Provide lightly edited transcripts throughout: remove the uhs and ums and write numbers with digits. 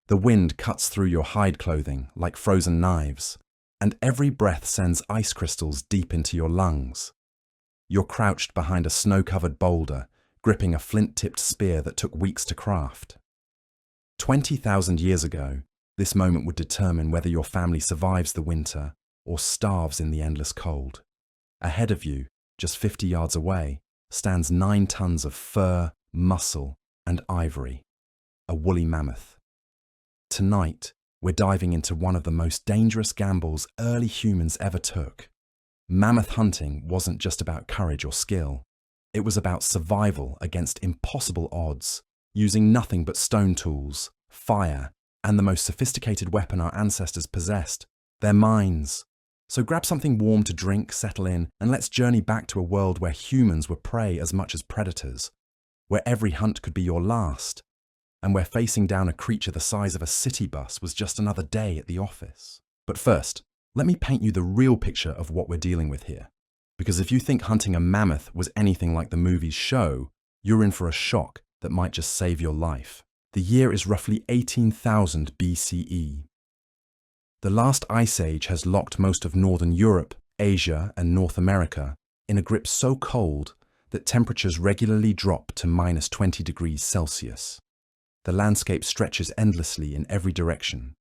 The wind cuts through your hide clothing like frozen knives, and every breath sends ice crystals deep into your lungs. You're crouched behind a snow-covered boulder, gripping a flint-tipped spear that took weeks to craft. 20,000 years ago, this moment would determine whether your family survives the winter or starves in the endless cold. Ahead of you, just 50 yards away, stands 9 tons of fur, muscle, and ivory, a woolly mammoth. Tonight, we're diving into one of the most dangerous gambles early humans ever took. Mammoth hunting wasn't just about courage or skill. It was about survival against impossible odds, using nothing but stone tools, fire, and the most sophisticated weapon our ancestors possessed, their minds. So grab something warm to drink, settle in, and let's journey back to a world where humans were prey as much as predators, where every hunt could be your last, and where facing down a creature the size of a city bus was just another day at the office. But first, let me paint you the real picture of what we're dealing with here. Because if you think hunting a mammoth was anything like the movies show, you're in for a shock that might just save your life. The year is roughly 18,000 BCE. The last ice age has locked most of northern Europe, Asia, and North America in a grip so cold that temperatures regularly drop to -20 degrees Celsius. The landscape stretches endlessly in every direction,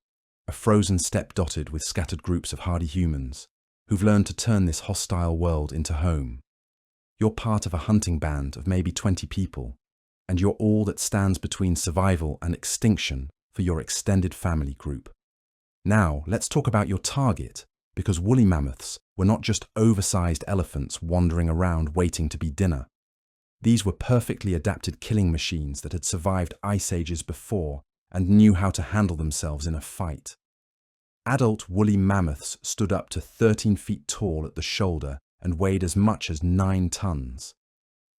a frozen steppe dotted with scattered groups of hardy humans who've learned to turn this hostile world into home. You're part of a hunting band of maybe 20 people, and you're all that stands between survival and extinction for your extended family group. Now, let's talk about your target, because woolly mammoths were not just oversized elephants wandering around waiting to be dinner. These were perfectly adapted killing machines that had survived ice ages before and knew how to handle themselves in a fight. Adult woolly mammoths stood up to 13 feet tall at the shoulder and weighed as much as 9 tons.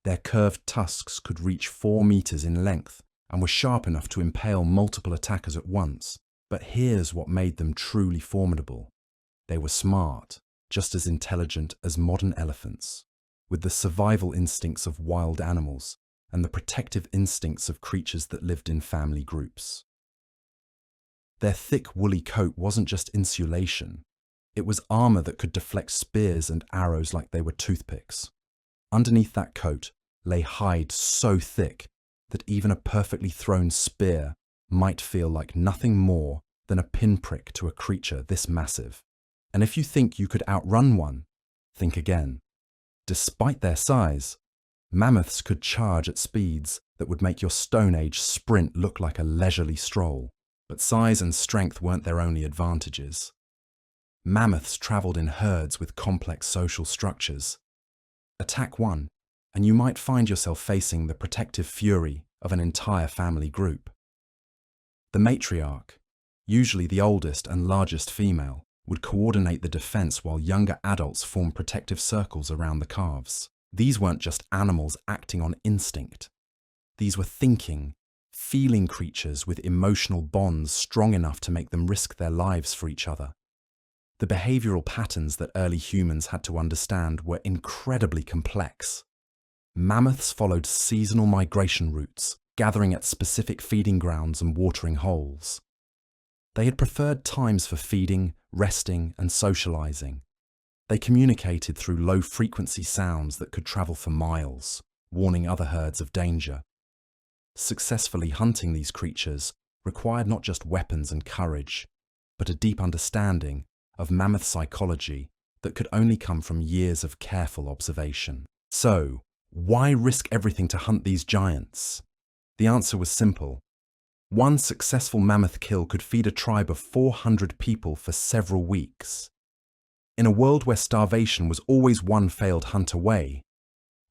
Their curved tusks could reach 4 meters in length and were sharp enough to impale multiple attackers at once. But here's what made them truly formidable. They were smart, just as intelligent as modern elephants, with the survival instincts of wild animals and the protective instincts of creatures that lived in family groups. Their thick woolly coat wasn't just insulation. It was armor that could deflect spears and arrows like they were toothpicks. Underneath that coat lay hide so thick that even a perfectly thrown spear might feel like nothing more than a pinprick to a creature this massive. And if you think you could outrun one, think again. Despite their size, mammoths could charge at speeds that would make your Stone Age sprint look like a leisurely stroll. But size and strength weren't their only advantages. Mammoths traveled in herds with complex social structures. Attack one, and you might find yourself facing the protective fury of an entire family group. The matriarch, usually the oldest and largest female, would coordinate the defense while younger adults formed protective circles around the calves. These weren't just animals acting on instinct. These were thinking, feeling creatures with emotional bonds strong enough to make them risk their lives for each other. The behavioral patterns that early humans had to understand were incredibly complex. Mammoths followed seasonal migration routes, gathering at specific feeding grounds and watering holes. They had preferred times for feeding, resting, and socializing. They communicated through low-frequency sounds that could travel for miles, warning other herds of danger. Successfully hunting these creatures required not just weapons and courage, but a deep understanding of mammoth psychology that could only come from years of careful observation. So, why risk everything to hunt these giants? The answer was simple. One successful mammoth kill could feed a tribe of 400 people for several weeks. In a world where starvation was always one failed hunt away,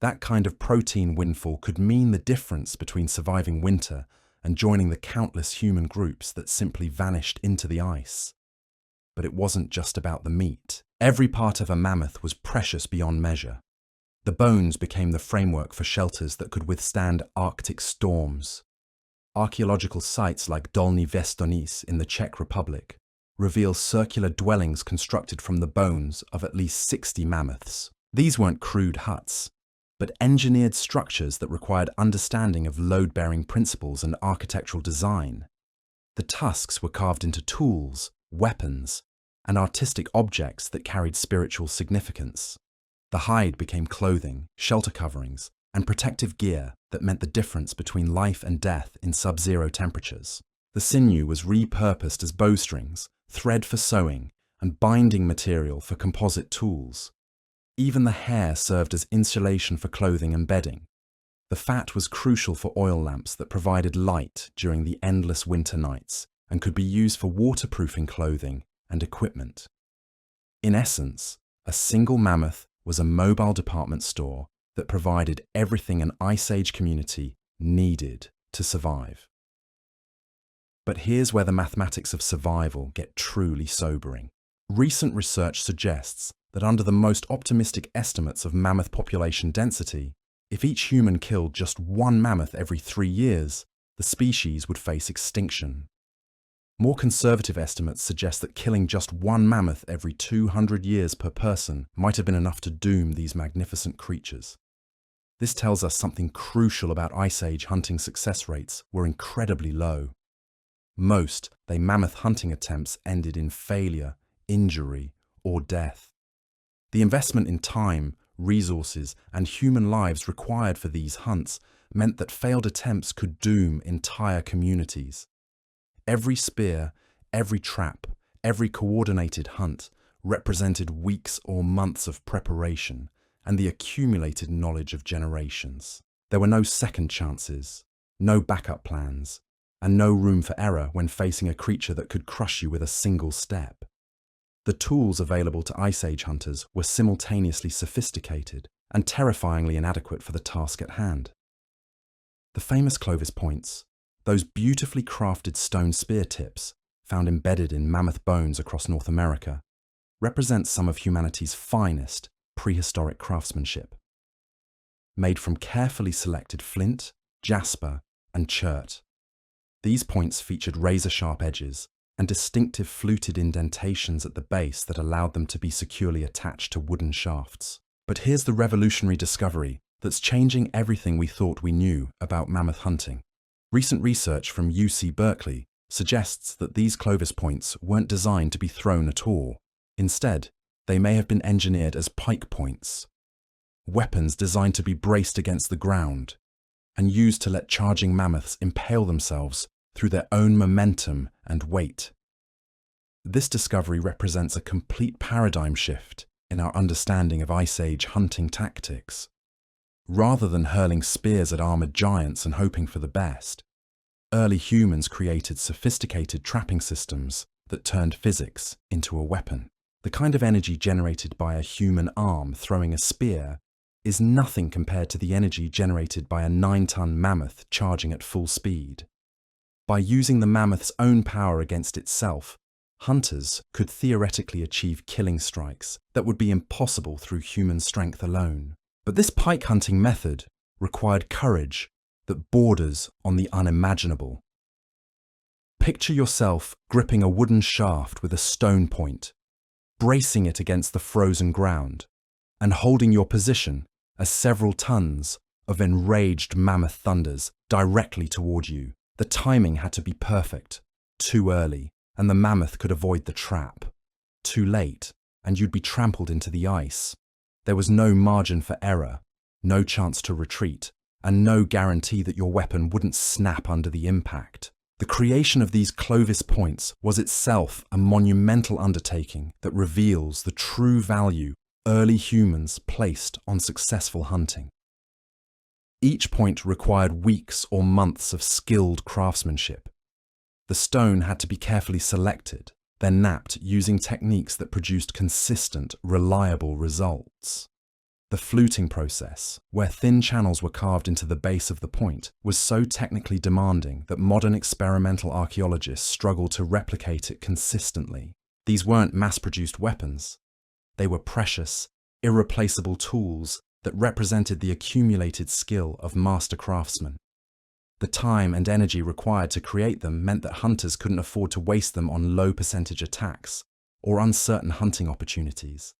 that kind of protein windfall could mean the difference between surviving winter and joining the countless human groups that simply vanished into the ice. But it wasn't just about the meat. Every part of a mammoth was precious beyond measure. The bones became the framework for shelters that could withstand Arctic storms. Archaeological sites like Dolní Věstonice in the Czech Republic reveal circular dwellings constructed from the bones of at least 60 mammoths. These weren't crude huts, but engineered structures that required understanding of load-bearing principles and architectural design. The tusks were carved into tools, weapons, and artistic objects that carried spiritual significance. The hide became clothing, shelter coverings, and protective gear that meant the difference between life and death in sub-zero temperatures. The sinew was repurposed as bowstrings, thread for sewing, and binding material for composite tools. Even the hair served as insulation for clothing and bedding. The fat was crucial for oil lamps that provided light during the endless winter nights and could be used for waterproofing clothing and equipment. In essence, a single Mammoth was a mobile department store that provided everything an Ice Age community needed to survive. But here's where the mathematics of survival get truly sobering. Recent research suggests that under the most optimistic estimates of mammoth population density, if each human killed just one mammoth every 3 years, the species would face extinction. More conservative estimates suggest that killing just one mammoth every 200 years per person might have been enough to doom these magnificent creatures. This tells us something crucial about Ice Age hunting success rates were incredibly low. Most mammoth hunting attempts ended in failure, injury, or death. The investment in time, resources, and human lives required for these hunts meant that failed attempts could doom entire communities. Every spear, every trap, every coordinated hunt represented weeks or months of preparation and the accumulated knowledge of generations. There were no second chances, no backup plans, and no room for error when facing a creature that could crush you with a single step. The tools available to Ice Age hunters were simultaneously sophisticated and terrifyingly inadequate for the task at hand. The famous Clovis points, those beautifully crafted stone spear tips found embedded in mammoth bones across North America, represent some of humanity's finest prehistoric craftsmanship. Made from carefully selected flint, jasper, and chert, these points featured razor-sharp edges and distinctive fluted indentations at the base that allowed them to be securely attached to wooden shafts. But here's the revolutionary discovery that's changing everything we thought we knew about mammoth hunting. Recent research from UC Berkeley suggests that these Clovis points weren't designed to be thrown at all. Instead, they may have been engineered as pike points, weapons designed to be braced against the ground and used to let charging mammoths impale themselves through their own momentum and weight. This discovery represents a complete paradigm shift in our understanding of Ice Age hunting tactics. Rather than hurling spears at armored giants and hoping for the best, early humans created sophisticated trapping systems that turned physics into a weapon. The kind of energy generated by a human arm throwing a spear is nothing compared to the energy generated by a 9-ton mammoth charging at full speed. By using the mammoth's own power against itself, hunters could theoretically achieve killing strikes that would be impossible through human strength alone. But this pike hunting method required courage that borders on the unimaginable. Picture yourself gripping a wooden shaft with a stone point, bracing it against the frozen ground, and holding your position as several tons of enraged mammoth thunders directly toward you. The timing had to be perfect, too early, and the mammoth could avoid the trap. Too late, and you'd be trampled into the ice. There was no margin for error, no chance to retreat, and no guarantee that your weapon wouldn't snap under the impact. The creation of these Clovis points was itself a monumental undertaking that reveals the true value early humans placed on successful hunting. Each point required weeks or months of skilled craftsmanship. The stone had to be carefully selected, then knapped using techniques that produced consistent, reliable results. The fluting process, where thin channels were carved into the base of the point, was so technically demanding that modern experimental archaeologists struggle to replicate it consistently. These weren't mass-produced weapons. They were precious, irreplaceable tools that represented the accumulated skill of master craftsmen. The time and energy required to create them meant that hunters couldn't afford to waste them on low-percentage attacks or uncertain hunting opportunities.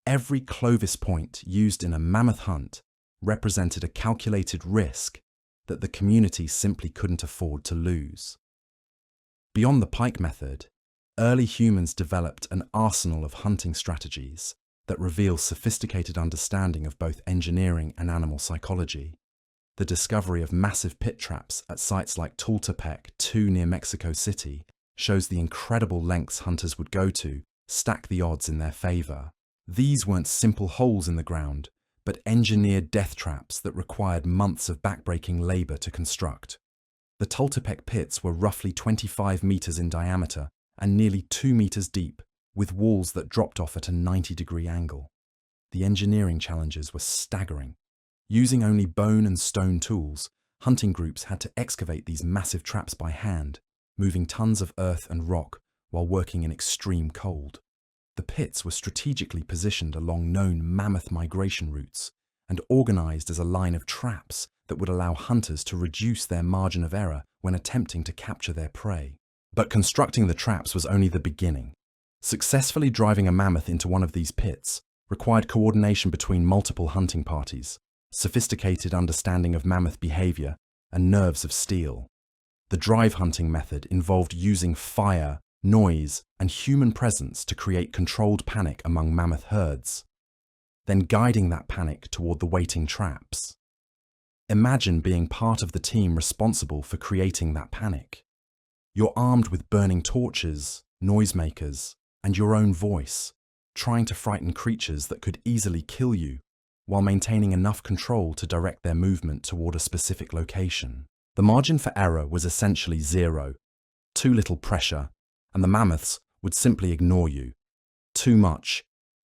Every Clovis point used in a mammoth hunt represented a calculated risk that the community simply couldn't afford to lose. Beyond the pike method, early humans developed an arsenal of hunting strategies that reveal sophisticated understanding of both engineering and animal psychology. The discovery of massive pit traps at sites like Tultepec 2 near Mexico City shows the incredible lengths hunters would go to stack the odds in their favor. These weren't simple holes in the ground, but engineered death traps that required months of backbreaking labor to construct. The Tultepec pits were roughly 25 meters in diameter and nearly 2 meters deep, with walls that dropped off at a 90-degree angle. The engineering challenges were staggering. Using only bone and stone tools, hunting groups had to excavate these massive traps by hand, moving tons of earth and rock while working in extreme cold. The pits were strategically positioned along known mammoth migration routes and organized as a line of traps that would allow hunters to reduce their margin of error when attempting to capture their prey. But constructing the traps was only the beginning. Successfully driving a mammoth into one of these pits required coordination between multiple hunting parties, sophisticated understanding of mammoth behavior, and nerves of steel. The drive hunting method involved using fire, noise, and human presence to create controlled panic among mammoth herds, then guiding that panic toward the waiting traps. Imagine being part of the team responsible for creating that panic. You're armed with burning torches, noisemakers, and your own voice, trying to frighten creatures that could easily kill you, while maintaining enough control to direct their movement toward a specific location. The margin for error was essentially zero. Too little pressure, and the mammoths would simply ignore you. Too much,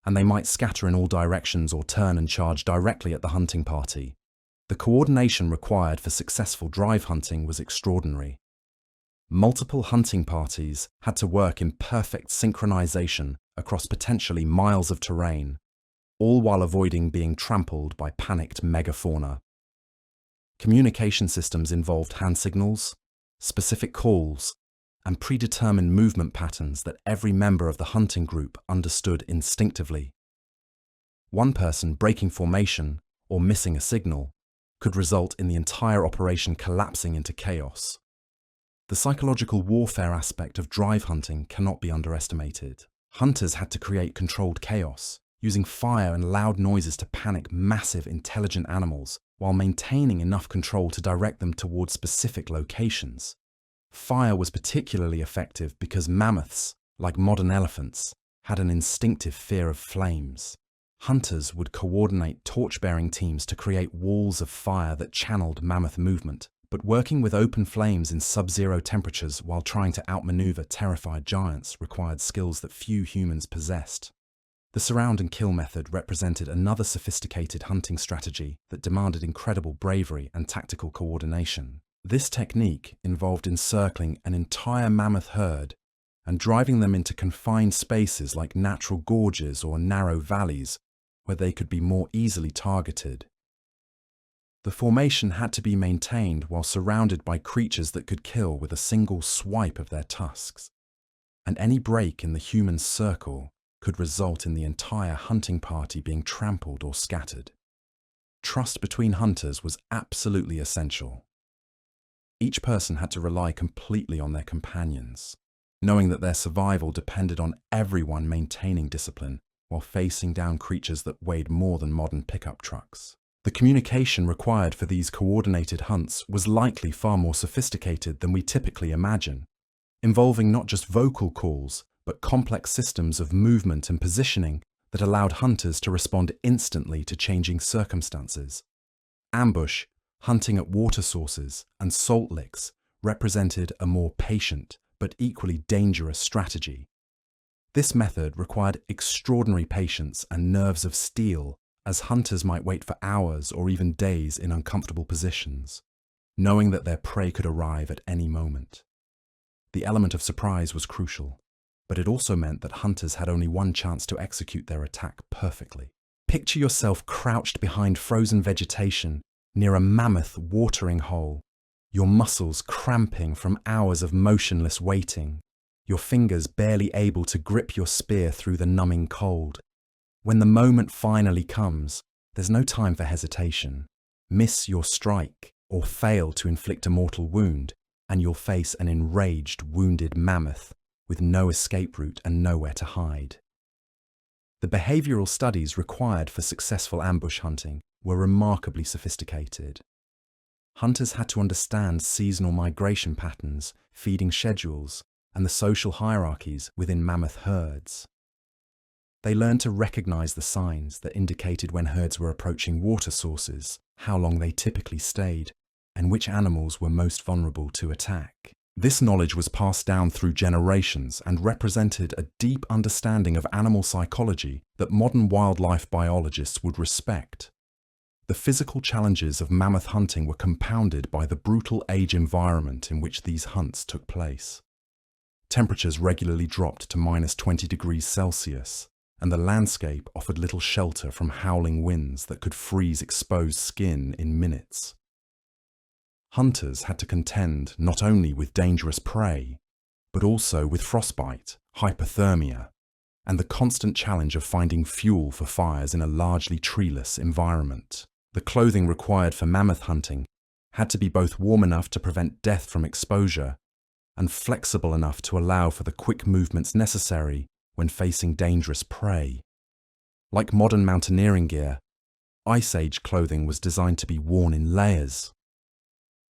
and they might scatter in all directions or turn and charge directly at the hunting party. The coordination required for successful drive hunting was extraordinary. Multiple hunting parties had to work in perfect synchronization across potentially miles of terrain, all while avoiding being trampled by panicked megafauna. Communication systems involved hand signals, specific calls, and predetermined movement patterns that every member of the hunting group understood instinctively. One person breaking formation or missing a signal could result in the entire operation collapsing into chaos. The psychological warfare aspect of drive hunting cannot be underestimated. Hunters had to create controlled chaos, using fire and loud noises to panic massive, intelligent animals while maintaining enough control to direct them toward specific locations. Fire was particularly effective because mammoths, like modern elephants, had an instinctive fear of flames. Hunters would coordinate torch-bearing teams to create walls of fire that channeled mammoth movement, but working with open flames in sub-zero temperatures while trying to outmaneuver terrified giants required skills that few humans possessed. The surround and kill method represented another sophisticated hunting strategy that demanded incredible bravery and tactical coordination. This technique involved encircling an entire mammoth herd and driving them into confined spaces like natural gorges or narrow valleys where they could be more easily targeted. The formation had to be maintained while surrounded by creatures that could kill with a single swipe of their tusks, and any break in the human circle could result in the entire hunting party being trampled or scattered. Trust between hunters was absolutely essential. Each person had to rely completely on their companions, knowing that their survival depended on everyone maintaining discipline while facing down creatures that weighed more than modern pickup trucks. The communication required for these coordinated hunts was likely far more sophisticated than we typically imagine, involving not just vocal calls, but complex systems of movement and positioning that allowed hunters to respond instantly to changing circumstances. Ambush, hunting at water sources, and salt licks represented a more patient but equally dangerous strategy. This method required extraordinary patience and nerves of steel, as hunters might wait for hours or even days in uncomfortable positions, knowing that their prey could arrive at any moment. The element of surprise was crucial, but it also meant that hunters had only one chance to execute their attack perfectly. Picture yourself crouched behind frozen vegetation near a mammoth watering hole, your muscles cramping from hours of motionless waiting, your fingers barely able to grip your spear through the numbing cold. When the moment finally comes, there's no time for hesitation. Miss your strike or fail to inflict a mortal wound, and you'll face an enraged, wounded mammoth with no escape route and nowhere to hide. The behavioral studies required for successful ambush hunting were remarkably sophisticated. Hunters had to understand seasonal migration patterns, feeding schedules, and the social hierarchies within mammoth herds. They learned to recognize the signs that indicated when herds were approaching water sources, how long they typically stayed, and which animals were most vulnerable to attack. This knowledge was passed down through generations and represented a deep understanding of animal psychology that modern wildlife biologists would respect. The physical challenges of mammoth hunting were compounded by the brutal age environment in which these hunts took place. Temperatures regularly dropped to -20 degrees Celsius, and the landscape offered little shelter from howling winds that could freeze exposed skin in minutes. Hunters had to contend not only with dangerous prey, but also with frostbite, hypothermia, and the constant challenge of finding fuel for fires in a largely treeless environment. The clothing required for mammoth hunting had to be both warm enough to prevent death from exposure and flexible enough to allow for the quick movements necessary when facing dangerous prey. Like modern mountaineering gear, Ice Age clothing was designed to be worn in layers.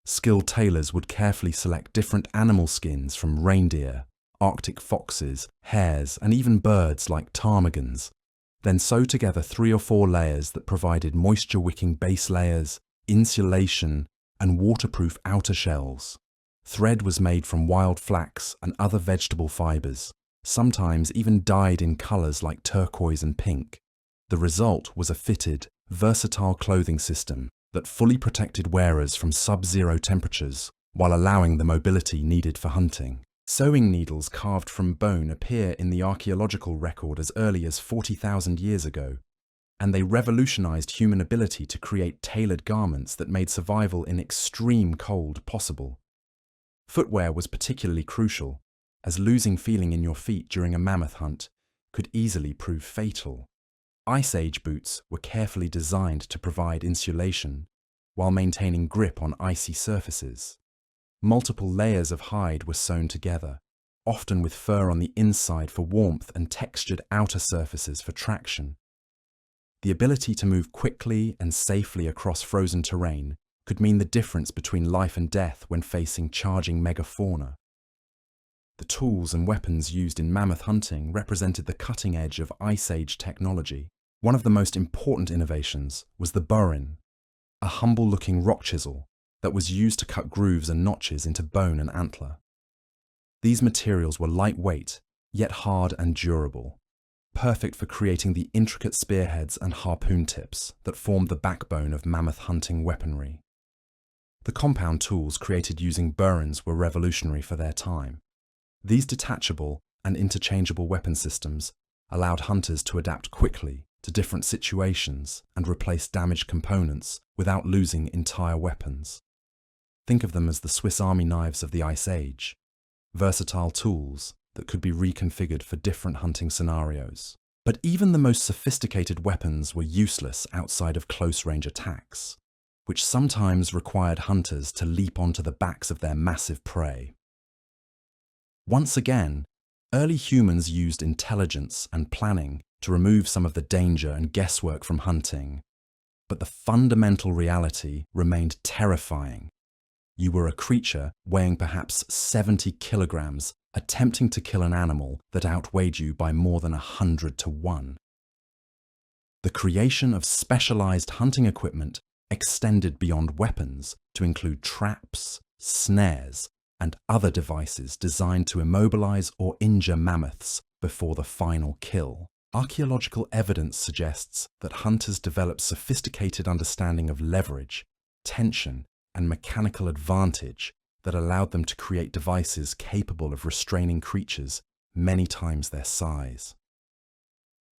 Skilled tailors would carefully select different animal skins from reindeer, Arctic foxes, hares, and even birds like ptarmigans, then sew together 3 or 4 layers that provided moisture-wicking base layers, insulation, and waterproof outer shells. Thread was made from wild flax and other vegetable fibers, sometimes even dyed in colors like turquoise and pink. The result was a fitted, versatile clothing system that fully protected wearers from sub-zero temperatures while allowing the mobility needed for hunting. Sewing needles carved from bone appear in the archaeological record as early as 40,000 years ago, and they revolutionized human ability to create tailored garments that made survival in extreme cold possible. Footwear was particularly crucial, as losing feeling in your feet during a mammoth hunt could easily prove fatal. Ice Age boots were carefully designed to provide insulation while maintaining grip on icy surfaces. Multiple layers of hide were sewn together, often with fur on the inside for warmth and textured outer surfaces for traction. The ability to move quickly and safely across frozen terrain could mean the difference between life and death when facing charging megafauna. The tools and weapons used in mammoth hunting represented the cutting edge of Ice Age technology. One of the most important innovations was the borin, a humble-looking rock chisel that was used to cut grooves and notches into bone and antler. These materials were lightweight, yet hard and durable, perfect for creating the intricate spearheads and harpoon tips that formed the backbone of mammoth hunting weaponry. The compound tools created using burins were revolutionary for their time. These detachable and interchangeable weapon systems allowed hunters to adapt quickly to different situations and replace damaged components without losing entire weapons. Think of them as the Swiss Army knives of the Ice Age, versatile tools that could be reconfigured for different hunting scenarios. But even the most sophisticated weapons were useless outside of close-range attacks, which sometimes required hunters to leap onto the backs of their massive prey. Once again, early humans used intelligence and planning to remove some of the danger and guesswork from hunting, but the fundamental reality remained terrifying. You were a creature weighing perhaps 70 kilograms, attempting to kill an animal that outweighed you by more than 100 to 1. The creation of specialized hunting equipment extended beyond weapons to include traps, snares, and other devices designed to immobilize or injure mammoths before the final kill. Archaeological evidence suggests that hunters developed sophisticated understanding of leverage, tension, and mechanical advantage that allowed them to create devices capable of restraining creatures many times their size.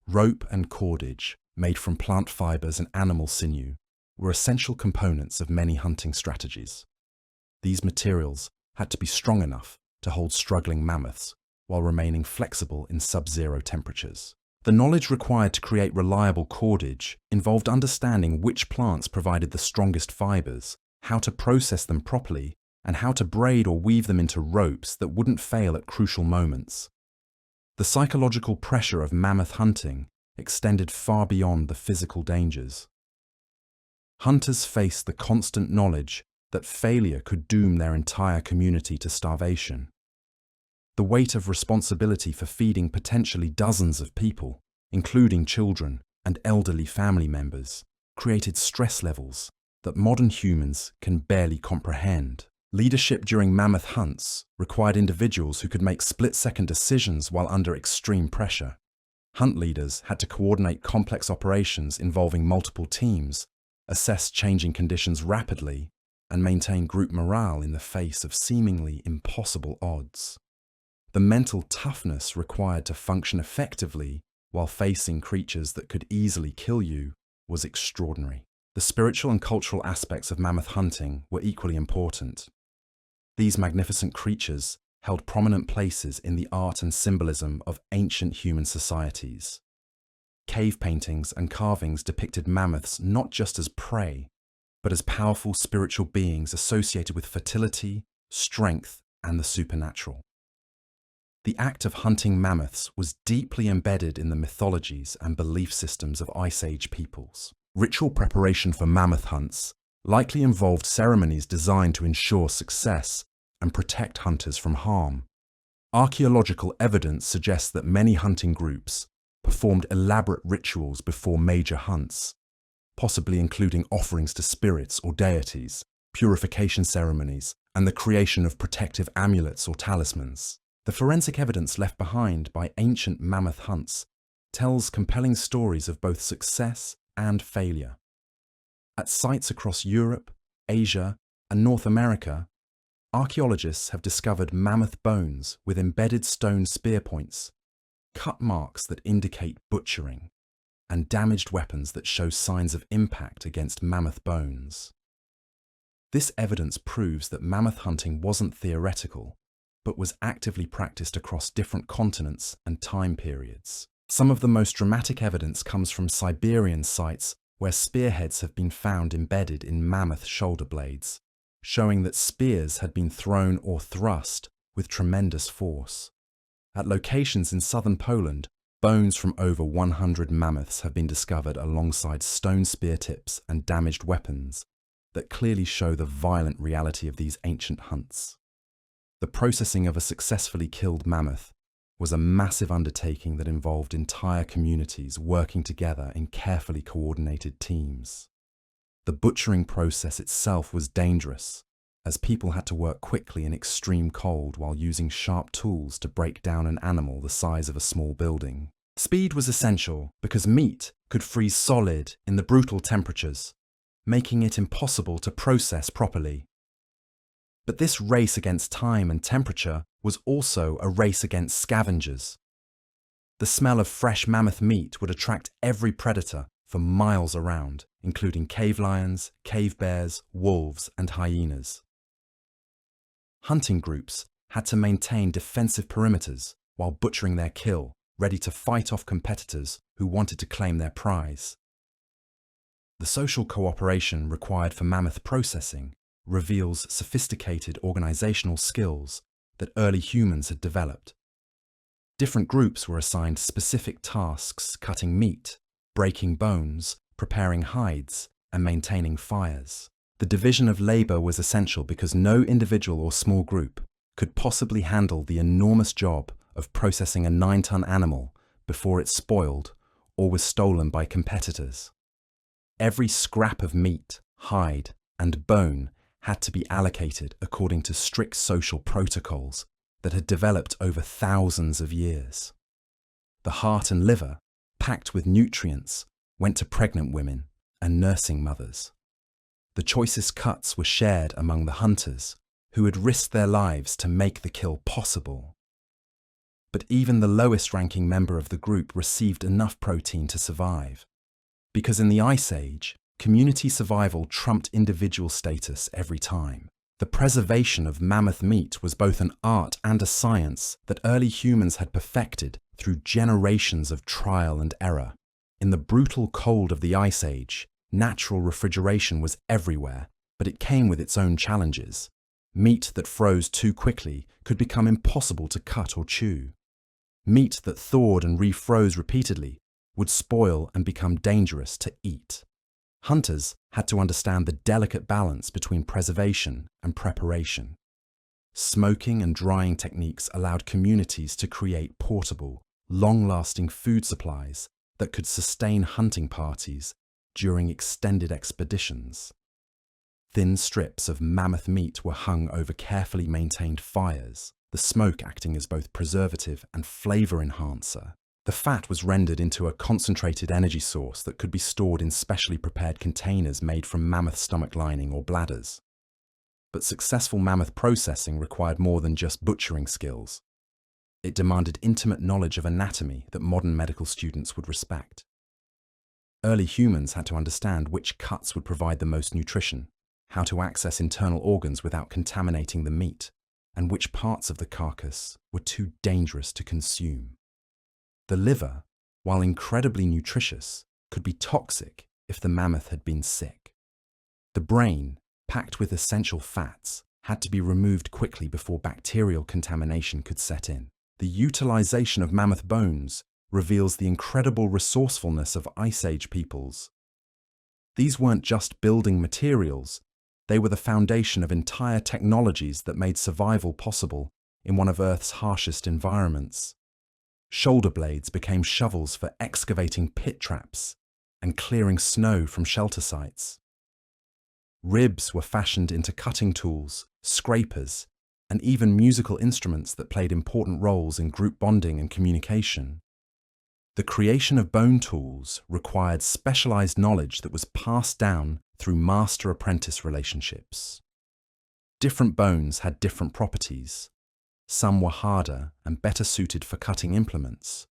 Rope and cordage, made from plant fibers and animal sinew, were essential components of many hunting strategies. These materials had to be strong enough to hold struggling mammoths while remaining flexible in sub-zero temperatures. The knowledge required to create reliable cordage involved understanding which plants provided the strongest fibers, how to process them properly, and how to braid or weave them into ropes that wouldn't fail at crucial moments. The psychological pressure of mammoth hunting extended far beyond the physical dangers. Hunters faced the constant knowledge that failure could doom their entire community to starvation. The weight of responsibility for feeding potentially dozens of people, including children and elderly family members, created stress levels that modern humans can barely comprehend. Leadership during mammoth hunts required individuals who could make split-second decisions while under extreme pressure. Hunt leaders had to coordinate complex operations involving multiple teams, assess changing conditions rapidly, and maintain group morale in the face of seemingly impossible odds. The mental toughness required to function effectively while facing creatures that could easily kill you was extraordinary. The spiritual and cultural aspects of mammoth hunting were equally important. These magnificent creatures held prominent places in the art and symbolism of ancient human societies. Cave paintings and carvings depicted mammoths not just as prey, but as powerful spiritual beings associated with fertility, strength, and the supernatural. The act of hunting mammoths was deeply embedded in the mythologies and belief systems of Ice Age peoples. Ritual preparation for mammoth hunts likely involved ceremonies designed to ensure success and protect hunters from harm. Archaeological evidence suggests that many hunting groups performed elaborate rituals before major hunts, possibly including offerings to spirits or deities, purification ceremonies, and the creation of protective amulets or talismans. The forensic evidence left behind by ancient mammoth hunts tells compelling stories of both success and failure. At sites across Europe, Asia, and North America, archaeologists have discovered mammoth bones with embedded stone spear points, cut marks that indicate butchering, and damaged weapons that show signs of impact against mammoth bones. This evidence proves that mammoth hunting wasn't theoretical, but was actively practiced across different continents and time periods. Some of the most dramatic evidence comes from Siberian sites where spearheads have been found embedded in mammoth shoulder blades, showing that spears had been thrown or thrust with tremendous force. At locations in southern Poland, bones from over 100 mammoths have been discovered alongside stone spear tips and damaged weapons that clearly show the violent reality of these ancient hunts. The processing of a successfully killed mammoth was a massive undertaking that involved entire communities working together in carefully coordinated teams. The butchering process itself was dangerous, as people had to work quickly in extreme cold while using sharp tools to break down an animal the size of a small building. Speed was essential because meat could freeze solid in the brutal temperatures, making it impossible to process properly. But this race against time and temperature was also a race against scavengers. The smell of fresh mammoth meat would attract every predator for miles around, including cave lions, cave bears, wolves, and hyenas. Hunting groups had to maintain defensive perimeters while butchering their kill, ready to fight off competitors who wanted to claim their prize. The social cooperation required for mammoth processing reveals sophisticated organizational skills that early humans had developed. Different groups were assigned specific tasks: cutting meat, breaking bones, preparing hides, and maintaining fires. The division of labor was essential because no individual or small group could possibly handle the enormous job of processing a 9-ton animal before it spoiled or was stolen by competitors. Every scrap of meat, hide, and bone had to be allocated according to strict social protocols that had developed over thousands of years. The heart and liver, packed with nutrients, went to pregnant women and nursing mothers. The choicest cuts were shared among the hunters, who had risked their lives to make the kill possible. But even the lowest-ranking member of the group received enough protein to survive, because in the Ice Age, community survival trumped individual status every time. The preservation of mammoth meat was both an art and a science that early humans had perfected through generations of trial and error. In the brutal cold of the Ice Age, natural refrigeration was everywhere, but it came with its own challenges. Meat that froze too quickly could become impossible to cut or chew. Meat that thawed and refroze repeatedly would spoil and become dangerous to eat. Hunters had to understand the delicate balance between preservation and preparation. Smoking and drying techniques allowed communities to create portable, long-lasting food supplies that could sustain hunting parties during extended expeditions. Thin strips of mammoth meat were hung over carefully maintained fires, the smoke acting as both preservative and flavor enhancer. The fat was rendered into a concentrated energy source that could be stored in specially prepared containers made from mammoth stomach lining or bladders. But successful mammoth processing required more than just butchering skills. It demanded intimate knowledge of anatomy that modern medical students would respect. Early humans had to understand which cuts would provide the most nutrition, how to access internal organs without contaminating the meat, and which parts of the carcass were too dangerous to consume. The liver, while incredibly nutritious, could be toxic if the mammoth had been sick. The brain, packed with essential fats, had to be removed quickly before bacterial contamination could set in. The utilization of mammoth bones reveals the incredible resourcefulness of Ice Age peoples. These weren't just building materials, they were the foundation of entire technologies that made survival possible in one of Earth's harshest environments. Shoulder blades became shovels for excavating pit traps and clearing snow from shelter sites. Ribs were fashioned into cutting tools, scrapers, and even musical instruments that played important roles in group bonding and communication. The creation of bone tools required specialized knowledge that was passed down through master-apprentice relationships. Different bones had different properties. Some were harder and better suited for cutting implements.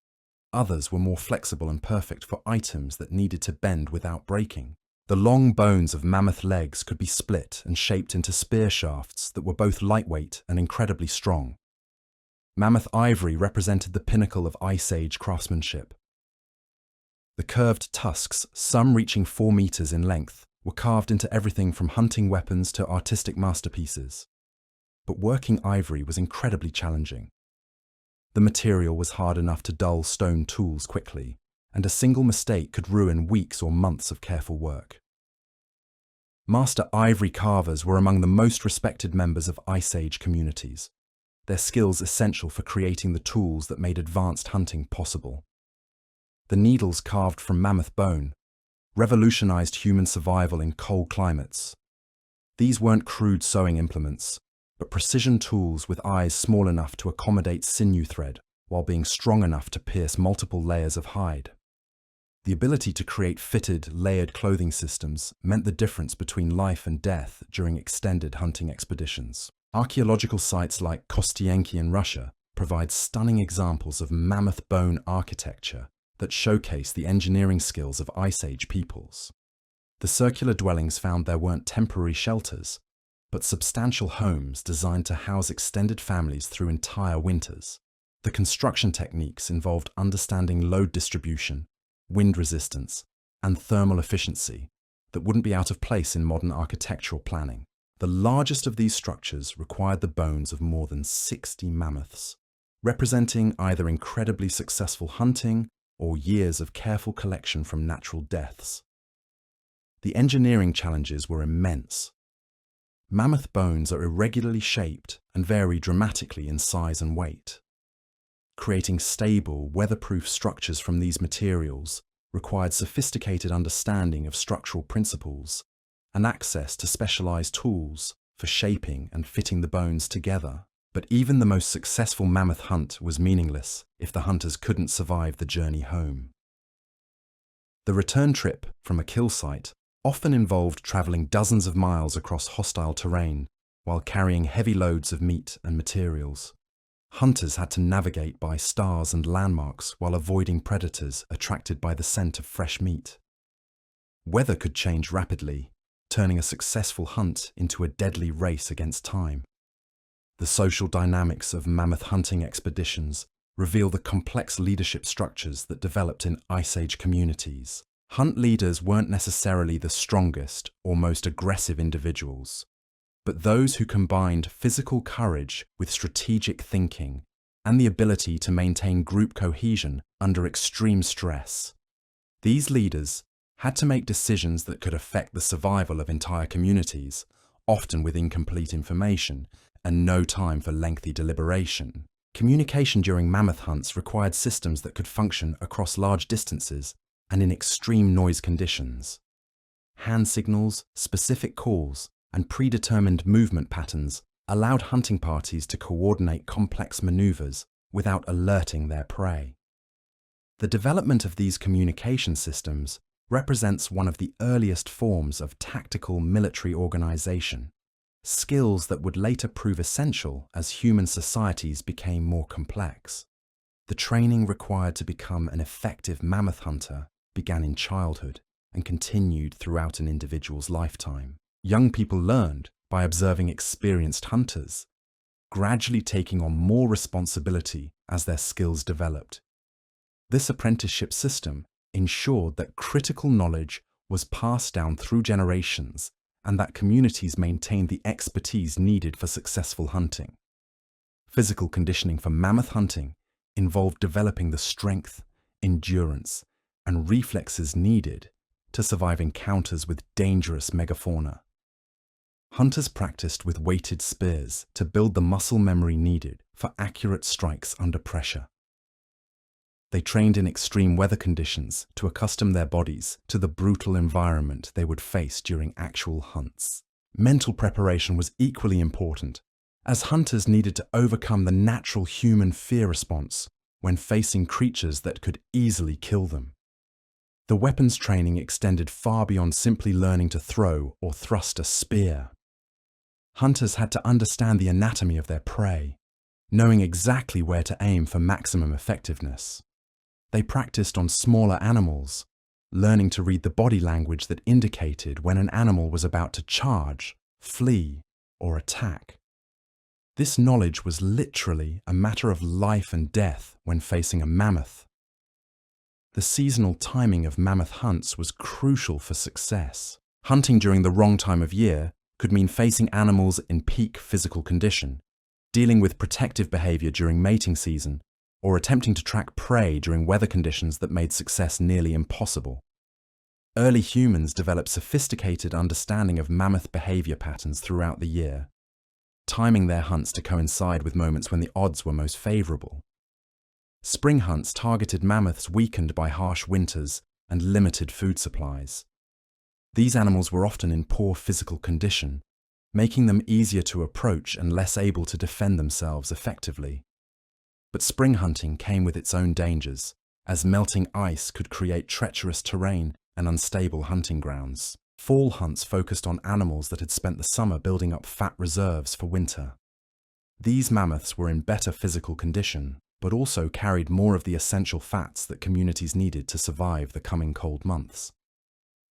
Others were more flexible and perfect for items that needed to bend without breaking. The long bones of mammoth legs could be split and shaped into spear shafts that were both lightweight and incredibly strong. Mammoth ivory represented the pinnacle of Ice Age craftsmanship. The curved tusks, some reaching 4 meters in length, were carved into everything from hunting weapons to artistic masterpieces. But working ivory was incredibly challenging. The material was hard enough to dull stone tools quickly, and a single mistake could ruin weeks or months of careful work. Master ivory carvers were among the most respected members of Ice Age communities, their skills essential for creating the tools that made advanced hunting possible. The needles carved from mammoth bone revolutionized human survival in cold climates. These weren't crude sewing implements, but precision tools with eyes small enough to accommodate sinew thread while being strong enough to pierce multiple layers of hide. The ability to create fitted, layered clothing systems meant the difference between life and death during extended hunting expeditions. Archaeological sites like Kostienki in Russia provide stunning examples of mammoth bone architecture that showcase the engineering skills of Ice Age peoples. The circular dwellings found there weren't temporary shelters, but substantial homes designed to house extended families through entire winters. The construction techniques involved understanding load distribution, wind resistance, and thermal efficiency that wouldn't be out of place in modern architectural planning. The largest of these structures required the bones of more than 60 mammoths, representing either incredibly successful hunting or years of careful collection from natural deaths. The engineering challenges were immense. Mammoth bones are irregularly shaped and vary dramatically in size and weight. Creating stable, weatherproof structures from these materials required sophisticated understanding of structural principles and access to specialized tools for shaping and fitting the bones together. But even the most successful mammoth hunt was meaningless if the hunters couldn't survive the journey home. The return trip from a kill site often involved traveling dozens of miles across hostile terrain while carrying heavy loads of meat and materials. Hunters had to navigate by stars and landmarks while avoiding predators attracted by the scent of fresh meat. Weather could change rapidly, turning a successful hunt into a deadly race against time. The social dynamics of mammoth hunting expeditions reveal the complex leadership structures that developed in Ice Age communities. Hunt leaders weren't necessarily the strongest or most aggressive individuals. but those who combined physical courage with strategic thinking and the ability to maintain group cohesion under extreme stress. These leaders had to make decisions that could affect the survival of entire communities, often with incomplete information and no time for lengthy deliberation. Communication during mammoth hunts required systems that could function across large distances and in extreme noise conditions. Hand signals, specific calls, and predetermined movement patterns allowed hunting parties to coordinate complex maneuvers without alerting their prey. The development of these communication systems represents one of the earliest forms of tactical military organization, skills that would later prove essential as human societies became more complex. The training required to become an effective mammoth hunter began in childhood and continued throughout an individual's lifetime. Young people learned by observing experienced hunters, gradually taking on more responsibility as their skills developed. This apprenticeship system ensured that critical knowledge was passed down through generations and that communities maintained the expertise needed for successful hunting. Physical conditioning for mammoth hunting involved developing the strength, endurance, and reflexes needed to survive encounters with dangerous megafauna. Hunters practiced with weighted spears to build the muscle memory needed for accurate strikes under pressure. They trained in extreme weather conditions to accustom their bodies to the brutal environment they would face during actual hunts. Mental preparation was equally important, as hunters needed to overcome the natural human fear response when facing creatures that could easily kill them. The weapons training extended far beyond simply learning to throw or thrust a spear. Hunters had to understand the anatomy of their prey, knowing exactly where to aim for maximum effectiveness. They practiced on smaller animals, learning to read the body language that indicated when an animal was about to charge, flee, or attack. This knowledge was literally a matter of life and death when facing a mammoth. The seasonal timing of mammoth hunts was crucial for success. Hunting during the wrong time of year could mean facing animals in peak physical condition, dealing with protective behavior during mating season, or attempting to track prey during weather conditions that made success nearly impossible. Early humans developed sophisticated understanding of mammoth behavior patterns throughout the year, timing their hunts to coincide with moments when the odds were most favorable. Spring hunts targeted mammoths weakened by harsh winters and limited food supplies. These animals were often in poor physical condition, making them easier to approach and less able to defend themselves effectively. But spring hunting came with its own dangers, as melting ice could create treacherous terrain and unstable hunting grounds. Fall hunts focused on animals that had spent the summer building up fat reserves for winter. These mammoths were in better physical condition, but also carried more of the essential fats that communities needed to survive the coming cold months.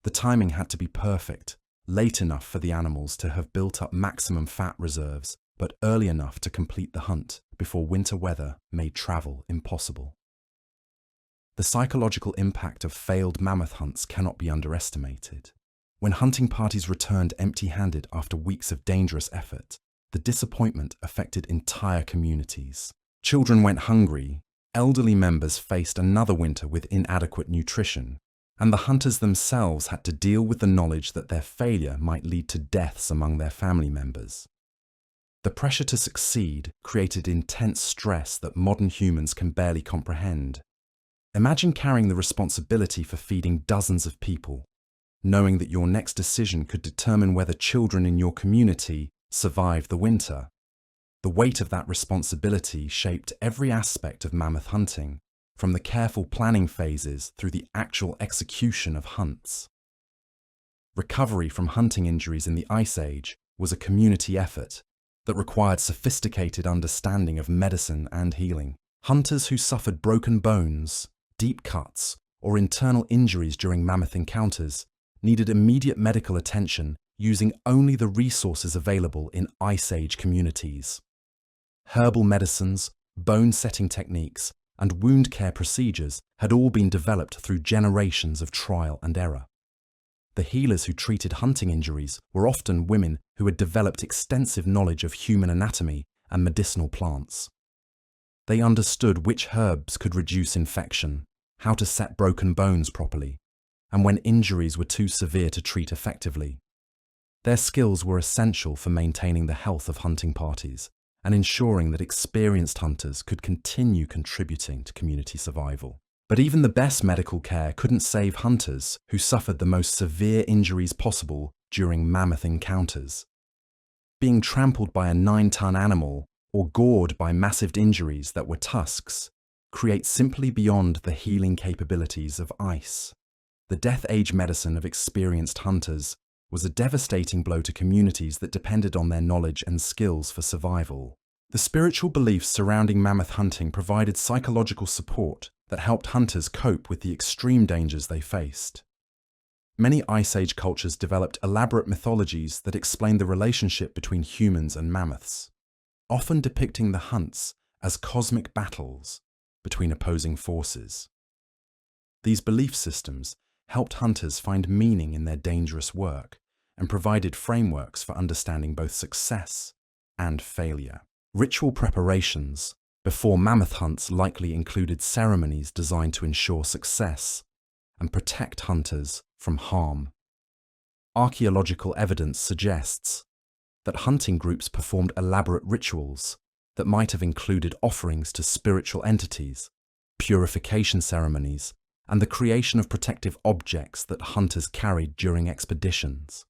The timing had to be perfect, late enough for the animals to have built up maximum fat reserves, but early enough to complete the hunt before winter weather made travel impossible. The psychological impact of failed mammoth hunts cannot be underestimated. When hunting parties returned empty-handed after weeks of dangerous effort, the disappointment affected entire communities. Children went hungry, elderly members faced another winter with inadequate nutrition, and the hunters themselves had to deal with the knowledge that their failure might lead to deaths among their family members. The pressure to succeed created intense stress that modern humans can barely comprehend. Imagine carrying the responsibility for feeding dozens of people, knowing that your next decision could determine whether children in your community survive the winter. The weight of that responsibility shaped every aspect of mammoth hunting, from the careful planning phases through the actual execution of hunts. Recovery from hunting injuries in the Ice Age was a community effort that required sophisticated understanding of medicine and healing. Hunters who suffered broken bones, deep cuts, or internal injuries during mammoth encounters needed immediate medical attention using only the resources available in Ice Age communities. Herbal medicines, bone-setting techniques, and wound care procedures had all been developed through generations of trial and error. The healers who treated hunting injuries were often women who had developed extensive knowledge of human anatomy and medicinal plants. They understood which herbs could reduce infection, how to set broken bones properly, and when injuries were too severe to treat effectively. Their skills were essential for maintaining the health of hunting parties and ensuring that experienced hunters could continue contributing to community survival. But even the best medical care couldn't save hunters who suffered the most severe injuries possible during mammoth encounters. Being trampled by a 9-ton animal or gored by massive injuries that were tusks creates simply beyond the healing capabilities of ice. The death age medicine of experienced hunters was a devastating blow to communities that depended on their knowledge and skills for survival. The spiritual beliefs surrounding mammoth hunting provided psychological support that helped hunters cope with the extreme dangers they faced. Many Ice Age cultures developed elaborate mythologies that explained the relationship between humans and mammoths, often depicting the hunts as cosmic battles between opposing forces. These belief systems helped hunters find meaning in their dangerous work and provided frameworks for understanding both success and failure. Ritual preparations before mammoth hunts likely included ceremonies designed to ensure success and protect hunters from harm. Archaeological evidence suggests that hunting groups performed elaborate rituals that might have included offerings to spiritual entities, purification ceremonies, and the creation of protective objects that hunters carried during expeditions.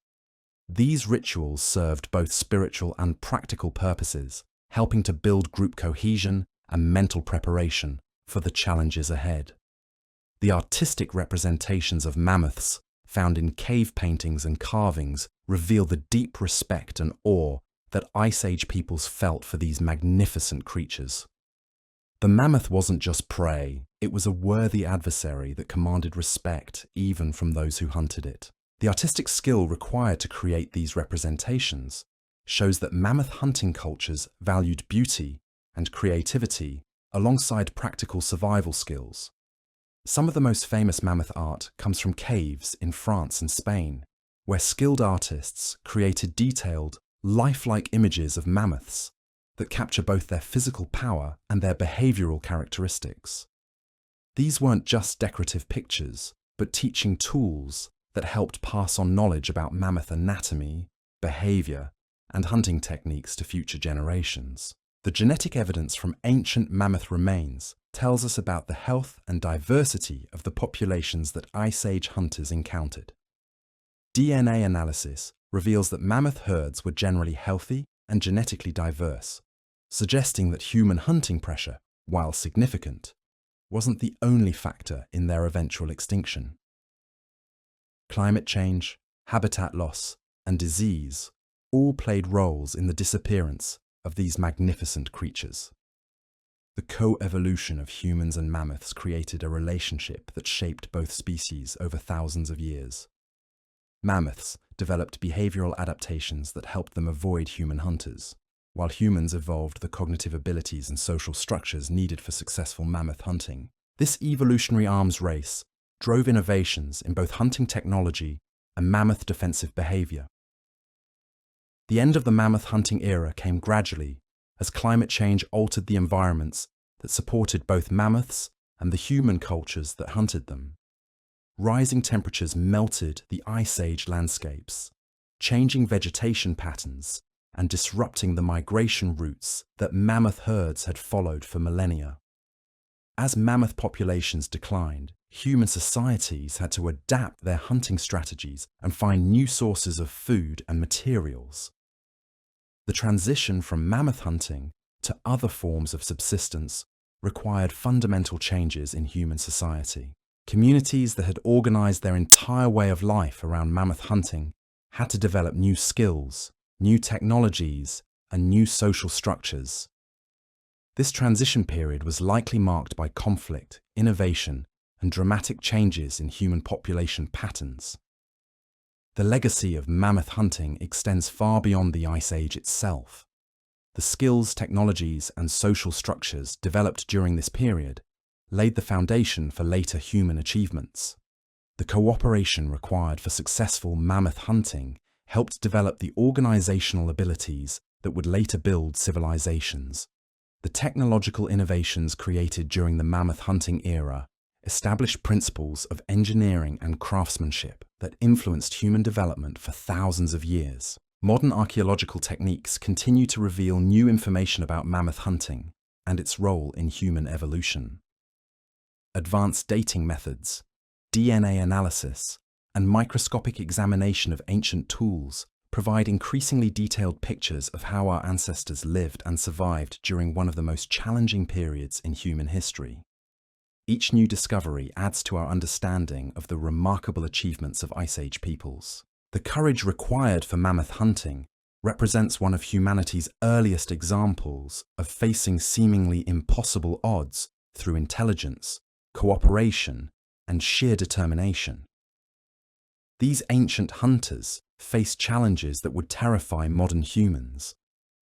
These rituals served both spiritual and practical purposes, helping to build group cohesion and mental preparation for the challenges ahead. The artistic representations of mammoths found in cave paintings and carvings reveal the deep respect and awe that Ice Age peoples felt for these magnificent creatures. The mammoth wasn't just prey, it was a worthy adversary that commanded respect even from those who hunted it. The artistic skill required to create these representations shows that mammoth hunting cultures valued beauty and creativity alongside practical survival skills. Some of the most famous mammoth art comes from caves in France and Spain, where skilled artists created detailed, lifelike images of mammoths that capture both their physical power and their behavioral characteristics. These weren't just decorative pictures, but teaching tools that helped pass on knowledge about mammoth anatomy, behavior, and hunting techniques to future generations. The genetic evidence from ancient mammoth remains tells us about the health and diversity of the populations that Ice Age hunters encountered. DNA analysis reveals that mammoth herds were generally healthy and genetically diverse, suggesting that human hunting pressure, while significant, wasn't the only factor in their eventual extinction. Climate change, habitat loss, and disease all played roles in the disappearance of these magnificent creatures. The co-evolution of humans and mammoths created a relationship that shaped both species over thousands of years. Mammoths developed behavioral adaptations that helped them avoid human hunters, while humans evolved the cognitive abilities and social structures needed for successful mammoth hunting. This evolutionary arms race drove innovations in both hunting technology and mammoth defensive behavior. The end of the mammoth hunting era came gradually as climate change altered the environments that supported both mammoths and the human cultures that hunted them. Rising temperatures melted the Ice Age landscapes, changing vegetation patterns and disrupting the migration routes that mammoth herds had followed for millennia. As mammoth populations declined, human societies had to adapt their hunting strategies and find new sources of food and materials. The transition from mammoth hunting to other forms of subsistence required fundamental changes in human society. Communities that had organized their entire way of life around mammoth hunting had to develop new skills, new technologies, and new social structures. This transition period was likely marked by conflict, innovation, and dramatic changes in human population patterns. The legacy of mammoth hunting extends far beyond the Ice Age itself. The skills, technologies, and social structures developed during this period laid the foundation for later human achievements. The cooperation required for successful mammoth hunting helped develop the organizational abilities that would later build civilizations. The technological innovations created during the mammoth hunting era established principles of engineering and craftsmanship that influenced human development for thousands of years. Modern archaeological techniques continue to reveal new information about mammoth hunting and its role in human evolution. Advanced dating methods, DNA analysis, and microscopic examination of ancient tools provide increasingly detailed pictures of how our ancestors lived and survived during one of the most challenging periods in human history. Each new discovery adds to our understanding of the remarkable achievements of Ice Age peoples. The courage required for mammoth hunting represents one of humanity's earliest examples of facing seemingly impossible odds through intelligence, cooperation, and sheer determination. These ancient hunters faced challenges that would terrify modern humans,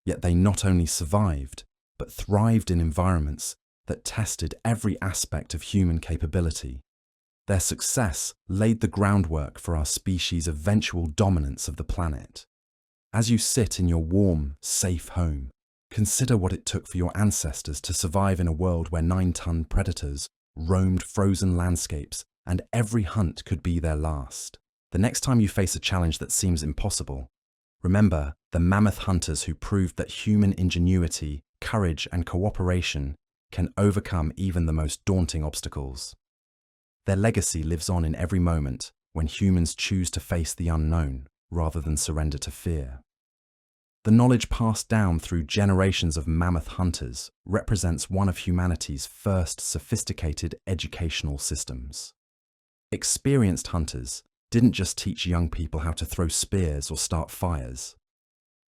yet they not only survived, but thrived in environments that tested every aspect of human capability. Their success laid the groundwork for our species' eventual dominance of the planet. As you sit in your warm, safe home, consider what it took for your ancestors to survive in a world where 9-ton predators roamed frozen landscapes and every hunt could be their last. The next time you face a challenge that seems impossible, remember the mammoth hunters who proved that human ingenuity, courage, and cooperation can overcome even the most daunting obstacles. Their legacy lives on in every moment when humans choose to face the unknown rather than surrender to fear. The knowledge passed down through generations of mammoth hunters represents one of humanity's first sophisticated educational systems. Experienced hunters didn't just teach young people how to throw spears or start fires.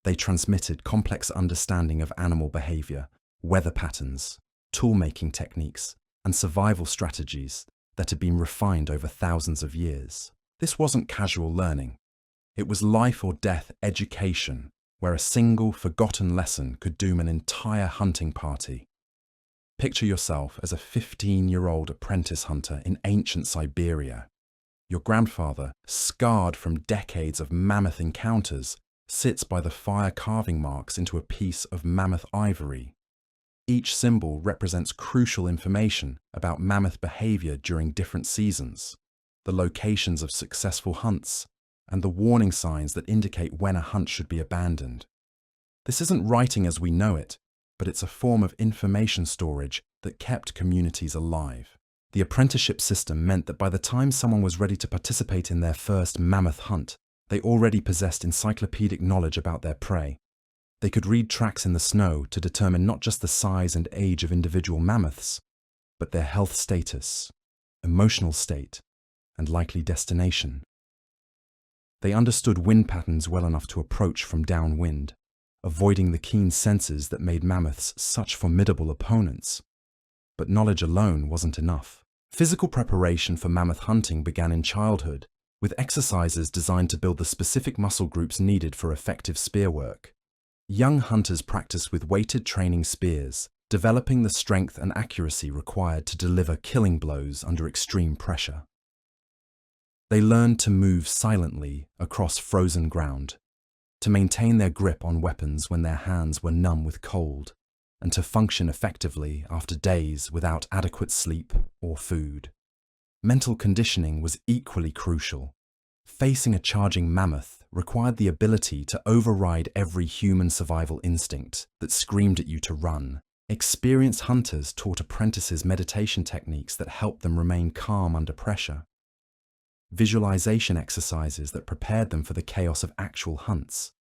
They transmitted complex understanding of animal behavior, weather patterns, tool-making techniques, and survival strategies that had been refined over thousands of years. This wasn't casual learning. It was life or death education, where a single forgotten lesson could doom an entire hunting party. Picture yourself as a 15-year-old apprentice hunter in ancient Siberia. Your grandfather, scarred from decades of mammoth encounters, sits by the fire carving marks into a piece of mammoth ivory. Each symbol represents crucial information about mammoth behavior during different seasons, the locations of successful hunts, and the warning signs that indicate when a hunt should be abandoned. This isn't writing as we know it, but it's a form of information storage that kept communities alive. The apprenticeship system meant that by the time someone was ready to participate in their first mammoth hunt, they already possessed encyclopedic knowledge about their prey. They could read tracks in the snow to determine not just the size and age of individual mammoths, but their health status, emotional state, and likely destination. They understood wind patterns well enough to approach from downwind, avoiding the keen senses that made mammoths such formidable opponents. But knowledge alone wasn't enough. Physical preparation for mammoth hunting began in childhood, with exercises designed to build the specific muscle groups needed for effective spear work. Young hunters practiced with weighted training spears, developing the strength and accuracy required to deliver killing blows under extreme pressure. They learned to move silently across frozen ground, to maintain their grip on weapons when their hands were numb with cold, and to function effectively after days without adequate sleep or food. Mental conditioning was equally crucial. Facing a charging mammoth required the ability to override every human survival instinct that screamed at you to run. Experienced hunters taught apprentices meditation techniques that helped them remain calm under pressure, visualization exercises that prepared them for the chaos of actual hunts,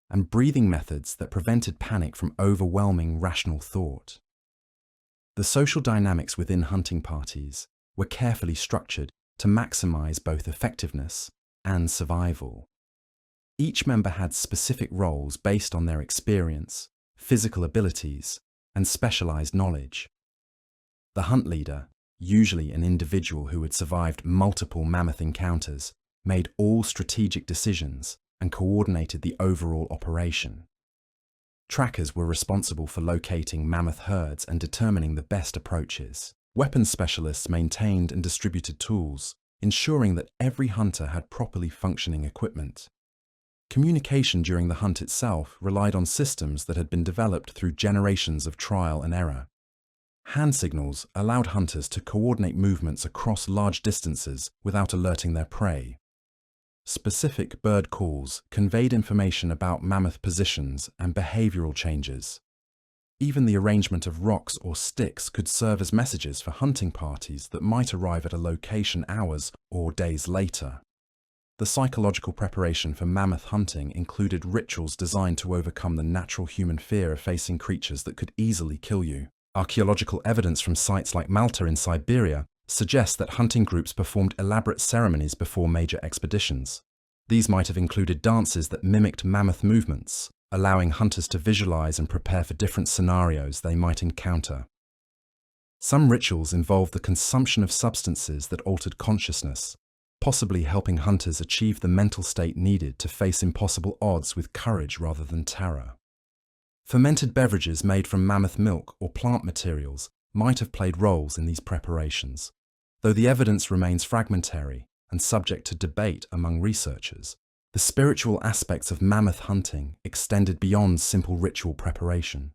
and breathing methods that prevented panic from overwhelming rational thought. The social dynamics within hunting parties were carefully structured to maximize both effectiveness and survival. Each member had specific roles based on their experience, physical abilities, and specialized knowledge. The hunt leader, usually an individual who had survived multiple mammoth encounters, made all strategic decisions and coordinated the overall operation. Trackers were responsible for locating mammoth herds and determining the best approaches. Weapons specialists maintained and distributed tools, ensuring that every hunter had properly functioning equipment. Communication during the hunt itself relied on systems that had been developed through generations of trial and error. Hand signals allowed hunters to coordinate movements across large distances without alerting their prey. Specific bird calls conveyed information about mammoth positions and behavioral changes. Even the arrangement of rocks or sticks could serve as messages for hunting parties that might arrive at a location hours or days later. The psychological preparation for mammoth hunting included rituals designed to overcome the natural human fear of facing creatures that could easily kill you. Archaeological evidence from sites like Malta in Siberia suggests that hunting groups performed elaborate ceremonies before major expeditions. These might have included dances that mimicked mammoth movements, allowing hunters to visualize and prepare for different scenarios they might encounter. Some rituals involved the consumption of substances that altered consciousness, possibly helping hunters achieve the mental state needed to face impossible odds with courage rather than terror. Fermented beverages made from mammoth milk or plant materials might have played roles in these preparations, though the evidence remains fragmentary and subject to debate among researchers. The spiritual aspects of mammoth hunting extended beyond simple ritual preparation.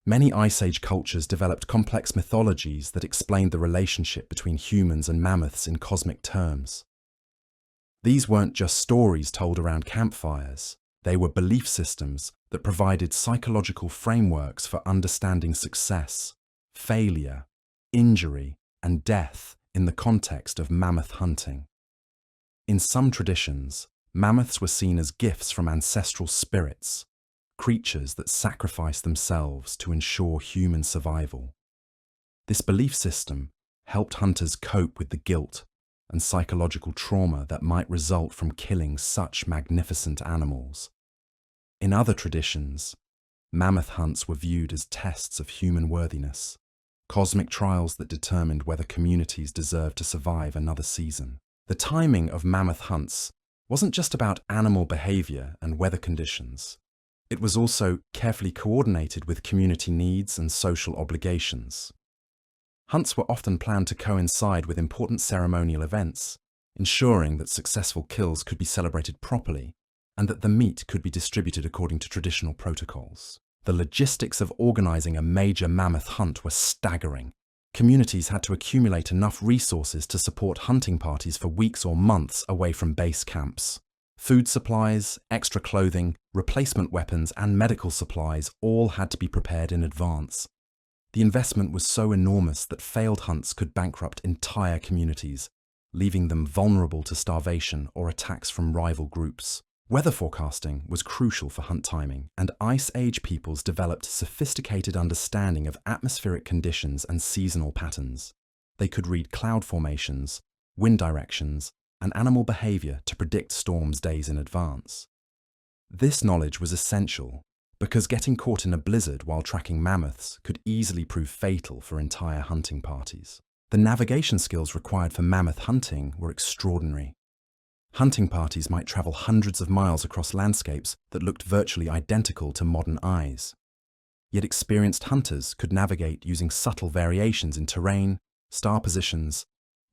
Many Ice Age cultures developed complex mythologies that explained the relationship between humans and mammoths in cosmic terms. These weren't just stories told around campfires. They were belief systems that provided psychological frameworks for understanding success, failure, injury, and death in the context of mammoth hunting. In some traditions, mammoths were seen as gifts from ancestral spirits, creatures that sacrificed themselves to ensure human survival. This belief system helped hunters cope with the guilt and psychological trauma that might result from killing such magnificent animals. In other traditions, mammoth hunts were viewed as tests of human worthiness, cosmic trials that determined whether communities deserved to survive another season. The timing of mammoth hunts wasn't just about animal behavior and weather conditions. It was also carefully coordinated with community needs and social obligations. Hunts were often planned to coincide with important ceremonial events, ensuring that successful kills could be celebrated properly and that the meat could be distributed according to traditional protocols. The logistics of organizing a major mammoth hunt were staggering. Communities had to accumulate enough resources to support hunting parties for weeks or months away from base camps. Food supplies, extra clothing, replacement weapons, and medical supplies all had to be prepared in advance. The investment was so enormous that failed hunts could bankrupt entire communities, leaving them vulnerable to starvation or attacks from rival groups. Weather forecasting was crucial for hunt timing, and Ice Age peoples developed sophisticated understanding of atmospheric conditions and seasonal patterns. They could read cloud formations, wind directions, and animal behavior to predict storms days in advance. This knowledge was essential because getting caught in a blizzard while tracking mammoths could easily prove fatal for entire hunting parties. The navigation skills required for mammoth hunting were extraordinary. Hunting parties might travel hundreds of miles across landscapes that looked virtually identical to modern eyes. Yet experienced hunters could navigate using subtle variations in terrain, star positions,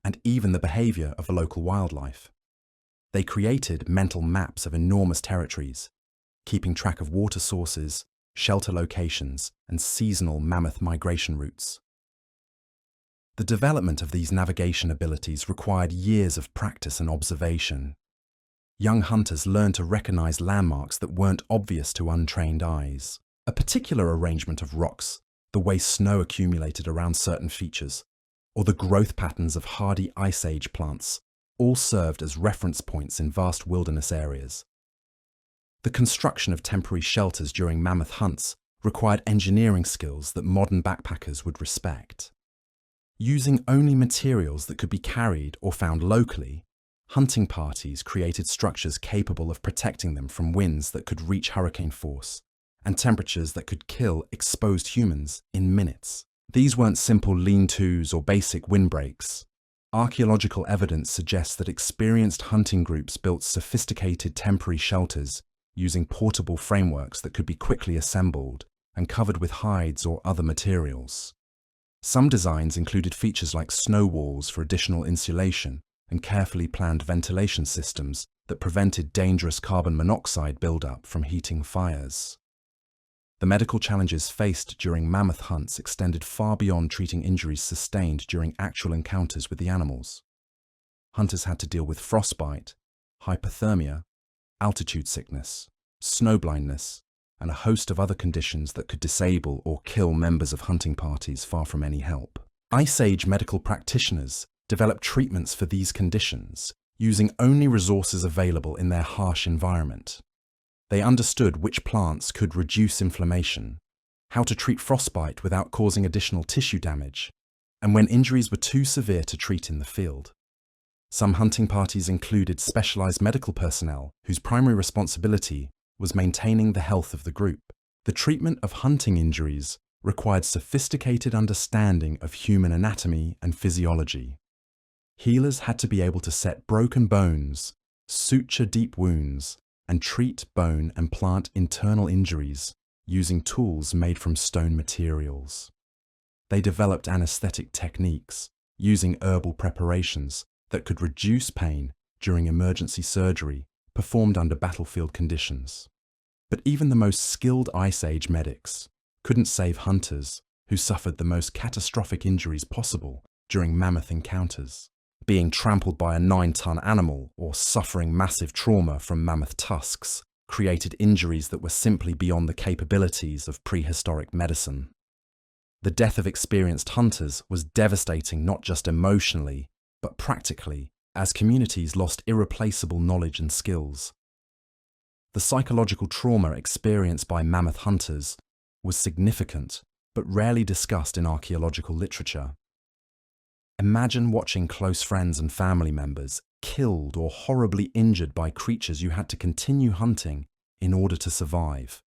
and even the behavior of the local wildlife. They created mental maps of enormous territories, keeping track of water sources, shelter locations, and seasonal mammoth migration routes. The development of these navigation abilities required years of practice and observation. Young hunters learned to recognize landmarks that weren't obvious to untrained eyes. A particular arrangement of rocks, the way snow accumulated around certain features, or the growth patterns of hardy Ice Age plants, all served as reference points in vast wilderness areas. The construction of temporary shelters during mammoth hunts required engineering skills that modern backpackers would respect. Using only materials that could be carried or found locally, hunting parties created structures capable of protecting them from winds that could reach hurricane force and temperatures that could kill exposed humans in minutes. These weren't simple lean-tos or basic windbreaks. Archaeological evidence suggests that experienced hunting groups built sophisticated temporary shelters using portable frameworks that could be quickly assembled and covered with hides or other materials. Some designs included features like snow walls for additional insulation and carefully planned ventilation systems that prevented dangerous carbon monoxide buildup from heating fires. The medical challenges faced during mammoth hunts extended far beyond treating injuries sustained during actual encounters with the animals. Hunters had to deal with frostbite, hypothermia, altitude sickness, snowblindness, and a host of other conditions that could disable or kill members of hunting parties far from any help. Ice Age medical practitioners developed treatments for these conditions, using only resources available in their harsh environment. They understood which plants could reduce inflammation, how to treat frostbite without causing additional tissue damage, and when injuries were too severe to treat in the field. Some hunting parties included specialized medical personnel whose primary responsibility was maintaining the health of the group. The treatment of hunting injuries required sophisticated understanding of human anatomy and physiology. Healers had to be able to set broken bones, suture deep wounds, and treat bone and plant internal injuries using tools made from stone materials. They developed anesthetic techniques using herbal preparations that could reduce pain during emergency surgery performed under battlefield conditions. But even the most skilled Ice Age medics couldn't save hunters who suffered the most catastrophic injuries possible during mammoth encounters. Being trampled by a 9-ton animal or suffering massive trauma from mammoth tusks created injuries that were simply beyond the capabilities of prehistoric medicine. The death of experienced hunters was devastating not just emotionally, but practically, as communities lost irreplaceable knowledge and skills. The psychological trauma experienced by mammoth hunters was significant, but rarely discussed in archaeological literature. Imagine watching close friends and family members killed or horribly injured by creatures you had to continue hunting in order to survive.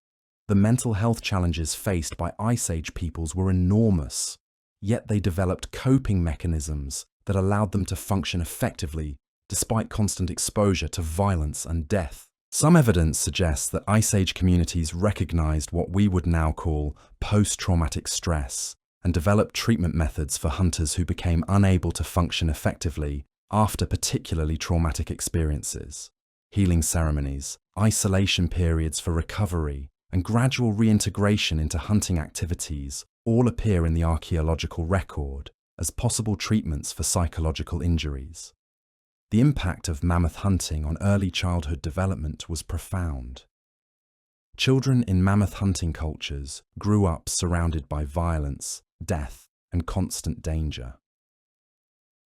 The mental health challenges faced by Ice Age peoples were enormous, yet they developed coping mechanisms that allowed them to function effectively despite constant exposure to violence and death. Some evidence suggests that Ice Age communities recognized what we would now call post-traumatic stress and developed treatment methods for hunters who became unable to function effectively after particularly traumatic experiences. Healing ceremonies, isolation periods for recovery, and gradual reintegration into hunting activities all appear in the archaeological record as possible treatments for psychological injuries. The impact of mammoth hunting on early childhood development was profound. Children in mammoth hunting cultures grew up surrounded by violence, death, and constant danger.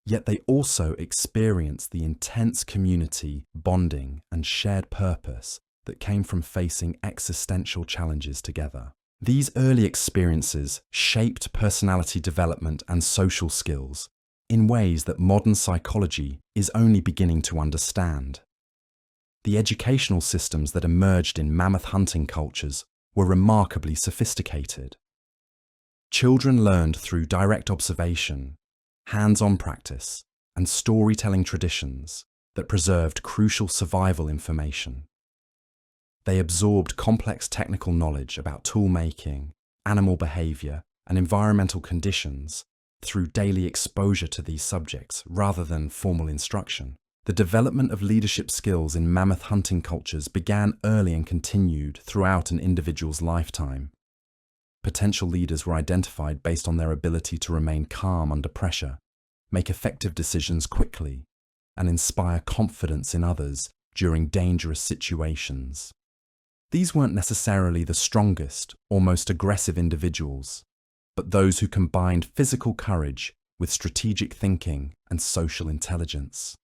Yet they also experienced the intense community, bonding, and shared purpose that came from facing existential challenges together. These early experiences shaped personality development and social skills in ways that modern psychology is only beginning to understand. The educational systems that emerged in mammoth hunting cultures were remarkably sophisticated. Children learned through direct observation, hands-on practice, and storytelling traditions that preserved crucial survival information. They absorbed complex technical knowledge about tool making, animal behavior, and environmental conditions through daily exposure to these subjects rather than formal instruction. The development of leadership skills in mammoth hunting cultures began early and continued throughout an individual's lifetime. Potential leaders were identified based on their ability to remain calm under pressure, make effective decisions quickly, and inspire confidence in others during dangerous situations. These weren't necessarily the strongest or most aggressive individuals, but those who combined physical courage with strategic thinking and social intelligence.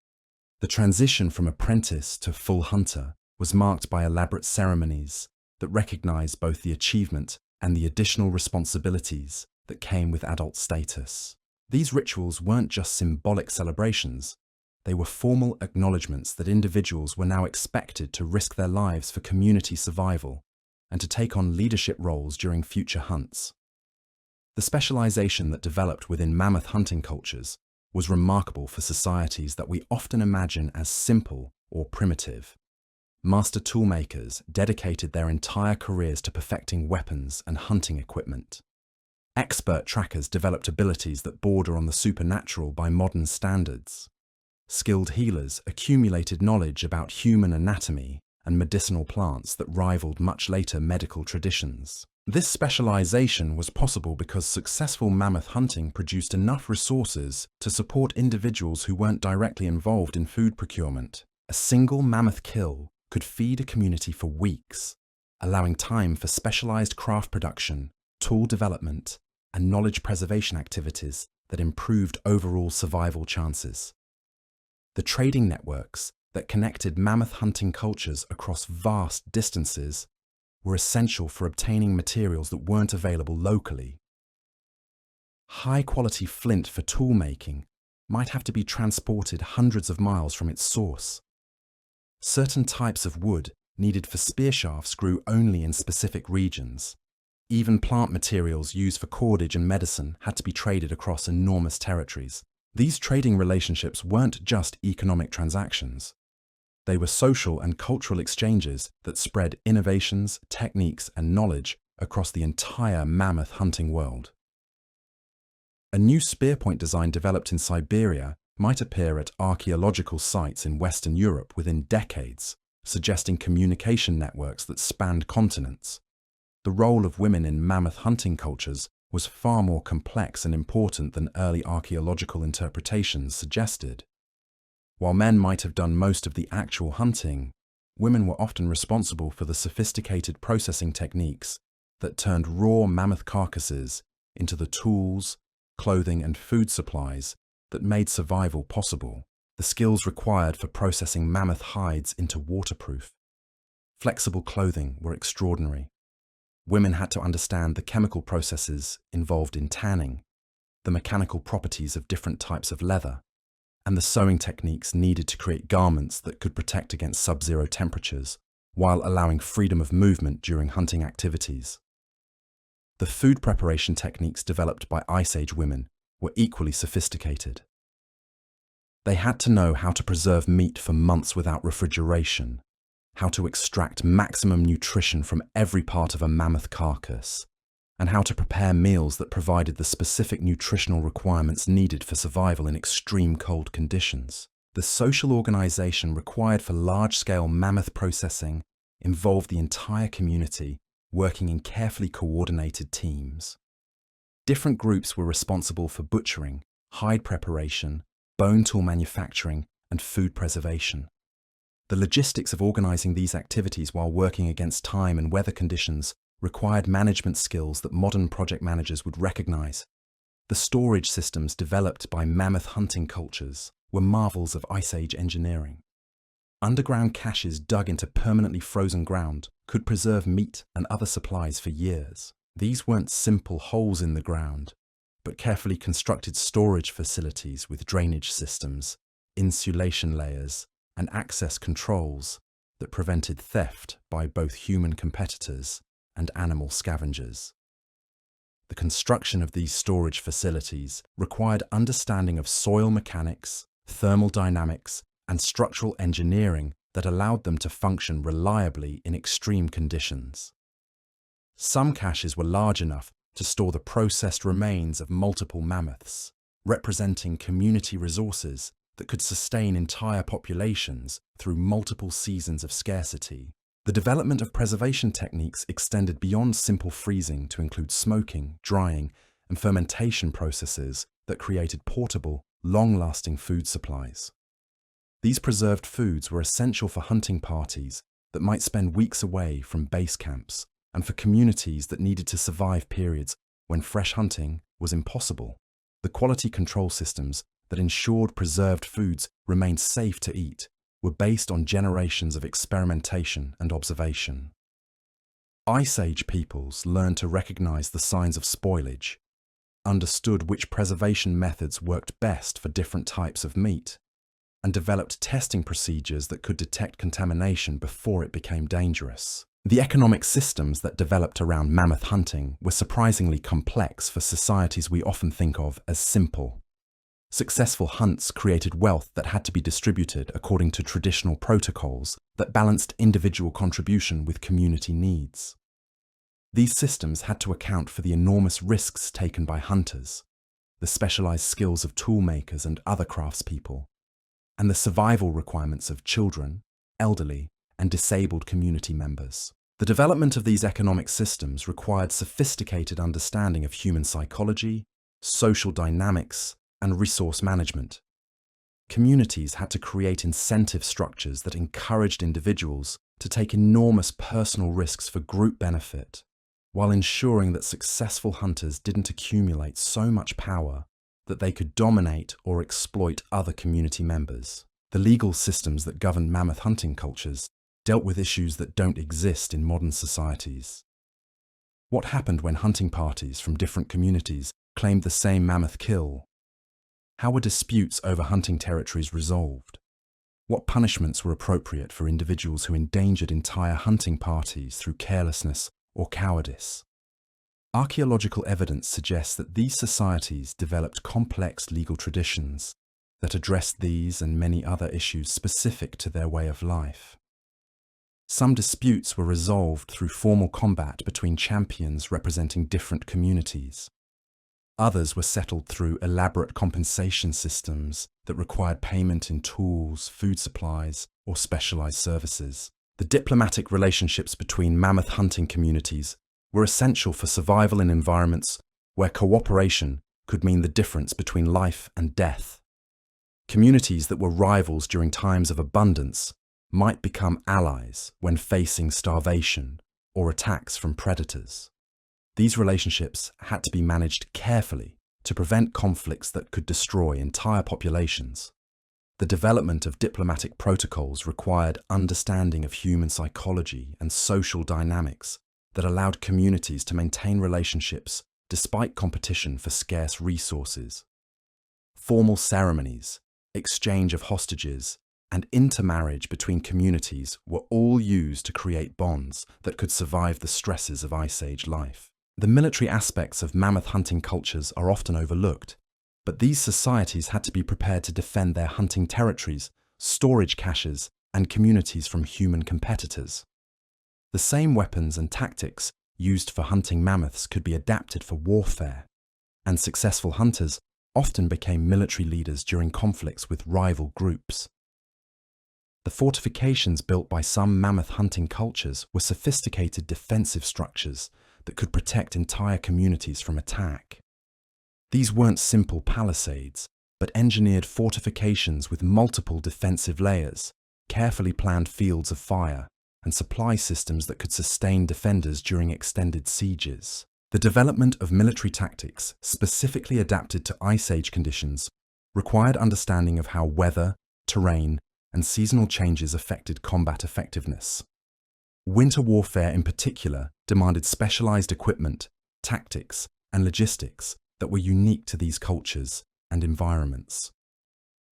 The transition from apprentice to full hunter was marked by elaborate ceremonies that recognized both the achievement and the additional responsibilities that came with adult status. These rituals weren't just symbolic celebrations, they were formal acknowledgements that individuals were now expected to risk their lives for community survival and to take on leadership roles during future hunts. The specialization that developed within mammoth hunting cultures was remarkable for societies that we often imagine as simple or primitive. Master toolmakers dedicated their entire careers to perfecting weapons and hunting equipment. Expert trackers developed abilities that border on the supernatural by modern standards. skilled healers accumulated knowledge about human anatomy and medicinal plants that rivaled much later medical traditions. This specialization was possible because successful mammoth hunting produced enough resources to support individuals who weren't directly involved in food procurement. A single mammoth kill could feed a community for weeks, allowing time for specialized craft production, tool development, and knowledge preservation activities that improved overall survival chances. The trading networks that connected mammoth hunting cultures across vast distances were essential for obtaining materials that weren't available locally. High-quality flint for tool making might have to be transported hundreds of miles from its source. Certain types of wood needed for spear shafts grew only in specific regions. Even plant materials used for cordage and medicine had to be traded across enormous territories. These trading relationships weren't just economic transactions. They were social and cultural exchanges that spread innovations, techniques, and knowledge across the entire mammoth hunting world. A new spearpoint design developed in Siberia might appear at archaeological sites in Western Europe within decades, suggesting communication networks that spanned continents. The role of women in mammoth hunting cultures was far more complex and important than early archaeological interpretations suggested. While men might have done most of the actual hunting, women were often responsible for the sophisticated processing techniques that turned raw mammoth carcasses into the tools, clothing, and food supplies that made survival possible. The skills required for processing mammoth hides into waterproof, flexible clothing were extraordinary. Women had to understand the chemical processes involved in tanning, the mechanical properties of different types of leather, and the sewing techniques needed to create garments that could protect against sub-zero temperatures while allowing freedom of movement during hunting activities. The food preparation techniques developed by Ice Age women were equally sophisticated. They had to know how to preserve meat for months without refrigeration, how to extract maximum nutrition from every part of a mammoth carcass, and how to prepare meals that provided the specific nutritional requirements needed for survival in extreme cold conditions. The social organization required for large-scale mammoth processing involved the entire community working in carefully coordinated teams. Different groups were responsible for butchering, hide preparation, bone tool manufacturing, and food preservation. The logistics of organizing these activities while working against time and weather conditions required management skills that modern project managers would recognize. The storage systems developed by mammoth hunting cultures were marvels of Ice Age engineering. Underground caches dug into permanently frozen ground could preserve meat and other supplies for years. These weren't simple holes in the ground, but carefully constructed storage facilities with drainage systems, insulation layers, and access controls that prevented theft by both human competitors and animal scavengers. The construction of these storage facilities required understanding of soil mechanics, thermal dynamics, and structural engineering that allowed them to function reliably in extreme conditions. Some caches were large enough to store the processed remains of multiple mammoths, representing community resources that could sustain entire populations through multiple seasons of scarcity. The development of preservation techniques extended beyond simple freezing to include smoking, drying, and fermentation processes that created portable, long-lasting food supplies. These preserved foods were essential for hunting parties that might spend weeks away from base camps and for communities that needed to survive periods when fresh hunting was impossible. The quality control systems that ensured preserved foods remained safe to eat were based on generations of experimentation and observation. Ice Age peoples learned to recognize the signs of spoilage, understood which preservation methods worked best for different types of meat, and developed testing procedures that could detect contamination before it became dangerous. The economic systems that developed around mammoth hunting were surprisingly complex for societies we often think of as simple. Successful hunts created wealth that had to be distributed according to traditional protocols that balanced individual contribution with community needs. These systems had to account for the enormous risks taken by hunters, the specialized skills of toolmakers and other craftspeople, and the survival requirements of children, elderly, and disabled community members. The development of these economic systems required sophisticated understanding of human psychology, social dynamics, and resource management. Communities had to create incentive structures that encouraged individuals to take enormous personal risks for group benefit, while ensuring that successful hunters didn't accumulate so much power that they could dominate or exploit other community members. The legal systems that governed mammoth hunting cultures dealt with issues that don't exist in modern societies. What happened when hunting parties from different communities claimed the same mammoth kill? How were disputes over hunting territories resolved? What punishments were appropriate for individuals who endangered entire hunting parties through carelessness or cowardice? Archaeological evidence suggests that these societies developed complex legal traditions that addressed these and many other issues specific to their way of life. Some disputes were resolved through formal combat between champions representing different communities. Others were settled through elaborate compensation systems that required payment in tools, food supplies, or specialized services. The diplomatic relationships between mammoth hunting communities were essential for survival in environments where cooperation could mean the difference between life and death. Communities that were rivals during times of abundance might become allies when facing starvation or attacks from predators. These relationships had to be managed carefully to prevent conflicts that could destroy entire populations. The development of diplomatic protocols required understanding of human psychology and social dynamics that allowed communities to maintain relationships despite competition for scarce resources. Formal ceremonies, exchange of hostages, and intermarriage between communities were all used to create bonds that could survive the stresses of Ice Age life. The military aspects of mammoth hunting cultures are often overlooked, but these societies had to be prepared to defend their hunting territories, storage caches, and communities from human competitors. The same weapons and tactics used for hunting mammoths could be adapted for warfare, and successful hunters often became military leaders during conflicts with rival groups. The fortifications built by some mammoth hunting cultures were sophisticated defensive structures that could protect entire communities from attack. These weren't simple palisades, but engineered fortifications with multiple defensive layers, carefully planned fields of fire, and supply systems that could sustain defenders during extended sieges. The development of military tactics specifically adapted to Ice Age conditions required understanding of how weather, terrain, and seasonal changes affected combat effectiveness. Winter warfare in particular demanded specialized equipment, tactics, and logistics that were unique to these cultures and environments.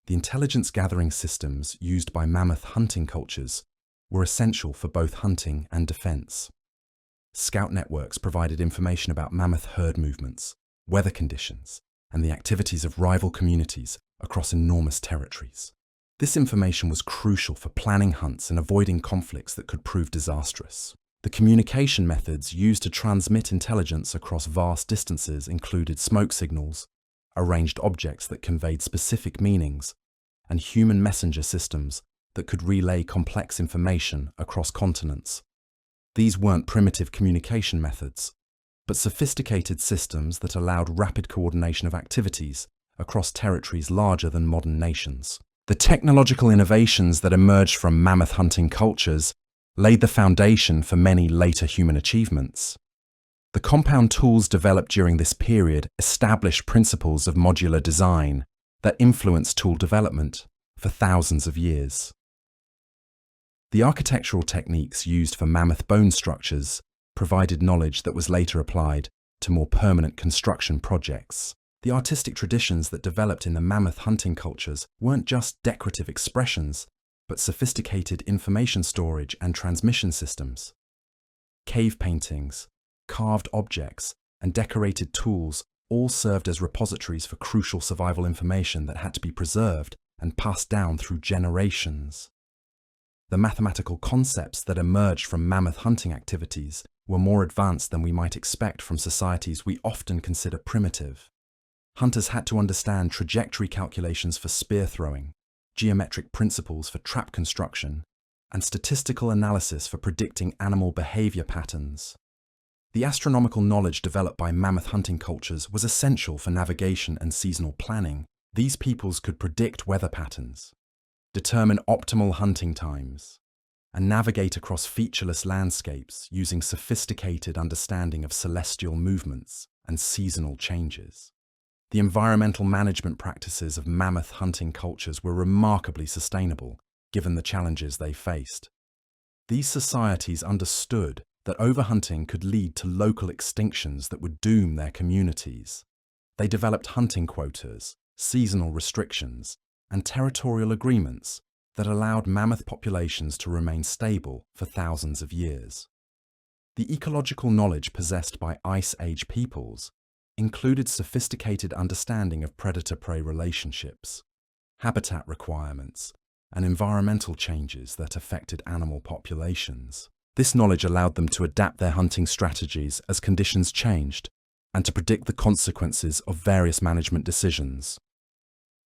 The intelligence gathering systems used by mammoth hunting cultures were essential for both hunting and defense. Scout networks provided information about mammoth herd movements, weather conditions, and the activities of rival communities across enormous territories. This information was crucial for planning hunts and avoiding conflicts that could prove disastrous. The communication methods used to transmit intelligence across vast distances included smoke signals, arranged objects that conveyed specific meanings, and human messenger systems that could relay complex information across continents. These weren't primitive communication methods, but sophisticated systems that allowed rapid coordination of activities across territories larger than modern nations. The technological innovations that emerged from mammoth hunting cultures laid the foundation for many later human achievements. The compound tools developed during this period established principles of modular design that influenced tool development for thousands of years. The architectural techniques used for mammoth bone structures provided knowledge that was later applied to more permanent construction projects. The artistic traditions that developed in the mammoth hunting cultures weren't just decorative expressions, but sophisticated information storage and transmission systems. Cave paintings, carved objects, and decorated tools all served as repositories for crucial survival information that had to be preserved and passed down through generations. The mathematical concepts that emerged from mammoth hunting activities were more advanced than we might expect from societies we often consider primitive. Hunters had to understand trajectory calculations for spear throwing, geometric principles for trap construction, and statistical analysis for predicting animal behavior patterns. The astronomical knowledge developed by mammoth hunting cultures was essential for navigation and seasonal planning. These peoples could predict weather patterns, determine optimal hunting times, and navigate across featureless landscapes using sophisticated understanding of celestial movements and seasonal changes. The environmental management practices of mammoth hunting cultures were remarkably sustainable, given the challenges they faced. These societies understood that overhunting could lead to local extinctions that would doom their communities. They developed hunting quotas, seasonal restrictions, and territorial agreements that allowed mammoth populations to remain stable for thousands of years. The ecological knowledge possessed by Ice Age peoples included sophisticated understanding of predator-prey relationships, habitat requirements, and environmental changes that affected animal populations. This knowledge allowed them to adapt their hunting strategies as conditions changed and to predict the consequences of various management decisions.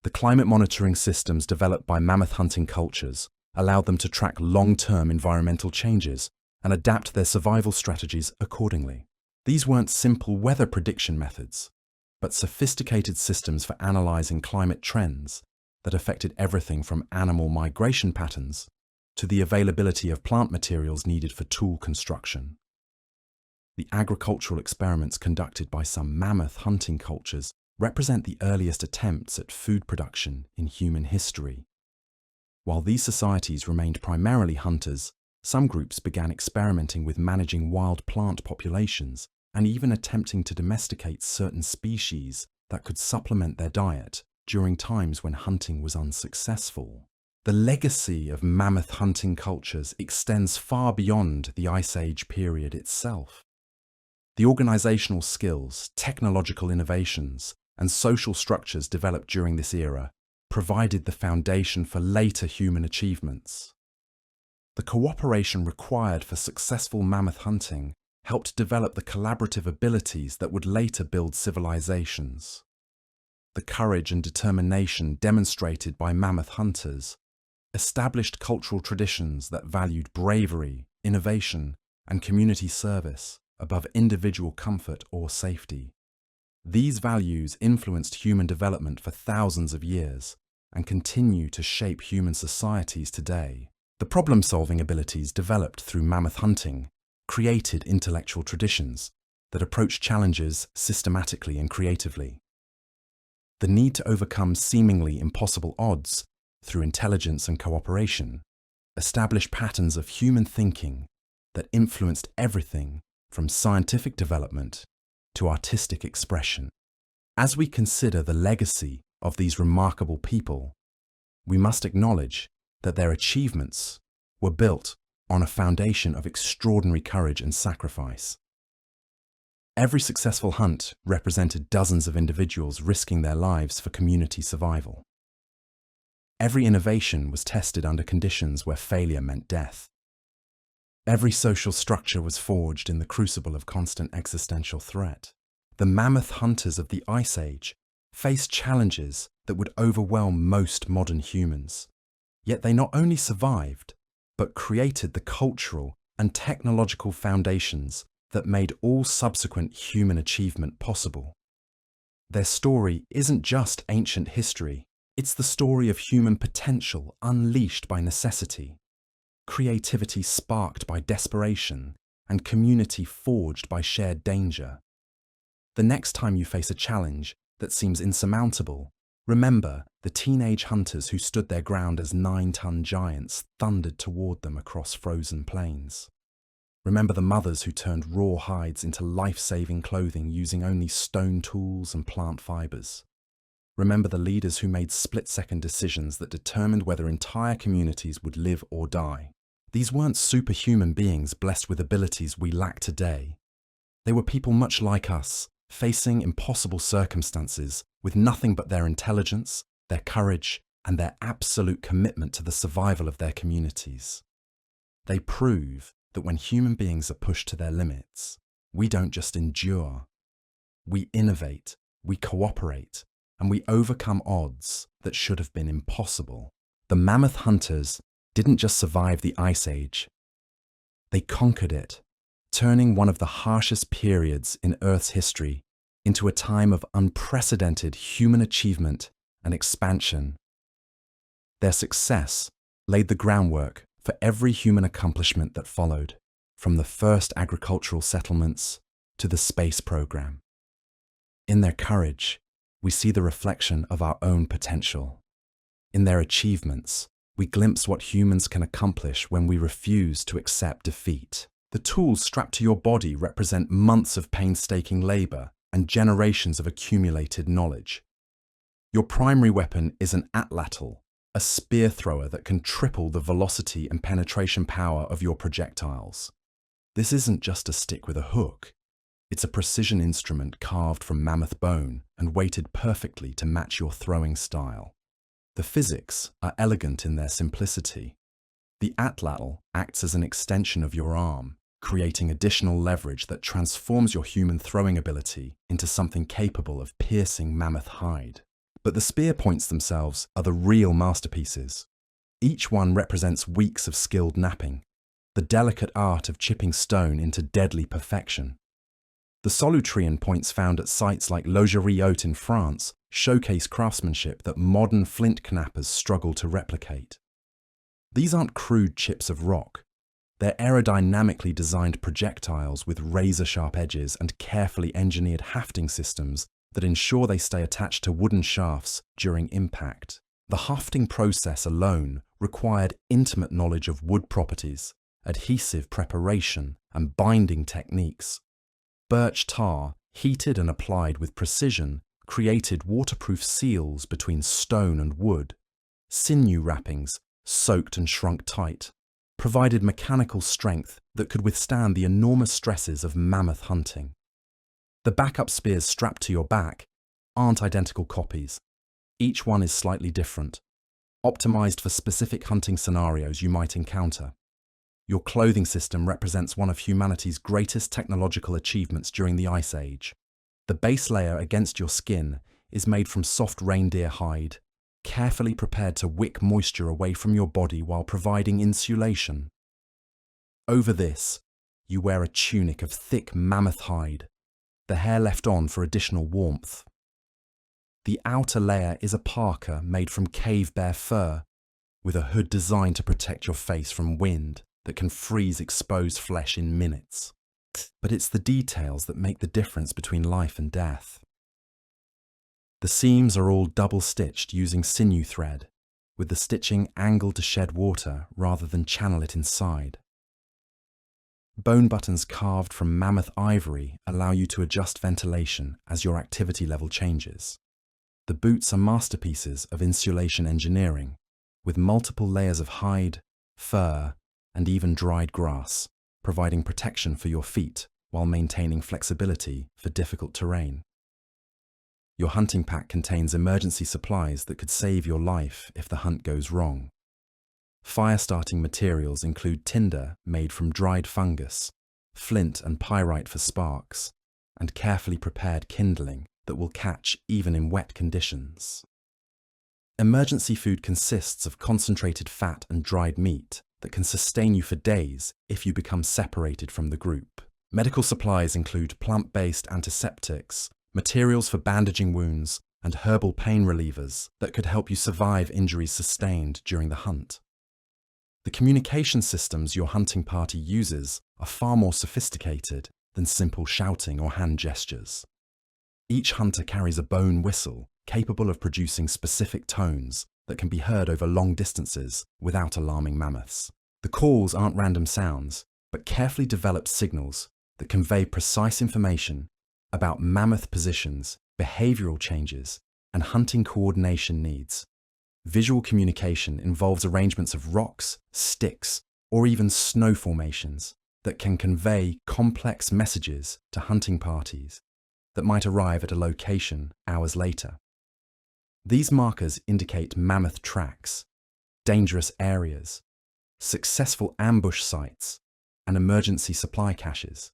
The climate monitoring systems developed by mammoth hunting cultures allowed them to track long-term environmental changes and adapt their survival strategies accordingly. These weren't simple weather prediction methods, but sophisticated systems for analyzing climate trends that affected everything from animal migration patterns to the availability of plant materials needed for tool construction. The agricultural experiments conducted by some mammoth hunting cultures represent the earliest attempts at food production in human history. While these societies remained primarily hunters, some groups began experimenting with managing wild plant populations and even attempting to domesticate certain species that could supplement their diet during times when hunting was unsuccessful. The legacy of mammoth hunting cultures extends far beyond the Ice Age period itself. The organizational skills, technological innovations, and social structures developed during this era provided the foundation for later human achievements. The cooperation required for successful mammoth hunting helped develop the collaborative abilities that would later build civilizations. The courage and determination demonstrated by mammoth hunters established cultural traditions that valued bravery, innovation, and community service above individual comfort or safety. These values influenced human development for thousands of years and continue to shape human societies today. The problem-solving abilities developed through mammoth hunting created intellectual traditions that approach challenges systematically and creatively. The need to overcome seemingly impossible odds through intelligence and cooperation established patterns of human thinking that influenced everything from scientific development to artistic expression. As we consider the legacy of these remarkable people, we must acknowledge that their achievements were built on a foundation of extraordinary courage and sacrifice. Every successful hunt represented dozens of individuals risking their lives for community survival. Every innovation was tested under conditions where failure meant death. Every social structure was forged in the crucible of constant existential threat. The mammoth hunters of the Ice Age faced challenges that would overwhelm most modern humans. Yet they not only survived, but created the cultural and technological foundations that made all subsequent human achievement possible. Their story isn't just ancient history, it's the story of human potential unleashed by necessity, creativity sparked by desperation, and community forged by shared danger. The next time you face a challenge that seems insurmountable, remember the teenage hunters who stood their ground as 9-ton giants thundered toward them across frozen plains. Remember the mothers who turned raw hides into life-saving clothing using only stone tools and plant fibers. Remember the leaders who made split-second decisions that determined whether entire communities would live or die. These weren't superhuman beings blessed with abilities we lack today. They were people much like us, facing impossible circumstances with nothing but their intelligence, their courage, and their absolute commitment to the survival of their communities. They prove that when human beings are pushed to their limits, we don't just endure. We innovate, we cooperate, and we overcome odds that should have been impossible. The mammoth hunters didn't just survive the Ice Age. They conquered it, turning one of the harshest periods in Earth's history into a time of unprecedented human achievement and expansion. Their success laid the groundwork for every human accomplishment that followed, from the first agricultural settlements to the space program. In their courage, we see the reflection of our own potential. In their achievements, we glimpse what humans can accomplish when we refuse to accept defeat. The tools strapped to your body represent months of painstaking labor and generations of accumulated knowledge. Your primary weapon is an atlatl, a spear thrower that can triple the velocity and penetration power of your projectiles. This isn't just a stick with a hook. It's a precision instrument carved from mammoth bone and weighted perfectly to match your throwing style. The physics are elegant in their simplicity. The atlatl acts as an extension of your arm, creating additional leverage that transforms your human throwing ability into something capable of piercing mammoth hide. But the spear points themselves are the real masterpieces. Each one represents weeks of skilled knapping, the delicate art of chipping stone into deadly perfection. The solutrian points found at sites like Logerie-Haute in France showcase craftsmanship that modern flint knappers struggle to replicate. These aren't crude chips of rock. They're aerodynamically designed projectiles with razor-sharp edges and carefully engineered hafting systems that ensure they stay attached to wooden shafts during impact. The hafting process alone required intimate knowledge of wood properties, adhesive preparation, and binding techniques. Birch tar, heated and applied with precision, created waterproof seals between stone and wood. Sinew wrappings, soaked and shrunk tight, provided mechanical strength that could withstand the enormous stresses of mammoth hunting. The backup spears strapped to your back aren't identical copies. Each one is slightly different, optimized for specific hunting scenarios you might encounter. Your clothing system represents one of humanity's greatest technological achievements during the Ice Age. The base layer against your skin is made from soft reindeer hide, carefully prepared to wick moisture away from your body while providing insulation. Over this, you wear a tunic of thick mammoth hide, the hair left on for additional warmth. The outer layer is a parka made from cave bear fur, with a hood designed to protect your face from wind that can freeze exposed flesh in minutes. But it's the details that make the difference between life and death. The seams are all double-stitched using sinew thread, with the stitching angled to shed water rather than channel it inside. Bone buttons carved from mammoth ivory allow you to adjust ventilation as your activity level changes. The boots are masterpieces of insulation engineering, with multiple layers of hide, fur, and even dried grass, providing protection for your feet while maintaining flexibility for difficult terrain. Your hunting pack contains emergency supplies that could save your life if the hunt goes wrong. Fire-starting materials include tinder made from dried fungus, flint and pyrite for sparks, and carefully prepared kindling that will catch even in wet conditions. Emergency food consists of concentrated fat and dried meat that can sustain you for days if you become separated from the group. Medical supplies include plant-based antiseptics, materials for bandaging wounds, and herbal pain relievers that could help you survive injuries sustained during the hunt. The communication systems your hunting party uses are far more sophisticated than simple shouting or hand gestures. Each hunter carries a bone whistle capable of producing specific tones that can be heard over long distances without alarming mammoths. The calls aren't random sounds, but carefully developed signals that convey precise information about mammoth positions, behavioral changes, and hunting coordination needs. Visual communication involves arrangements of rocks, sticks, or even snow formations that can convey complex messages to hunting parties that might arrive at a location hours later. These markers indicate mammoth tracks, dangerous areas, successful ambush sites, and emergency supply caches.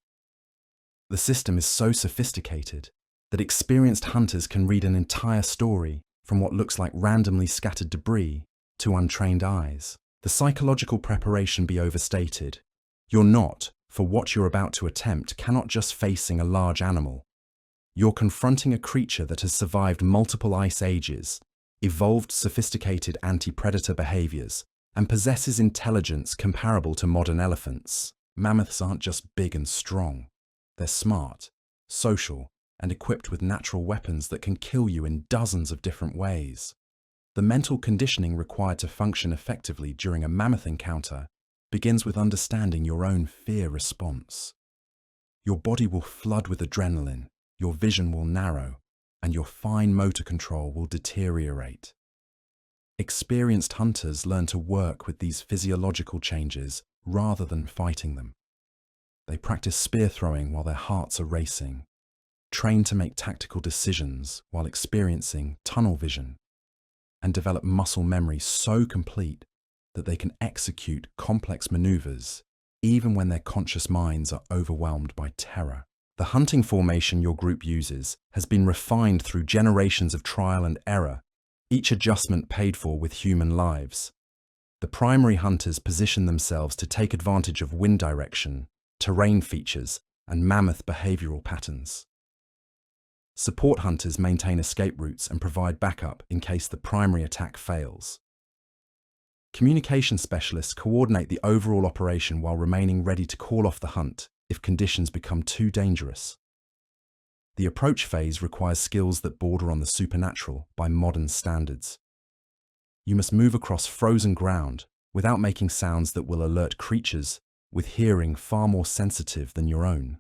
The system is so sophisticated that experienced hunters can read an entire story from what looks like randomly scattered debris to untrained eyes. The psychological preparation be overstated. You're not, for what you're about to attempt, cannot just facing a large animal. You're confronting a creature that has survived multiple ice ages, evolved sophisticated anti-predator behaviors, and possesses intelligence comparable to modern elephants. Mammoths aren't just big and strong. They're smart, social, and equipped with natural weapons that can kill you in dozens of different ways. The mental conditioning required to function effectively during a mammoth encounter begins with understanding your own fear response. Your body will flood with adrenaline, your vision will narrow, and your fine motor control will deteriorate. Experienced hunters learn to work with these physiological changes rather than fighting them. They practice spear throwing while their hearts are racing, train to make tactical decisions while experiencing tunnel vision, and develop muscle memory so complete that they can execute complex maneuvers even when their conscious minds are overwhelmed by terror. The hunting formation your group uses has been refined through generations of trial and error, each adjustment paid for with human lives. The primary hunters position themselves to take advantage of wind direction, terrain features, and mammoth behavioral patterns. Support hunters maintain escape routes and provide backup in case the primary attack fails. Communication specialists coordinate the overall operation while remaining ready to call off the hunt if conditions become too dangerous. The approach phase requires skills that border on the supernatural by modern standards. You must move across frozen ground without making sounds that will alert creatures with hearing far more sensitive than your own.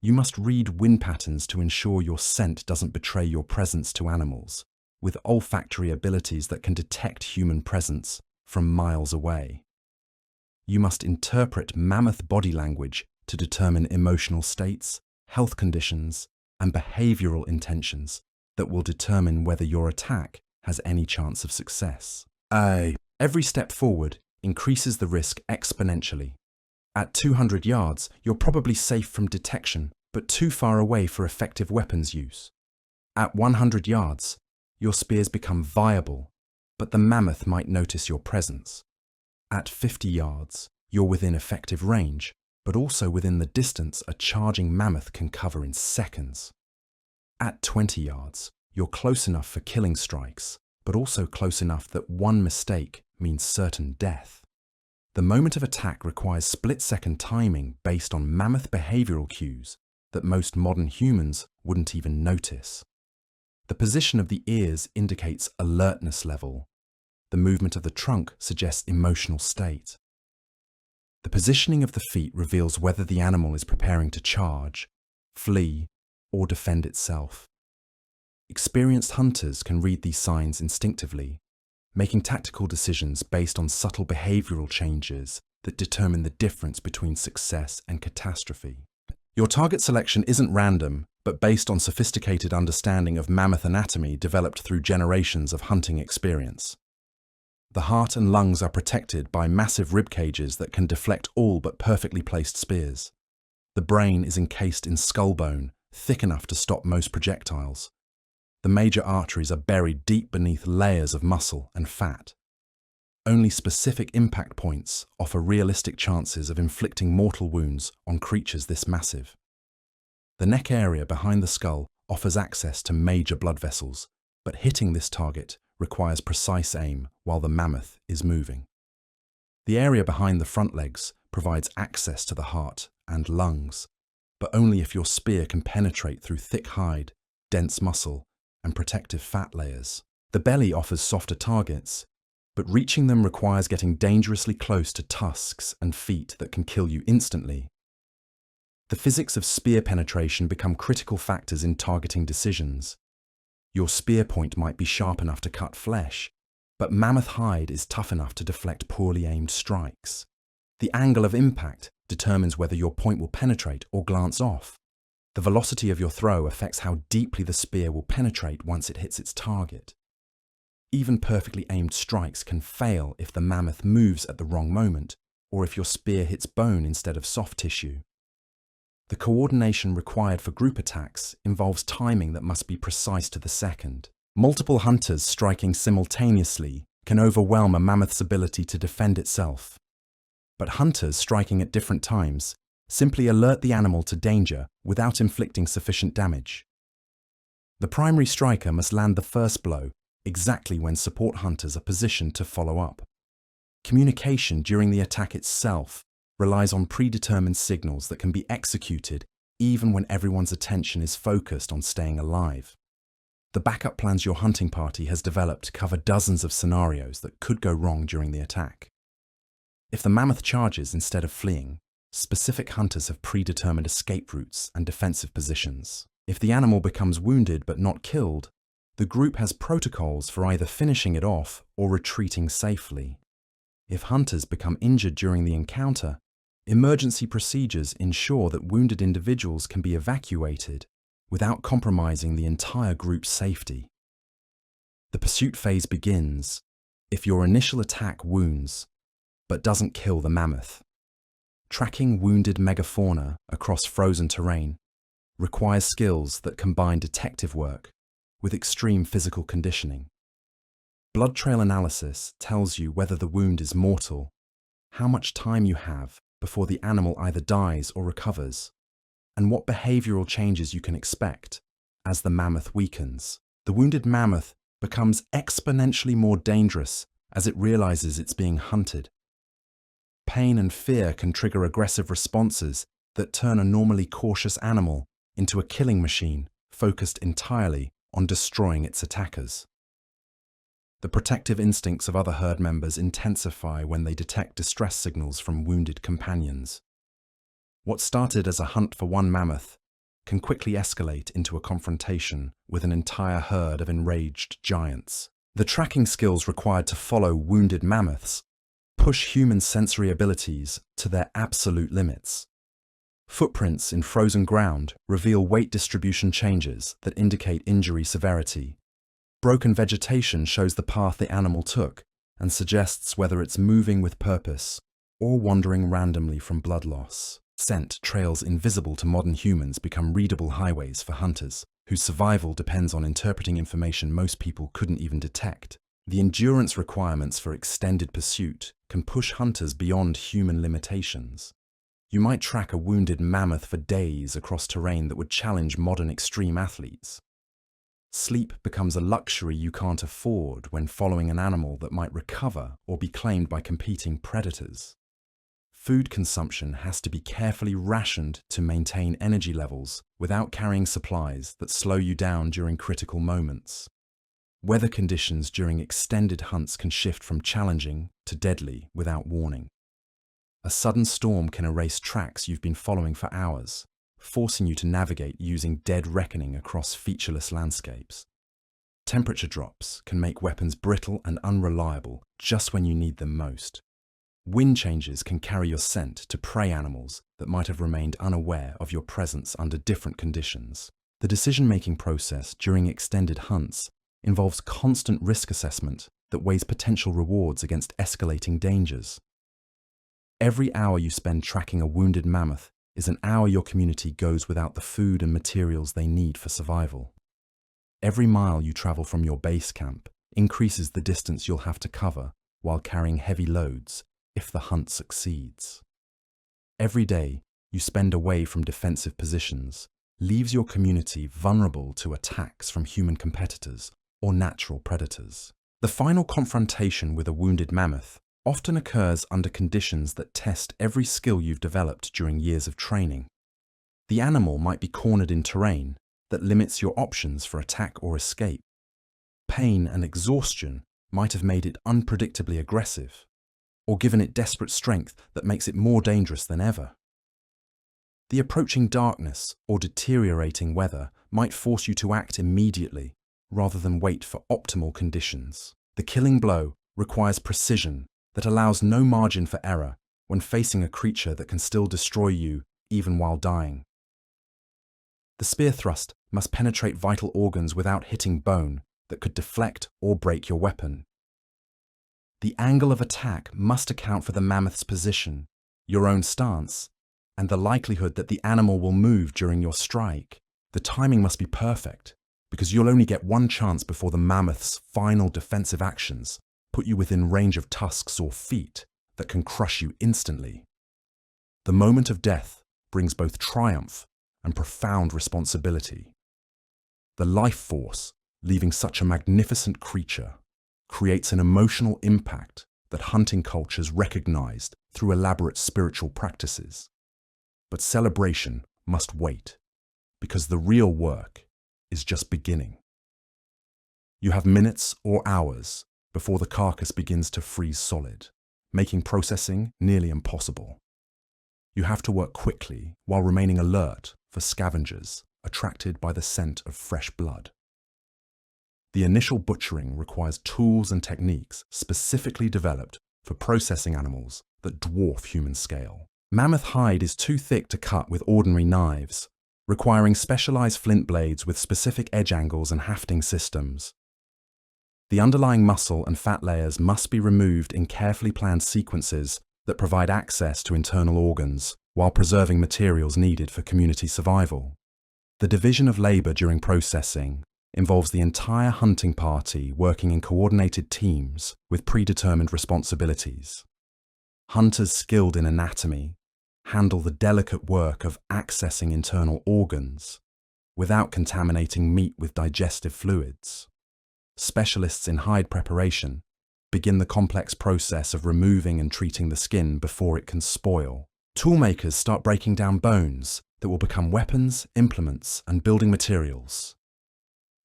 You must read wind patterns to ensure your scent doesn't betray your presence to animals, with olfactory abilities that can detect human presence from miles away. You must interpret mammoth body language to determine emotional states, health conditions, and behavioral intentions that will determine whether your attack has any chance of success. Every step forward increases the risk exponentially. At 200 yards, you're probably safe from detection, but too far away for effective weapons use. At 100 yards, your spears become viable, but the mammoth might notice your presence. At 50 yards, you're within effective range, but also within the distance a charging mammoth can cover in seconds. At 20 yards, you're close enough for killing strikes, but also close enough that one mistake means certain death. The moment of attack requires split-second timing based on mammoth behavioral cues that most modern humans wouldn't even notice. The position of the ears indicates alertness level. The movement of the trunk suggests emotional state. The positioning of the feet reveals whether the animal is preparing to charge, flee, or defend itself. Experienced hunters can read these signs instinctively, making tactical decisions based on subtle behavioral changes that determine the difference between success and catastrophe. Your target selection isn't random, but based on sophisticated understanding of mammoth anatomy developed through generations of hunting experience. The heart and lungs are protected by massive rib cages that can deflect all but perfectly placed spears. The brain is encased in skull bone, thick enough to stop most projectiles. The major arteries are buried deep beneath layers of muscle and fat. Only specific impact points offer realistic chances of inflicting mortal wounds on creatures this massive. The neck area behind the skull offers access to major blood vessels, but hitting this target requires precise aim while the mammoth is moving. The area behind the front legs provides access to the heart and lungs, but only if your spear can penetrate through thick hide, dense muscle, and protective fat layers. The belly offers softer targets, but reaching them requires getting dangerously close to tusks and feet that can kill you instantly. The physics of spear penetration become critical factors in targeting decisions. Your spear point might be sharp enough to cut flesh, but mammoth hide is tough enough to deflect poorly aimed strikes. The angle of impact determines whether your point will penetrate or glance off. The velocity of your throw affects how deeply the spear will penetrate once it hits its target. Even perfectly aimed strikes can fail if the mammoth moves at the wrong moment, or if your spear hits bone instead of soft tissue. The coordination required for group attacks involves timing that must be precise to the second. Multiple hunters striking simultaneously can overwhelm a mammoth's ability to defend itself. But hunters striking at different times simply alert the animal to danger without inflicting sufficient damage. The primary striker must land the first blow exactly when support hunters are positioned to follow up. Communication during the attack itself relies on predetermined signals that can be executed even when everyone's attention is focused on staying alive. The backup plans your hunting party has developed cover dozens of scenarios that could go wrong during the attack. If the mammoth charges instead of fleeing, specific hunters have predetermined escape routes and defensive positions. If the animal becomes wounded but not killed, the group has protocols for either finishing it off or retreating safely. If hunters become injured during the encounter, emergency procedures ensure that wounded individuals can be evacuated without compromising the entire group's safety. The pursuit phase begins if your initial attack wounds but doesn't kill the mammoth. Tracking wounded megafauna across frozen terrain requires skills that combine detective work with extreme physical conditioning. Blood trail analysis tells you whether the wound is mortal, how much time you have before the animal either dies or recovers, and what behavioral changes you can expect as the mammoth weakens. The wounded mammoth becomes exponentially more dangerous as it realizes it's being hunted. Pain and fear can trigger aggressive responses that turn a normally cautious animal into a killing machine focused entirely on destroying its attackers. The protective instincts of other herd members intensify when they detect distress signals from wounded companions. What started as a hunt for one mammoth can quickly escalate into a confrontation with an entire herd of enraged giants. The tracking skills required to follow wounded mammoths push human sensory abilities to their absolute limits. Footprints in frozen ground reveal weight distribution changes that indicate injury severity. Broken vegetation shows the path the animal took and suggests whether it's moving with purpose or wandering randomly from blood loss. Scent trails invisible to modern humans become readable highways for hunters, whose survival depends on interpreting information most people couldn't even detect. The endurance requirements for extended pursuit can push hunters beyond human limitations. You might track a wounded mammoth for days across terrain that would challenge modern extreme athletes. Sleep becomes a luxury you can't afford when following an animal that might recover or be claimed by competing predators. Food consumption has to be carefully rationed to maintain energy levels without carrying supplies that slow you down during critical moments. Weather conditions during extended hunts can shift from challenging to deadly without warning. A sudden storm can erase tracks you've been following for hours, forcing you to navigate using dead reckoning across featureless landscapes. Temperature drops can make weapons brittle and unreliable just when you need them most. Wind changes can carry your scent to prey animals that might have remained unaware of your presence under different conditions. The decision-making process during extended hunts involves constant risk assessment that weighs potential rewards against escalating dangers. Every hour you spend tracking a wounded mammoth is an hour your community goes without the food and materials they need for survival. Every mile you travel from your base camp increases the distance you'll have to cover while carrying heavy loads if the hunt succeeds. Every day you spend away from defensive positions leaves your community vulnerable to attacks from human competitors or natural predators. The final confrontation with a wounded mammoth often occurs under conditions that test every skill you've developed during years of training. The animal might be cornered in terrain that limits your options for attack or escape. Pain and exhaustion might have made it unpredictably aggressive, or given it desperate strength that makes it more dangerous than ever. The approaching darkness or deteriorating weather might force you to act immediately rather than wait for optimal conditions. The killing blow requires precision that allows no margin for error when facing a creature that can still destroy you even while dying. The spear thrust must penetrate vital organs without hitting bone that could deflect or break your weapon. The angle of attack must account for the mammoth's position, your own stance, and the likelihood that the animal will move during your strike. The timing must be perfect, because you'll only get one chance before the mammoth's final defensive actions put you within range of tusks or feet that can crush you instantly. The moment of death brings both triumph and profound responsibility. The life force, leaving such a magnificent creature, creates an emotional impact that hunting cultures recognized through elaborate spiritual practices. But celebration must wait, because the real work is just beginning. You have minutes or hours before the carcass begins to freeze solid, making processing nearly impossible. You have to work quickly while remaining alert for scavengers attracted by the scent of fresh blood. The initial butchering requires tools and techniques specifically developed for processing animals that dwarf human scale. Mammoth hide is too thick to cut with ordinary knives, requiring specialized flint blades with specific edge angles and hafting systems. The underlying muscle and fat layers must be removed in carefully planned sequences that provide access to internal organs while preserving materials needed for community survival. The division of labor during processing involves the entire hunting party working in coordinated teams with predetermined responsibilities. Hunters skilled in anatomy handle the delicate work of accessing internal organs without contaminating meat with digestive fluids. Specialists in hide preparation begin the complex process of removing and treating the skin before it can spoil. Toolmakers start breaking down bones that will become weapons, implements, and building materials.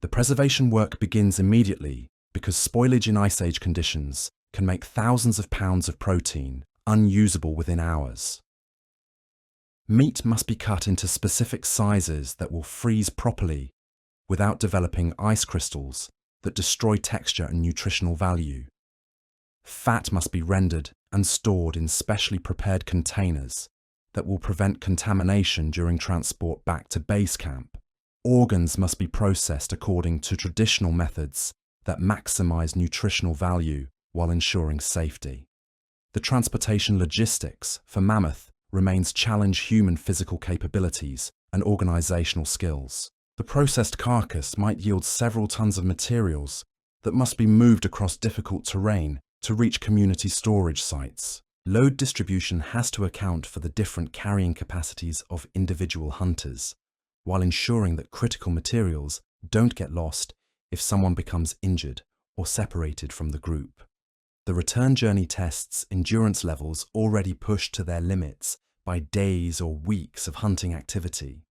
The preservation work begins immediately because spoilage in Ice Age conditions can make thousands of pounds of protein unusable within hours. Meat must be cut into specific sizes that will freeze properly without developing ice crystals that destroy texture and nutritional value. Fat must be rendered and stored in specially prepared containers that will prevent contamination during transport back to base camp. Organs must be processed according to traditional methods that maximize nutritional value while ensuring safety. The transportation logistics for mammoth remains challenge human physical capabilities and organizational skills. The processed carcass might yield several tons of materials that must be moved across difficult terrain to reach community storage sites. Load distribution has to account for the different carrying capacities of individual hunters, while ensuring that critical materials don't get lost if someone becomes injured or separated from the group. The return journey tests endurance levels already pushed to their limits by days or weeks of hunting activity.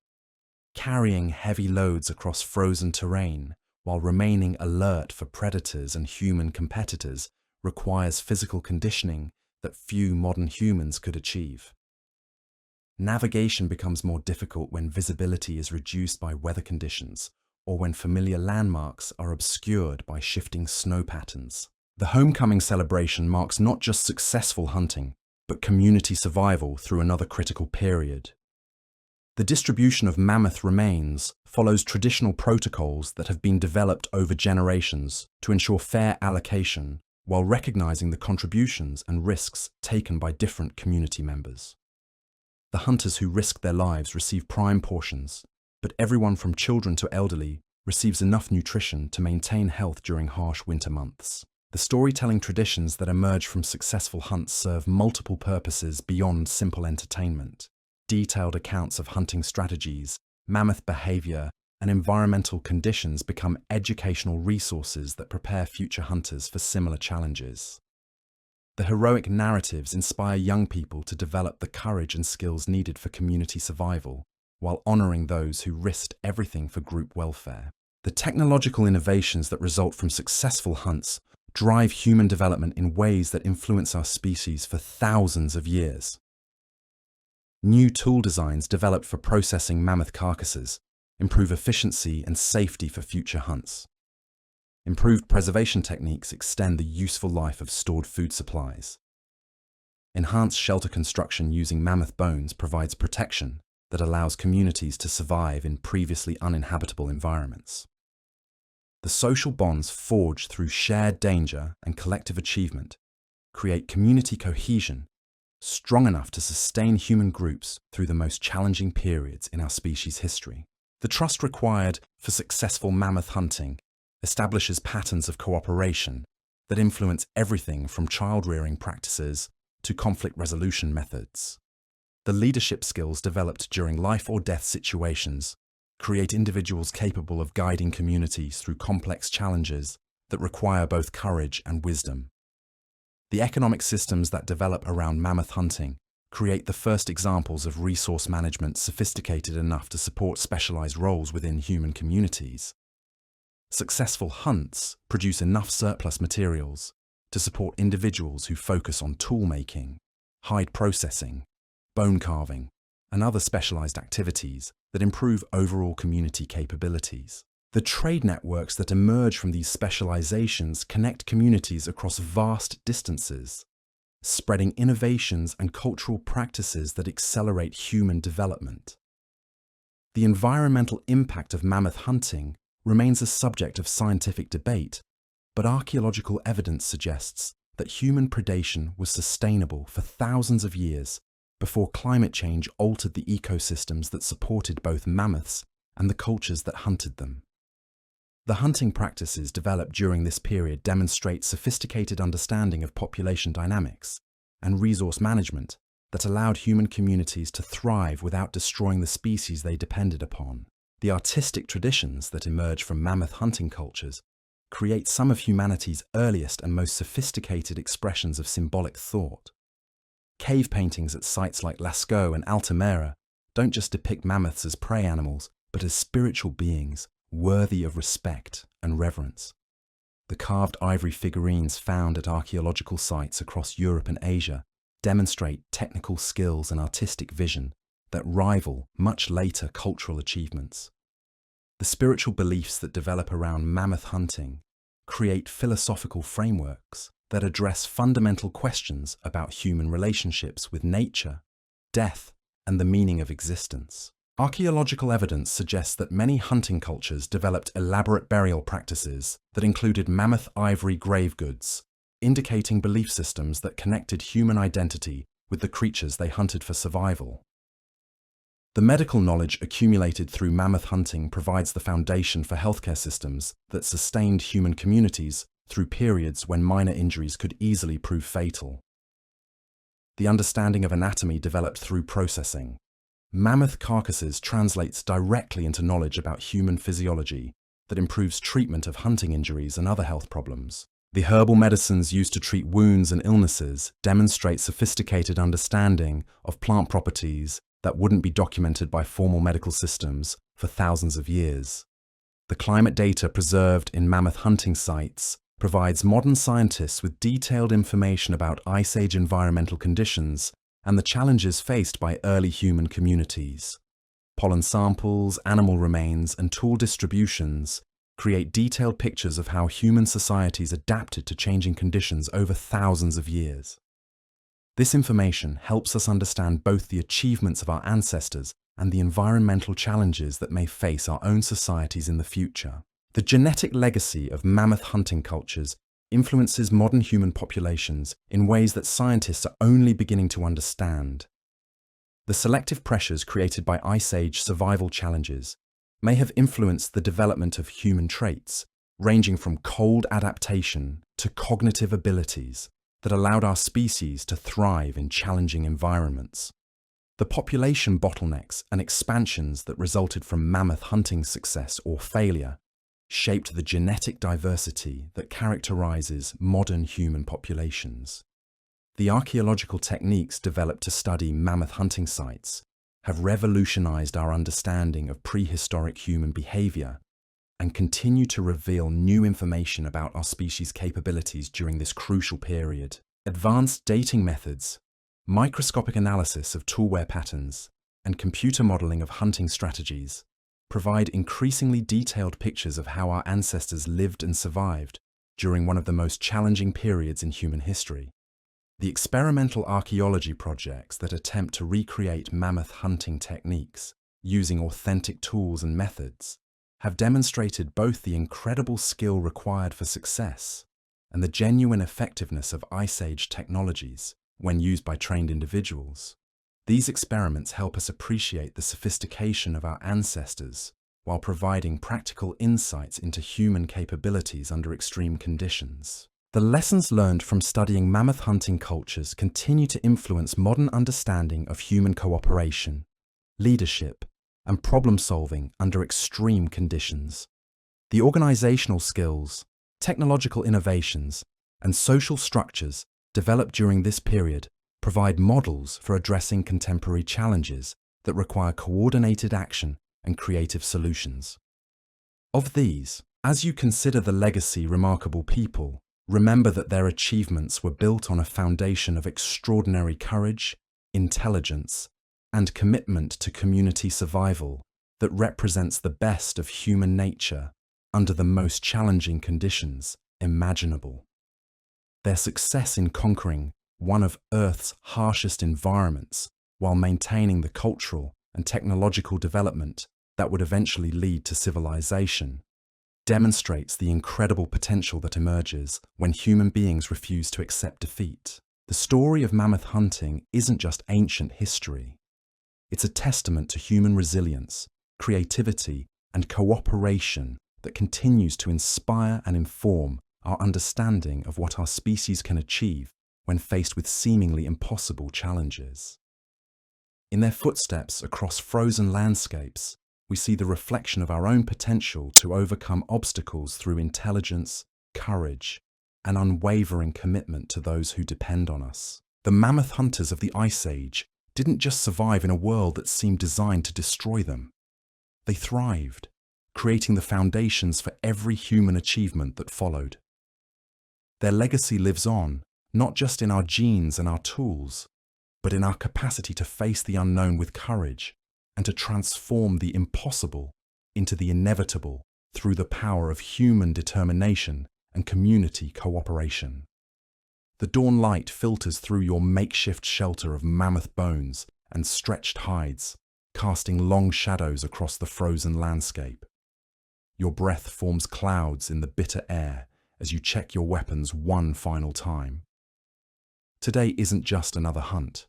Carrying heavy loads across frozen terrain while remaining alert for predators and human competitors requires physical conditioning that few modern humans could achieve. Navigation becomes more difficult when visibility is reduced by weather conditions or when familiar landmarks are obscured by shifting snow patterns. The homecoming celebration marks not just successful hunting, but community survival through another critical period. The distribution of mammoth remains follows traditional protocols that have been developed over generations to ensure fair allocation while recognizing the contributions and risks taken by different community members. The hunters who risk their lives receive prime portions, but everyone from children to elderly receives enough nutrition to maintain health during harsh winter months. The storytelling traditions that emerge from successful hunts serve multiple purposes beyond simple entertainment. Detailed accounts of hunting strategies, mammoth behavior, and environmental conditions become educational resources that prepare future hunters for similar challenges. The heroic narratives inspire young people to develop the courage and skills needed for community survival, while honoring those who risked everything for group welfare. The technological innovations that result from successful hunts drive human development in ways that influence our species for thousands of years. New tool designs developed for processing mammoth carcasses improve efficiency and safety for future hunts. Improved preservation techniques extend the useful life of stored food supplies. Enhanced shelter construction using mammoth bones provides protection that allows communities to survive in previously uninhabitable environments. The social bonds forged through shared danger and collective achievement create community cohesion strong enough to sustain human groups through the most challenging periods in our species' history. The trust required for successful mammoth hunting establishes patterns of cooperation that influence everything from child-rearing practices to conflict resolution methods. The leadership skills developed during life or death situations create individuals capable of guiding communities through complex challenges that require both courage and wisdom. The economic systems that develop around mammoth hunting create the first examples of resource management sophisticated enough to support specialized roles within human communities. Successful hunts produce enough surplus materials to support individuals who focus on tool making, hide processing, bone carving, and other specialized activities that improve overall community capabilities. The trade networks that emerge from these specializations connect communities across vast distances, spreading innovations and cultural practices that accelerate human development. The environmental impact of mammoth hunting remains a subject of scientific debate, but archaeological evidence suggests that human predation was sustainable for thousands of years before climate change altered the ecosystems that supported both mammoths and the cultures that hunted them. The hunting practices developed during this period demonstrate sophisticated understanding of population dynamics and resource management that allowed human communities to thrive without destroying the species they depended upon. The artistic traditions that emerge from mammoth hunting cultures create some of humanity's earliest and most sophisticated expressions of symbolic thought. Cave paintings at sites like Lascaux and Altamira don't just depict mammoths as prey animals, but as spiritual beings worthy of respect and reverence. The carved ivory figurines found at archaeological sites across Europe and Asia demonstrate technical skills and artistic vision that rival much later cultural achievements. The spiritual beliefs that develop around mammoth hunting create philosophical frameworks that address fundamental questions about human relationships with nature, death, and the meaning of existence. Archaeological evidence suggests that many hunting cultures developed elaborate burial practices that included mammoth ivory grave goods, indicating belief systems that connected human identity with the creatures they hunted for survival. The medical knowledge accumulated through mammoth hunting provides the foundation for healthcare systems that sustained human communities through periods when minor injuries could easily prove fatal. The understanding of anatomy developed through processing. Mammoth carcasses translates directly into knowledge about human physiology that improves treatment of hunting injuries and other health problems. The herbal medicines used to treat wounds and illnesses demonstrate sophisticated understanding of plant properties that wouldn't be documented by formal medical systems for thousands of years. The climate data preserved in mammoth hunting sites provides modern scientists with detailed information about Ice Age environmental conditions and the challenges faced by early human communities. Pollen samples, animal remains, and tool distributions create detailed pictures of how human societies adapted to changing conditions over thousands of years. This information helps us understand both the achievements of our ancestors and the environmental challenges that may face our own societies in the future. The genetic legacy of mammoth hunting cultures influences modern human populations in ways that scientists are only beginning to understand. The selective pressures created by Ice Age survival challenges may have influenced the development of human traits, ranging from cold adaptation to cognitive abilities that allowed our species to thrive in challenging environments. The population bottlenecks and expansions that resulted from mammoth hunting success or failure shaped the genetic diversity that characterizes modern human populations. The archaeological techniques developed to study mammoth hunting sites have revolutionized our understanding of prehistoric human behavior and continue to reveal new information about our species' capabilities during this crucial period. Advanced dating methods, microscopic analysis of tool wear patterns, and computer modeling of hunting strategies provide increasingly detailed pictures of how our ancestors lived and survived during one of the most challenging periods in human history. The experimental archaeology projects that attempt to recreate mammoth hunting techniques using authentic tools and methods have demonstrated both the incredible skill required for success and the genuine effectiveness of Ice Age technologies when used by trained individuals. These experiments help us appreciate the sophistication of our ancestors while providing practical insights into human capabilities under extreme conditions. The lessons learned from studying mammoth hunting cultures continue to influence modern understanding of human cooperation, leadership, and problem-solving under extreme conditions. The organizational skills, technological innovations, and social structures developed during this period provide models for addressing contemporary challenges that require coordinated action and creative solutions. Of these, as you consider the legacy remarkable people, remember that their achievements were built on a foundation of extraordinary courage, intelligence, and commitment to community survival that represents the best of human nature under the most challenging conditions imaginable. Their success in conquering one of Earth's harshest environments while maintaining the cultural and technological development that would eventually lead to civilization demonstrates the incredible potential that emerges when human beings refuse to accept defeat. The story of mammoth hunting isn't just ancient history. It's a testament to human resilience, creativity, and cooperation that continues to inspire and inform our understanding of what our species can achieve when faced with seemingly impossible challenges. In their footsteps across frozen landscapes, we see the reflection of our own potential to overcome obstacles through intelligence, courage, and unwavering commitment to those who depend on us. The mammoth hunters of the Ice Age didn't just survive in a world that seemed designed to destroy them. They thrived, creating the foundations for every human achievement that followed. Their legacy lives on, not just in our genes and our tools, but in our capacity to face the unknown with courage and to transform the impossible into the inevitable through the power of human determination and community cooperation. The dawn light filters through your makeshift shelter of mammoth bones and stretched hides, casting long shadows across the frozen landscape. Your breath forms clouds in the bitter air as you check your weapons one final time. Today isn't just another hunt.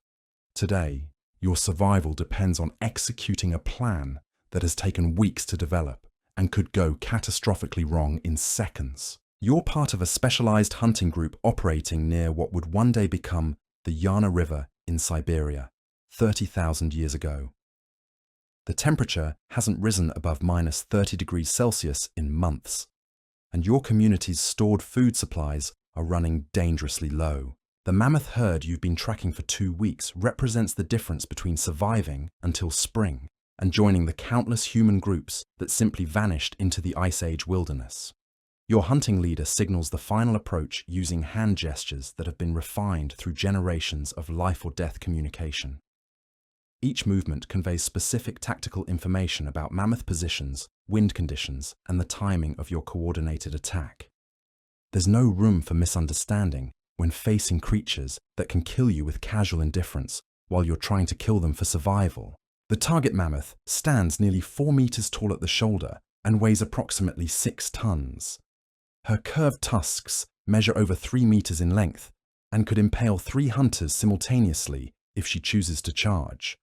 Today, your survival depends on executing a plan that has taken weeks to develop and could go catastrophically wrong in seconds. You're part of a specialized hunting group operating near what would one day become the Yana River in Siberia, 30,000 years ago. The temperature hasn't risen above minus 30 degrees Celsius in months, and your community's stored food supplies are running dangerously low. The mammoth herd you've been tracking for 2 weeks represents the difference between surviving until spring and joining the countless human groups that simply vanished into the Ice Age wilderness. Your hunting leader signals the final approach using hand gestures that have been refined through generations of life or death communication. Each movement conveys specific tactical information about mammoth positions, wind conditions, and the timing of your coordinated attack. There's no room for misunderstanding when facing creatures that can kill you with casual indifference while you're trying to kill them for survival. The target mammoth stands nearly 4 meters tall at the shoulder and weighs approximately 6 tons. Her curved tusks measure over 3 meters in length and could impale 3 hunters simultaneously if she chooses to charge.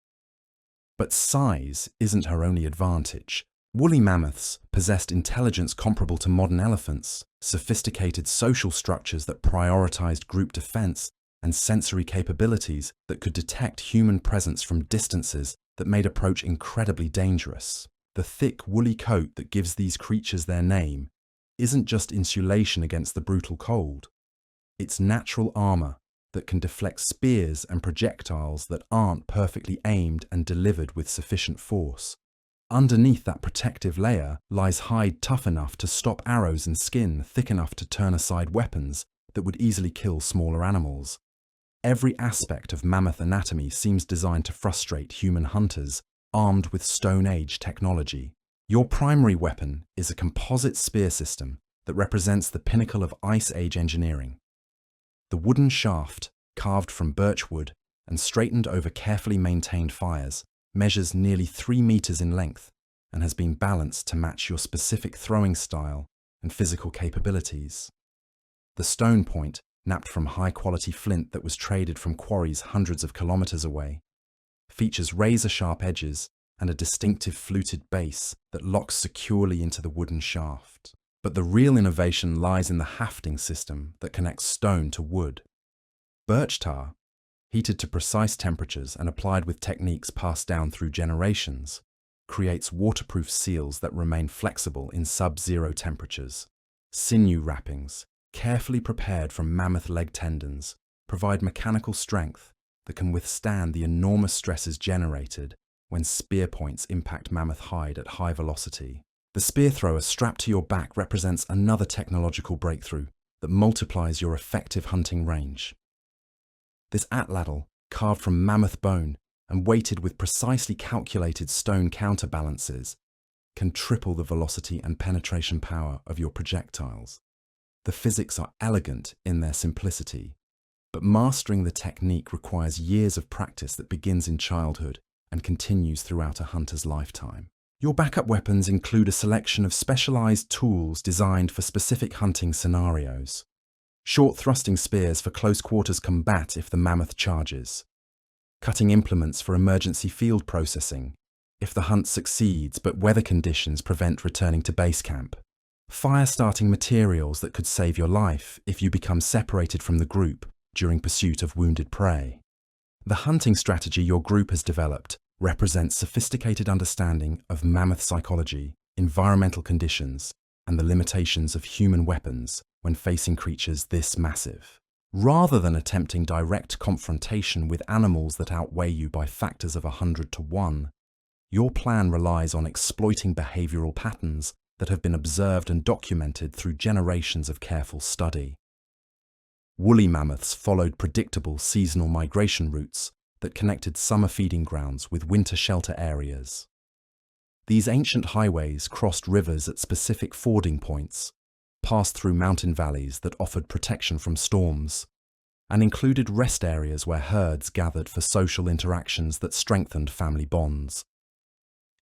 But size isn't her only advantage. Woolly mammoths possessed intelligence comparable to modern elephants, sophisticated social structures that prioritized group defense, and sensory capabilities that could detect human presence from distances that made approach incredibly dangerous. The thick, woolly coat that gives these creatures their name isn't just insulation against the brutal cold. It's natural armor that can deflect spears and projectiles that aren't perfectly aimed and delivered with sufficient force. Underneath that protective layer lies hide tough enough to stop arrows and skin thick enough to turn aside weapons that would easily kill smaller animals. Every aspect of mammoth anatomy seems designed to frustrate human hunters armed with Stone Age technology. Your primary weapon is a composite spear system that represents the pinnacle of Ice Age engineering. The wooden shaft, carved from birch wood and straightened over carefully maintained fires, measures nearly 3 meters in length and has been balanced to match your specific throwing style and physical capabilities. The stone point, napped from high-quality flint that was traded from quarries hundreds of kilometers away, features razor-sharp edges and a distinctive fluted base that locks securely into the wooden shaft. But the real innovation lies in the hafting system that connects stone to wood. Birch tar, heated to precise temperatures and applied with techniques passed down through generations, creates waterproof seals that remain flexible in sub-zero temperatures. Sinew wrappings, carefully prepared from mammoth leg tendons, provide mechanical strength that can withstand the enormous stresses generated when spear points impact mammoth hide at high velocity. The spear thrower strapped to your back represents another technological breakthrough that multiplies your effective hunting range. This atlatl, carved from mammoth bone and weighted with precisely calculated stone counterbalances, can triple the velocity and penetration power of your projectiles. The physics are elegant in their simplicity, but mastering the technique requires years of practice that begins in childhood and continues throughout a hunter's lifetime. Your backup weapons include a selection of specialized tools designed for specific hunting scenarios. Short thrusting spears for close quarters combat if the mammoth charges. Cutting implements for emergency field processing if the hunt succeeds but weather conditions prevent returning to base camp. Fire-starting materials that could save your life if you become separated from the group during pursuit of wounded prey. The hunting strategy your group has developed represents sophisticated understanding of mammoth psychology, environmental conditions, and the limitations of human weapons when facing creatures this massive. Rather than attempting direct confrontation with animals that outweigh you by factors of 100 to 1, your plan relies on exploiting behavioral patterns that have been observed and documented through generations of careful study. Woolly mammoths followed predictable seasonal migration routes that connected summer feeding grounds with winter shelter areas. These ancient highways crossed rivers at specific fording points, passed through mountain valleys that offered protection from storms, and included rest areas where herds gathered for social interactions that strengthened family bonds.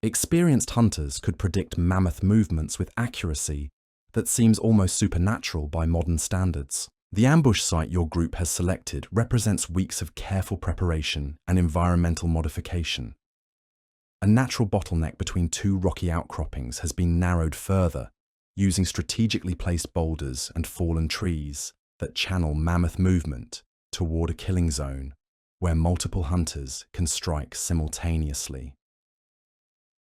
Experienced hunters could predict mammoth movements with accuracy that seems almost supernatural by modern standards. The ambush site your group has selected represents weeks of careful preparation and environmental modification. A natural bottleneck between two rocky outcroppings has been narrowed further, using strategically placed boulders and fallen trees that channel mammoth movement toward a killing zone where multiple hunters can strike simultaneously.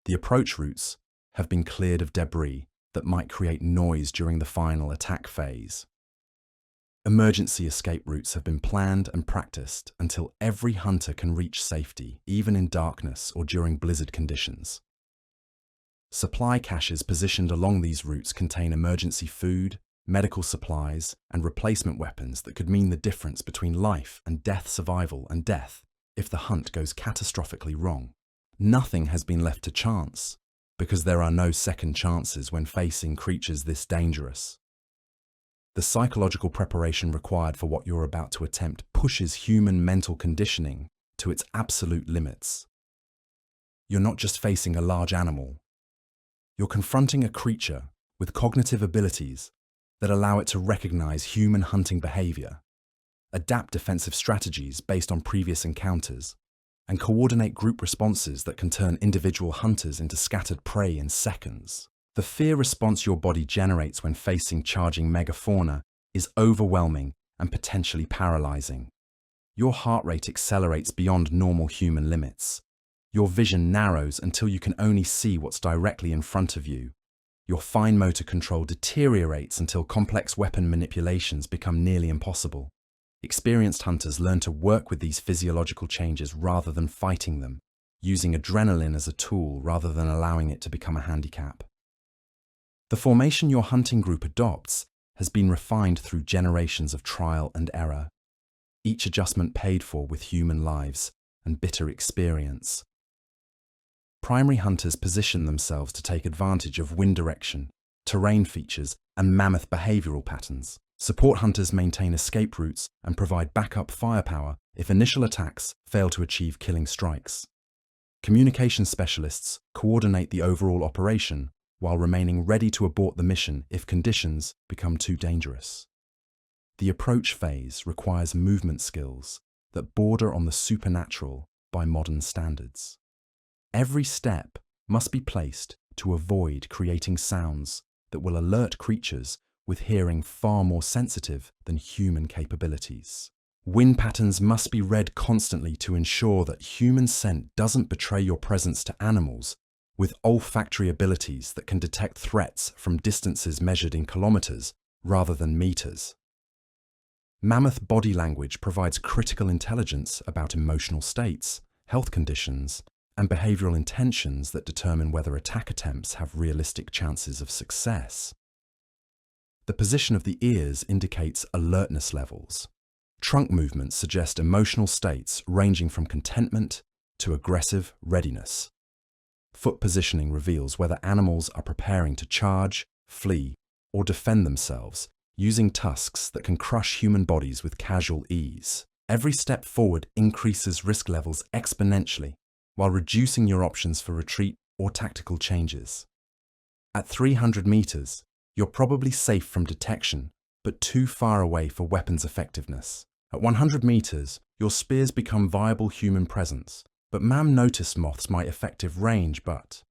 The approach routes have been cleared of debris that might create noise during the final attack phase. Emergency escape routes have been planned and practiced until every hunter can reach safety, even in darkness or during blizzard conditions. Supply caches positioned along these routes contain emergency food, medical supplies, and replacement weapons that could mean the difference between life and death, survival and death, if the hunt goes catastrophically wrong. Nothing has been left to chance, because there are no second chances when facing creatures this dangerous. The psychological preparation required for what you're about to attempt pushes human mental conditioning to its absolute limits. You're not just facing a large animal. You're confronting a creature with cognitive abilities that allow it to recognize human hunting behavior, adapt defensive strategies based on previous encounters, and coordinate group responses that can turn individual hunters into scattered prey in seconds. The fear response your body generates when facing charging megafauna is overwhelming and potentially paralyzing. Your heart rate accelerates beyond normal human limits. Your vision narrows until you can only see what's directly in front of you. Your fine motor control deteriorates until complex weapon manipulations become nearly impossible. Experienced hunters learn to work with these physiological changes rather than fighting them, using adrenaline as a tool rather than allowing it to become a handicap. The formation your hunting group adopts has been refined through generations of trial and error, each adjustment paid for with human lives and bitter experience. Primary hunters position themselves to take advantage of wind direction, terrain features, and mammoth behavioral patterns. Support hunters maintain escape routes and provide backup firepower if initial attacks fail to achieve killing strikes. Communication specialists coordinate the overall operation while remaining ready to abort the mission if conditions become too dangerous. The approach phase requires movement skills that border on the supernatural by modern standards. Every step must be placed to avoid creating sounds that will alert creatures with hearing far more sensitive than human capabilities. Wind patterns must be read constantly to ensure that human scent doesn't betray your presence to animals with olfactory abilities that can detect threats from distances measured in kilometers rather than meters. Mammoth body language provides critical intelligence about emotional states, health conditions, and behavioral intentions that determine whether attack attempts have realistic chances of success. The position of the ears indicates alertness levels. Trunk movements suggest emotional states ranging from contentment to aggressive readiness. Foot positioning reveals whether animals are preparing to charge, flee, or defend themselves, using tusks that can crush human bodies with casual ease. Every step forward increases risk levels exponentially, while reducing your options for retreat or tactical changes. At 300 meters, you're probably safe from detection, but too far away for weapons effectiveness. At 100 meters, your spears become viable human presence, but notice moths might effective range. But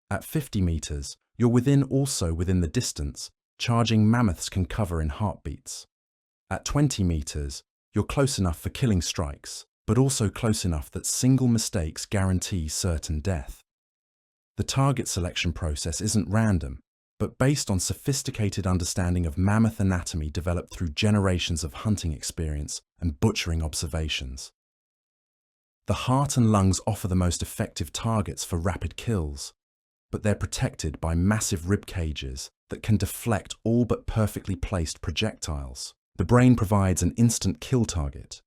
at 50 meters, you're also within the distance, charging mammoths can cover in heartbeats. At 20 meters, you're close enough for killing strikes, but also close enough that single mistakes guarantee certain death. The target selection process isn't random, but based on sophisticated understanding of mammoth anatomy developed through generations of hunting experience and butchering observations. The heart and lungs offer the most effective targets for rapid kills, but they're protected by massive rib cages that can deflect all but perfectly placed projectiles. The brain provides an instant kill target,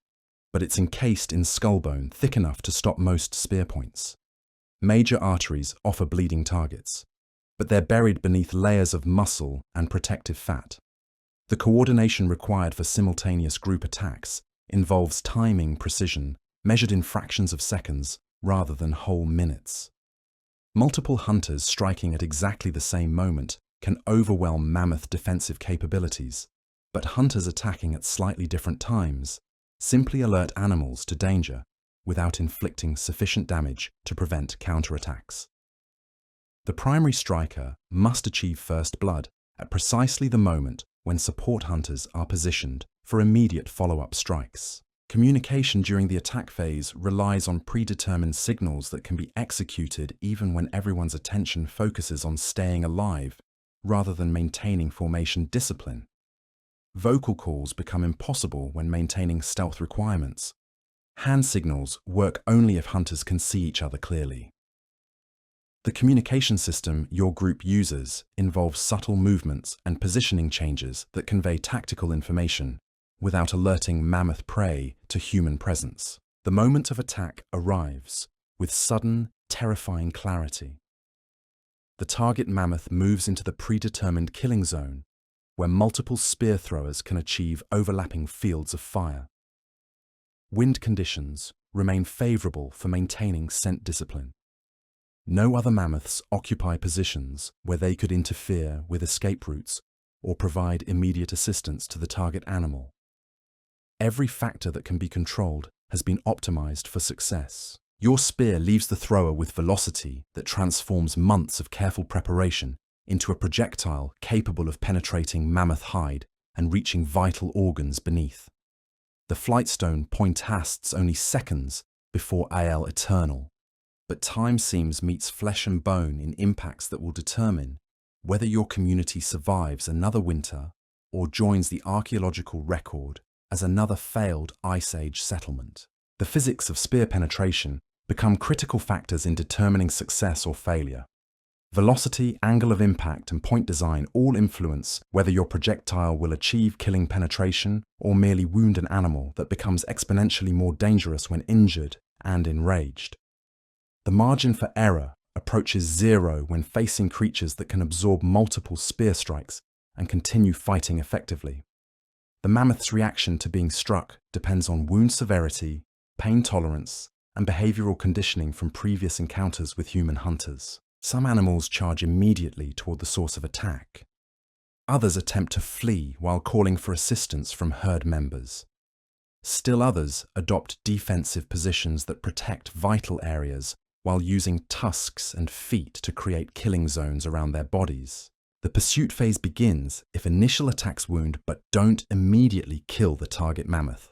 but it's encased in skull bone thick enough to stop most spear points. Major arteries offer bleeding targets, but they're buried beneath layers of muscle and protective fat. The coordination required for simultaneous group attacks involves timing precision measured in fractions of seconds rather than whole minutes. Multiple hunters striking at exactly the same moment can overwhelm mammoth defensive capabilities, but hunters attacking at slightly different times simply alert animals to danger without inflicting sufficient damage to prevent counterattacks. The primary striker must achieve first blood at precisely the moment when support hunters are positioned for immediate follow-up strikes. Communication during the attack phase relies on predetermined signals that can be executed even when everyone's attention focuses on staying alive rather than maintaining formation discipline. Vocal calls become impossible when maintaining stealth requirements. Hand signals work only if hunters can see each other clearly. The communication system your group uses involves subtle movements and positioning changes that convey tactical information without alerting mammoth prey to human presence. The moment of attack arrives with sudden, terrifying clarity. The target mammoth moves into the predetermined killing zone, where multiple spear throwers can achieve overlapping fields of fire. Wind conditions remain favorable for maintaining scent discipline. No other mammoths occupy positions where they could interfere with escape routes or provide immediate assistance to the target animal. Every factor that can be controlled has been optimized for success. Your spear leaves the thrower with velocity that transforms months of careful preparation into a projectile capable of penetrating mammoth hide and reaching vital organs beneath. The flightstone point hasts only seconds before AL eternal, but time seems meets flesh and bone in impacts that will determine whether your community survives another winter or joins the archaeological record as another failed Ice Age settlement. The physics of spear penetration become critical factors in determining success or failure. Velocity, angle of impact, and point design all influence whether your projectile will achieve killing penetration or merely wound an animal that becomes exponentially more dangerous when injured and enraged. The margin for error approaches zero when facing creatures that can absorb multiple spear strikes and continue fighting effectively. The mammoth's reaction to being struck depends on wound severity, pain tolerance, and behavioral conditioning from previous encounters with human hunters. Some animals charge immediately toward the source of attack. Others attempt to flee while calling for assistance from herd members. Still others adopt defensive positions that protect vital areas while using tusks and feet to create killing zones around their bodies. The pursuit phase begins if initial attacks wound but don't immediately kill the target mammoth.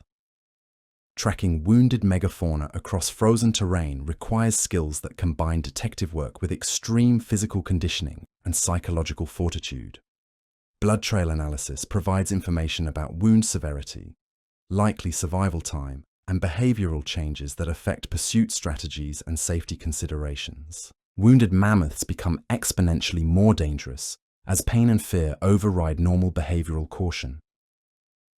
Tracking wounded megafauna across frozen terrain requires skills that combine detective work with extreme physical conditioning and psychological fortitude. Blood trail analysis provides information about wound severity, likely survival time, and behavioral changes that affect pursuit strategies and safety considerations. Wounded mammoths become exponentially more dangerous as pain and fear override normal behavioral caution.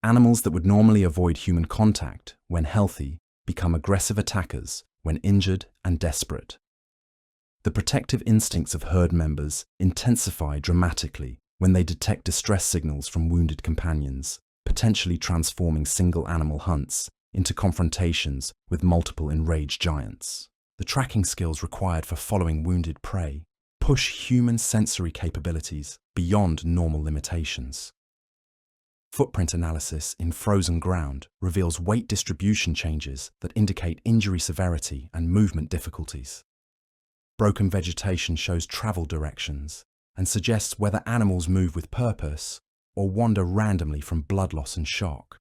Animals that would normally avoid human contact when healthy become aggressive attackers when injured and desperate. The protective instincts of herd members intensify dramatically when they detect distress signals from wounded companions, potentially transforming single animal hunts into confrontations with multiple enraged giants. The tracking skills required for following wounded prey push human sensory capabilities beyond normal limitations. Footprint analysis in frozen ground reveals weight distribution changes that indicate injury severity and movement difficulties. Broken vegetation shows travel directions and suggests whether animals move with purpose or wander randomly from blood loss and shock.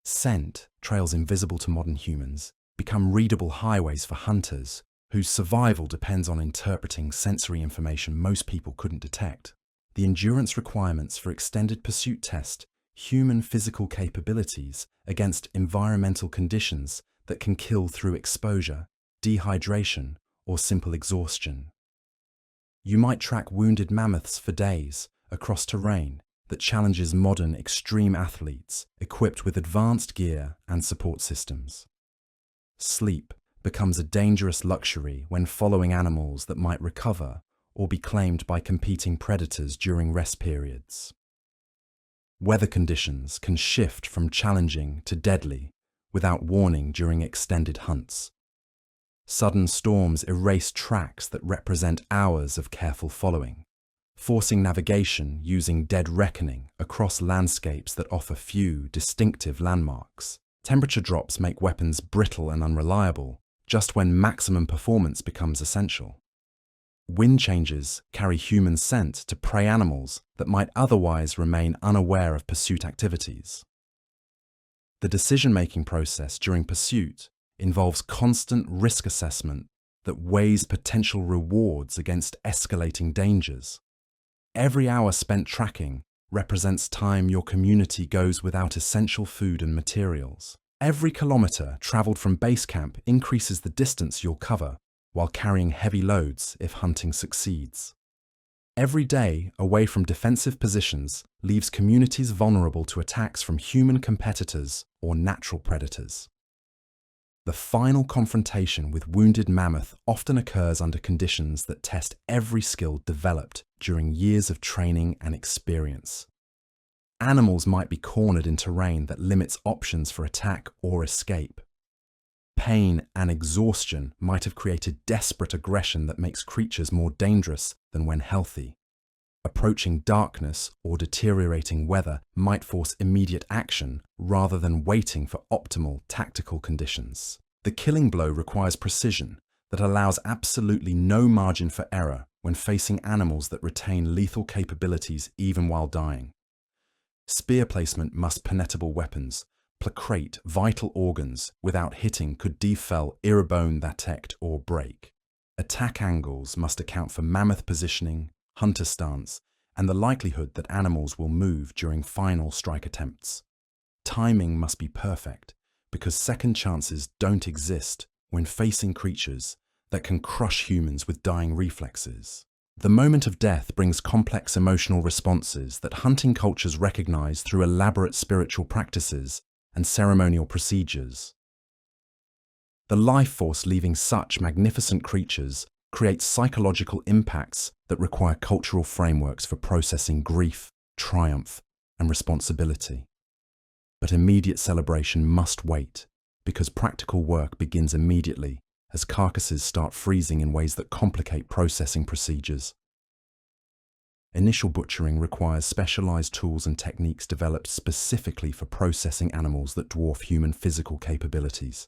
Scent, trails invisible to modern humans, become readable highways for hunters whose survival depends on interpreting sensory information most people couldn't detect. The endurance requirements for extended pursuit test human physical capabilities against environmental conditions that can kill through exposure, dehydration, or simple exhaustion. You might track wounded mammoths for days across terrain that challenges modern extreme athletes equipped with advanced gear and support systems. Sleep becomes a dangerous luxury when following animals that might recover or be claimed by competing predators during rest periods. Weather conditions can shift from challenging to deadly without warning during extended hunts. Sudden storms erase tracks that represent hours of careful following, forcing navigation using dead reckoning across landscapes that offer few distinctive landmarks. Temperature drops make weapons brittle and unreliable just when maximum performance becomes essential. Wind changes carry human scent to prey animals that might otherwise remain unaware of pursuit activities. The decision-making process during pursuit involves constant risk assessment that weighs potential rewards against escalating dangers. Every hour spent tracking represents time your community goes without essential food and materials. Every kilometer traveled from base camp increases the distance you'll cover while carrying heavy loads if hunting succeeds. Every day away from defensive positions leaves communities vulnerable to attacks from human competitors or natural predators. The final confrontation with wounded mammoth often occurs under conditions that test every skill developed during years of training and experience. Animals might be cornered in terrain that limits options for attack or escape. Pain and exhaustion might have created desperate aggression that makes creatures more dangerous than when healthy. Approaching darkness or deteriorating weather might force immediate action rather than waiting for optimal tactical conditions. The killing blow requires precision that allows absolutely no margin for error when facing animals that retain lethal capabilities even while dying. Spear placement must penetrable weapons placate vital organs without hitting could defell irrebone thatect or break. Attack angles must account for mammoth positioning, hunter stance, and the likelihood that animals will move during final strike attempts. Timing must be perfect because second chances don't exist when facing creatures that can crush humans with dying reflexes. The moment of death brings complex emotional responses that hunting cultures recognize through elaborate spiritual practices and ceremonial procedures. The life force leaving such magnificent creatures creates psychological impacts that require cultural frameworks for processing grief, triumph, and responsibility. But immediate celebration must wait, because practical work begins immediately as carcasses start freezing in ways that complicate processing procedures. Initial butchering requires specialized tools and techniques developed specifically for processing animals that dwarf human physical capabilities.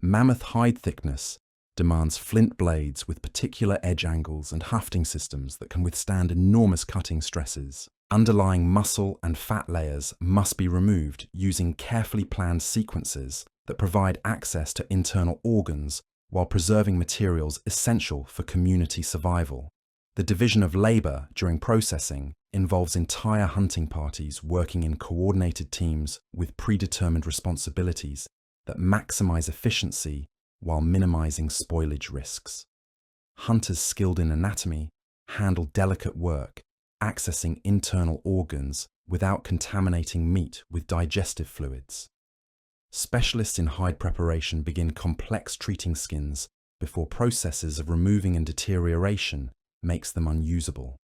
Mammoth hide thickness demands flint blades with particular edge angles and hafting systems that can withstand enormous cutting stresses. Underlying muscle and fat layers must be removed using carefully planned sequences that provide access to internal organs while preserving materials essential for community survival. The division of labor during processing involves entire hunting parties working in coordinated teams with predetermined responsibilities that maximize efficiency while minimizing spoilage risks. Hunters skilled in anatomy handle delicate work, accessing internal organs without contaminating meat with digestive fluids. Specialists in hide preparation begin complex treating skins before processes of removing and deterioration makes them unusable.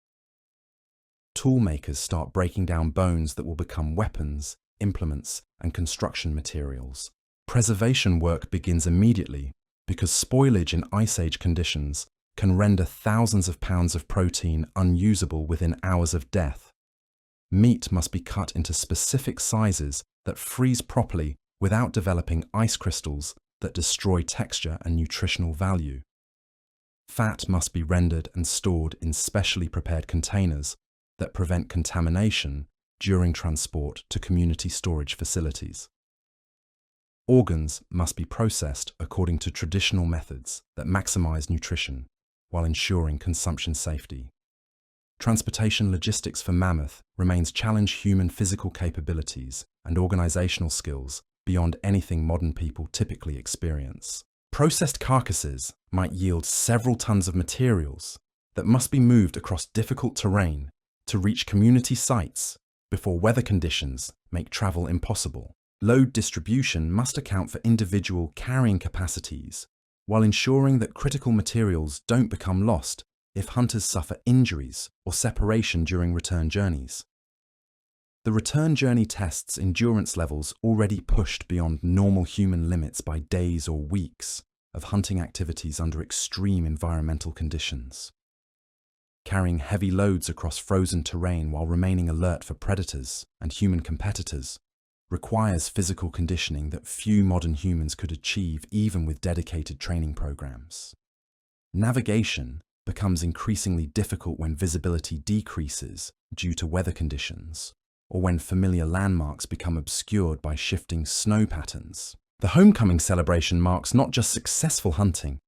Tool makers start breaking down bones that will become weapons, implements, and construction materials. Preservation work begins immediately because spoilage in Ice Age conditions can render thousands of pounds of protein unusable within hours of death. Meat must be cut into specific sizes that freeze properly without developing ice crystals that destroy texture and nutritional value. Fat must be rendered and stored in specially prepared containers that prevent contamination during transport to community storage facilities. Organs must be processed according to traditional methods that maximize nutrition while ensuring consumption safety. Transportation logistics for Mammoth remains challenge human physical capabilities and organizational skills beyond anything modern people typically experience. Processed carcasses might yield several tons of materials that must be moved across difficult terrain to reach community sites before weather conditions make travel impossible. Load distribution must account for individual carrying capacities while ensuring that critical materials don't become lost if hunters suffer injuries or separation during return journeys. The return journey tests endurance levels already pushed beyond normal human limits by days or weeks of hunting activities under extreme environmental conditions. Carrying heavy loads across frozen terrain while remaining alert for predators and human competitors requires physical conditioning that few modern humans could achieve even with dedicated training programs. Navigation becomes increasingly difficult when visibility decreases due to weather conditions, or when familiar landmarks become obscured by shifting snow patterns. The homecoming celebration marks not just successful hunting,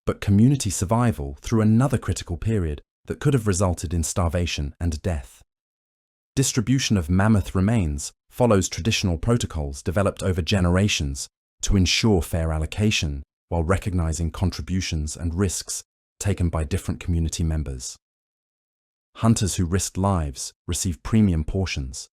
but community survival through another critical period that could have resulted in starvation and death. Distribution of mammoth remains follows traditional protocols developed over generations to ensure fair allocation while recognizing contributions and risks taken by different community members. Hunters who risked lives receive premium portions,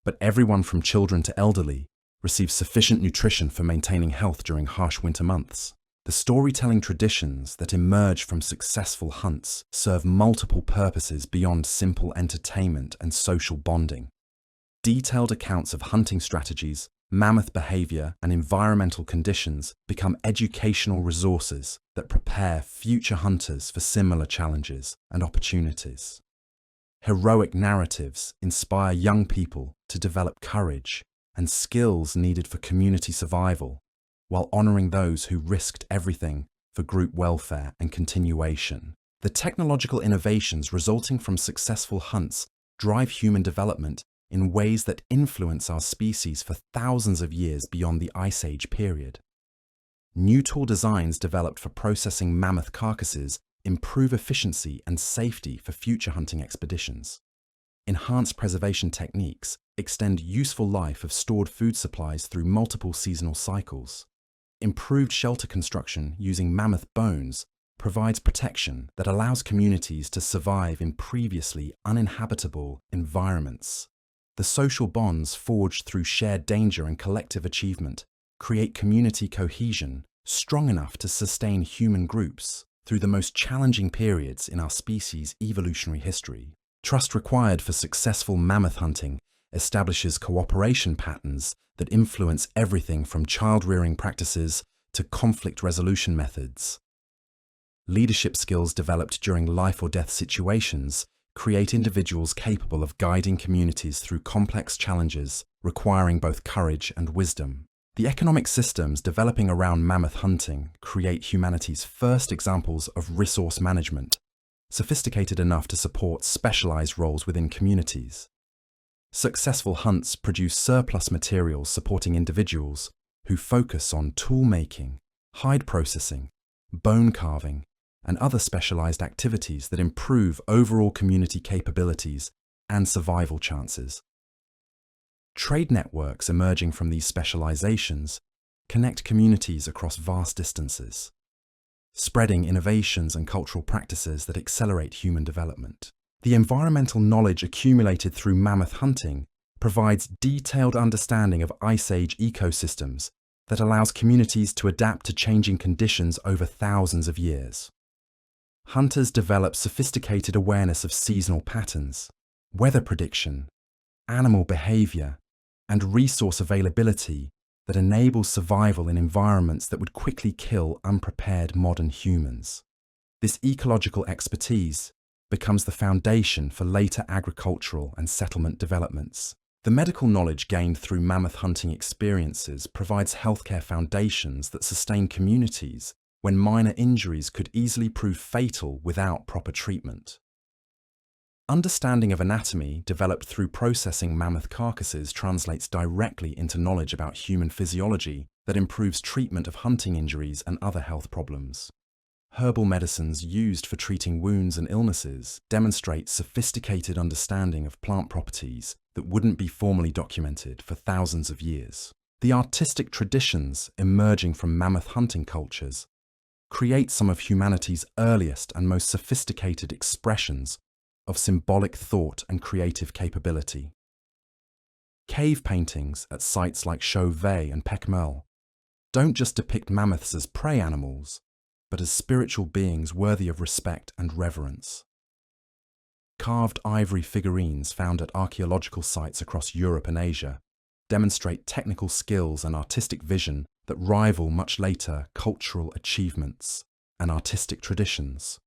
but everyone from children to elderly receives sufficient nutrition for maintaining health during harsh winter months. The storytelling traditions that emerge from successful hunts serve multiple purposes beyond simple entertainment and social bonding. Detailed accounts of hunting strategies, mammoth behavior, and environmental conditions become educational resources that prepare future hunters for similar challenges and opportunities. Heroic narratives inspire young people to develop courage and skills needed for community survival, while honoring those who risked everything for group welfare and continuation. The technological innovations resulting from successful hunts drive human development in ways that influence our species for thousands of years beyond the Ice Age period. New tool designs developed for processing mammoth carcasses improve efficiency and safety for future hunting expeditions. Enhanced preservation techniques extend useful life of stored food supplies through multiple seasonal cycles. Improved shelter construction using mammoth bones provides protection that allows communities to survive in previously uninhabitable environments. The social bonds forged through shared danger and collective achievement create community cohesion strong enough to sustain human groups through the most challenging periods in our species' evolutionary history. Trust required for successful mammoth hunting establishes cooperation patterns that influence everything from child-rearing practices to conflict resolution methods. Leadership skills developed during life or death situations create individuals capable of guiding communities through complex challenges requiring both courage and wisdom. The economic systems developing around mammoth hunting create humanity's first examples of resource management, sophisticated enough to support specialized roles within communities. Successful hunts produce surplus materials supporting individuals who focus on tool making, hide processing, bone carving, and other specialized activities that improve overall community capabilities and survival chances. Trade networks emerging from these specializations connect communities across vast distances, spreading innovations and cultural practices that accelerate human development. The environmental knowledge accumulated through mammoth hunting provides detailed understanding of Ice Age ecosystems that allows communities to adapt to changing conditions over thousands of years. Hunters develop sophisticated awareness of seasonal patterns, weather prediction, animal behavior, and resource availability that enables survival in environments that would quickly kill unprepared modern humans. This ecological expertise becomes the foundation for later agricultural and settlement developments. The medical knowledge gained through mammoth hunting experiences provides healthcare foundations that sustain communities when minor injuries could easily prove fatal without proper treatment. Understanding of anatomy developed through processing mammoth carcasses translates directly into knowledge about human physiology that improves treatment of hunting injuries and other health problems. Herbal medicines used for treating wounds and illnesses demonstrate sophisticated understanding of plant properties that wouldn't be formally documented for thousands of years. The artistic traditions emerging from mammoth hunting cultures create some of humanity's earliest and most sophisticated expressions of symbolic thought and creative capability. Cave paintings at sites like Chauvet and Pecmel don't just depict mammoths as prey animals, but as spiritual beings worthy of respect and reverence. Carved ivory figurines found at archaeological sites across Europe and Asia demonstrate technical skills and artistic vision that rival much later cultural achievements and artistic traditions.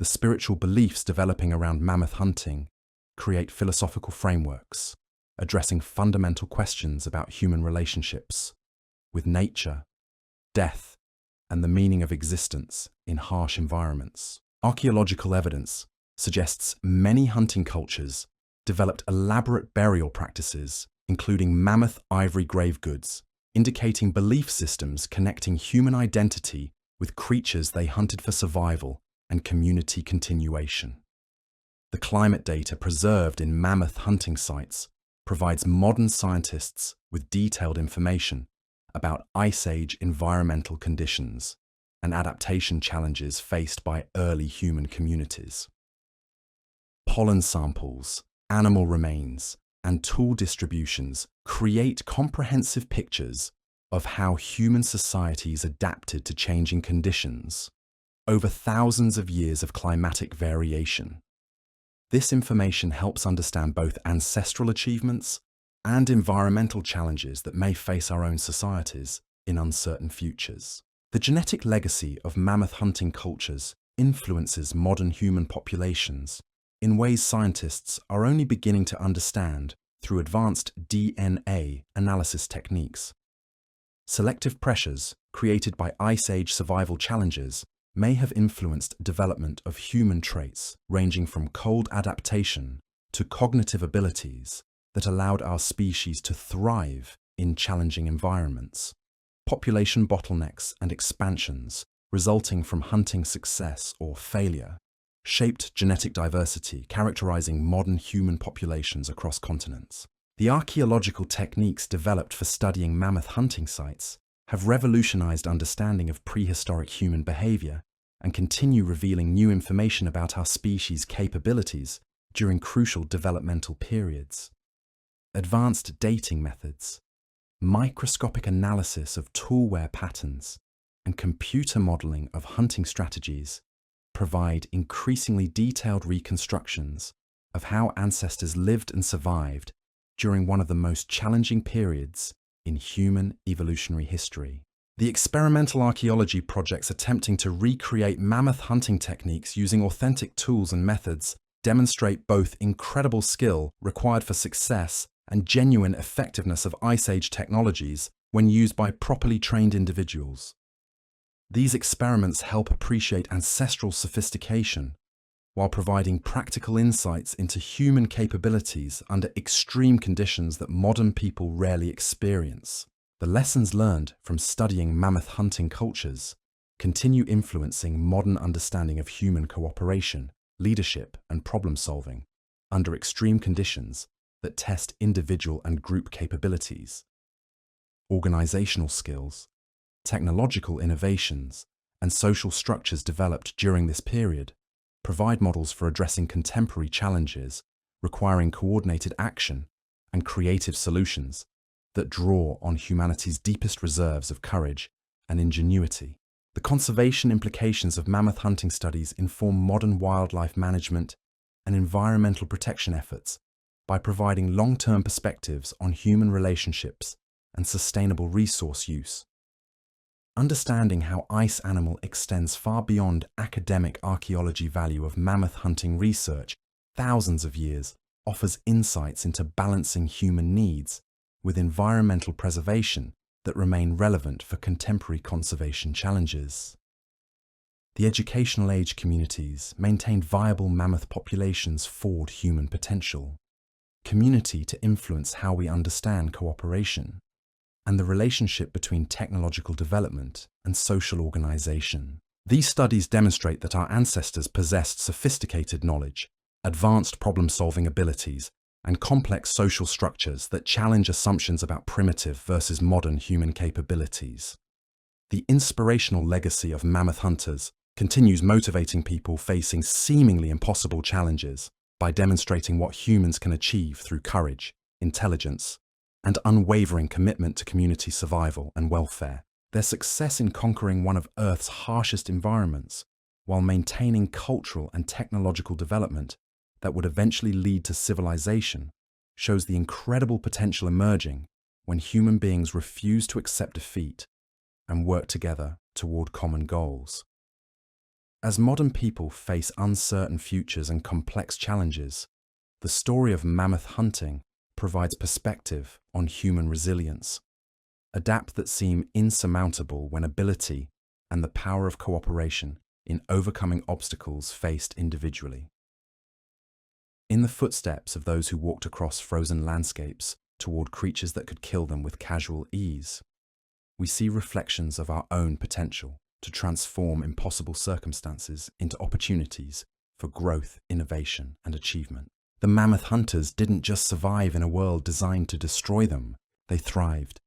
The spiritual beliefs developing around mammoth hunting create philosophical frameworks, addressing fundamental questions about human relationships with nature, death, and the meaning of existence in harsh environments. Archaeological evidence suggests many hunting cultures developed elaborate burial practices, including mammoth ivory grave goods, indicating belief systems connecting human identity with creatures they hunted for survival and community continuation. The climate data preserved in mammoth hunting sites provides modern scientists with detailed information about Ice Age environmental conditions and adaptation challenges faced by early human communities. Pollen samples, animal remains, and tool distributions create comprehensive pictures of how human societies adapted to changing conditions over thousands of years of climatic variation. This information helps understand both ancestral achievements and environmental challenges that may face our own societies in uncertain futures. The genetic legacy of mammoth hunting cultures influences modern human populations in ways scientists are only beginning to understand through advanced DNA analysis techniques. Selective pressures created by Ice Age survival challenges may have influenced development of human traits ranging from cold adaptation to cognitive abilities that allowed our species to thrive in challenging environments. Population bottlenecks and expansions resulting from hunting success or failure shaped genetic diversity characterizing modern human populations across continents. The archaeological techniques developed for studying mammoth hunting sites have revolutionized understanding of prehistoric human behavior and continue revealing new information about our species' capabilities during crucial developmental periods. Advanced dating methods, microscopic analysis of tool wear patterns, and computer modeling of hunting strategies provide increasingly detailed reconstructions of how ancestors lived and survived during one of the most challenging periods in human evolutionary history. The experimental archaeology projects attempting to recreate mammoth hunting techniques using authentic tools and methods demonstrate both incredible skill required for success and genuine effectiveness of Ice Age technologies when used by properly trained individuals. These experiments help appreciate ancestral sophistication while providing practical insights into human capabilities under extreme conditions that modern people rarely experience. The lessons learned from studying mammoth hunting cultures continue influencing modern understanding of human cooperation, leadership, and problem-solving under extreme conditions that test individual and group capabilities. Organizational skills, technological innovations, and social structures developed during this period provide models for addressing contemporary challenges requiring coordinated action and creative solutions that draw on humanity's deepest reserves of courage and ingenuity. The conservation implications of mammoth hunting studies inform modern wildlife management and environmental protection efforts by providing long-term perspectives on human relationships and sustainable resource use. Understanding how ice animal extends far beyond academic archaeology value of mammoth hunting research thousands of years offers insights into balancing human needs with environmental preservation that remain relevant for contemporary conservation challenges. The educational age communities maintained viable mammoth populations forward human potential, community to influence how we understand cooperation, and the relationship between technological development and social organization. These studies demonstrate that our ancestors possessed sophisticated knowledge, advanced problem-solving abilities, and complex social structures that challenge assumptions about primitive versus modern human capabilities. The inspirational legacy of mammoth hunters continues motivating people facing seemingly impossible challenges by demonstrating what humans can achieve through courage, intelligence, and unwavering commitment to community survival and welfare. Their success in conquering one of Earth's harshest environments while maintaining cultural and technological development that would eventually lead to civilization shows the incredible potential emerging when human beings refuse to accept defeat and work together toward common goals. As modern people face uncertain futures and complex challenges, the story of mammoth hunting provides perspective on human resilience, a gap that seem insurmountable when ability and the power of cooperation in overcoming obstacles faced individually. In the footsteps of those who walked across frozen landscapes toward creatures that could kill them with casual ease, we see reflections of our own potential to transform impossible circumstances into opportunities for growth, innovation, and achievement. The mammoth hunters didn't just survive in a world designed to destroy them, they thrived,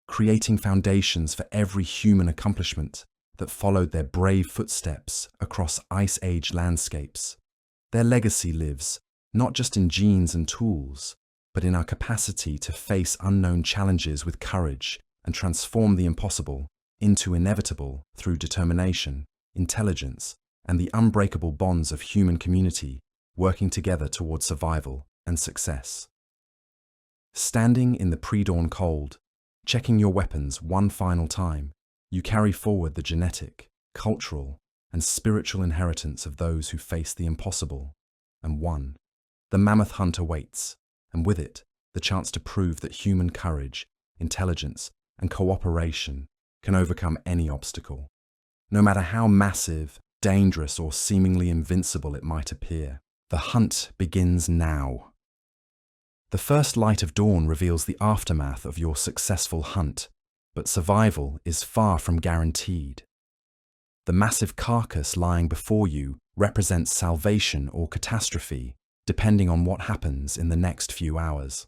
creating foundations for every human accomplishment that followed their brave footsteps across Ice Age landscapes. Their legacy lives not just in genes and tools, but in our capacity to face unknown challenges with courage and transform the impossible into inevitable through determination, intelligence, and the unbreakable bonds of human community working together toward survival and success. Standing in the pre-dawn cold, checking your weapons one final time, you carry forward the genetic, cultural, and spiritual inheritance of those who faced the impossible and won. The mammoth hunt awaits, and with it, the chance to prove that human courage, intelligence, and cooperation can overcome any obstacle, no matter how massive, dangerous, or seemingly invincible it might appear. The hunt begins now. The first light of dawn reveals the aftermath of your successful hunt, but survival is far from guaranteed. The massive carcass lying before you represents salvation or catastrophe, depending on what happens in the next few hours.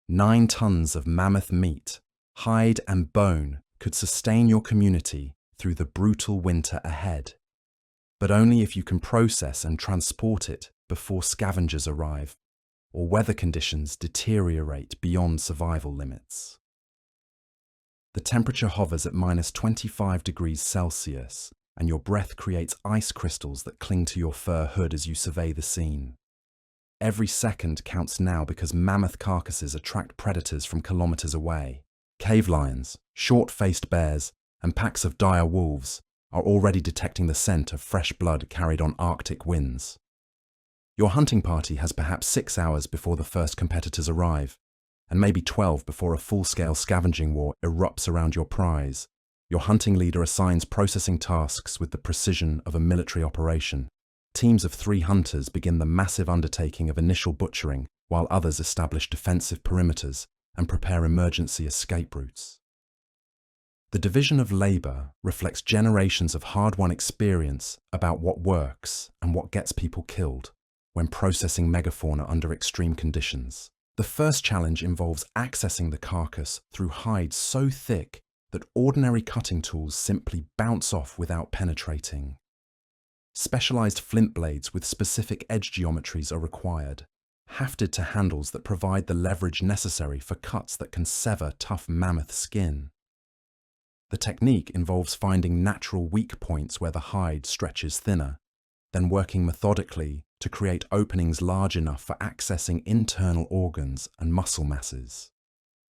9 tons of mammoth meat, hide and bone could sustain your community through the brutal winter ahead, but only if you can process and transport it before scavengers arrive or weather conditions deteriorate beyond survival limits. The temperature hovers at -25 degrees Celsius, and your breath creates ice crystals that cling to your fur hood as you survey the scene. Every second counts now because mammoth carcasses attract predators from kilometers away. Cave lions, short-faced bears, and packs of dire wolves are already detecting the scent of fresh blood carried on Arctic winds. Your hunting party has perhaps 6 hours before the first competitors arrive, and maybe 12 before a full-scale scavenging war erupts around your prize. Your hunting leader assigns processing tasks with the precision of a military operation. Teams of 3 hunters begin the massive undertaking of initial butchering, while others establish defensive perimeters and prepare emergency escape routes. The division of labor reflects generations of hard-won experience about what works and what gets people killed when processing megafauna under extreme conditions. The first challenge involves accessing the carcass through hide so thick that ordinary cutting tools simply bounce off without penetrating. Specialized flint blades with specific edge geometries are required, hafted to handles that provide the leverage necessary for cuts that can sever tough mammoth skin. The technique involves finding natural weak points where the hide stretches thinner, then working methodically to create openings large enough for accessing internal organs and muscle masses.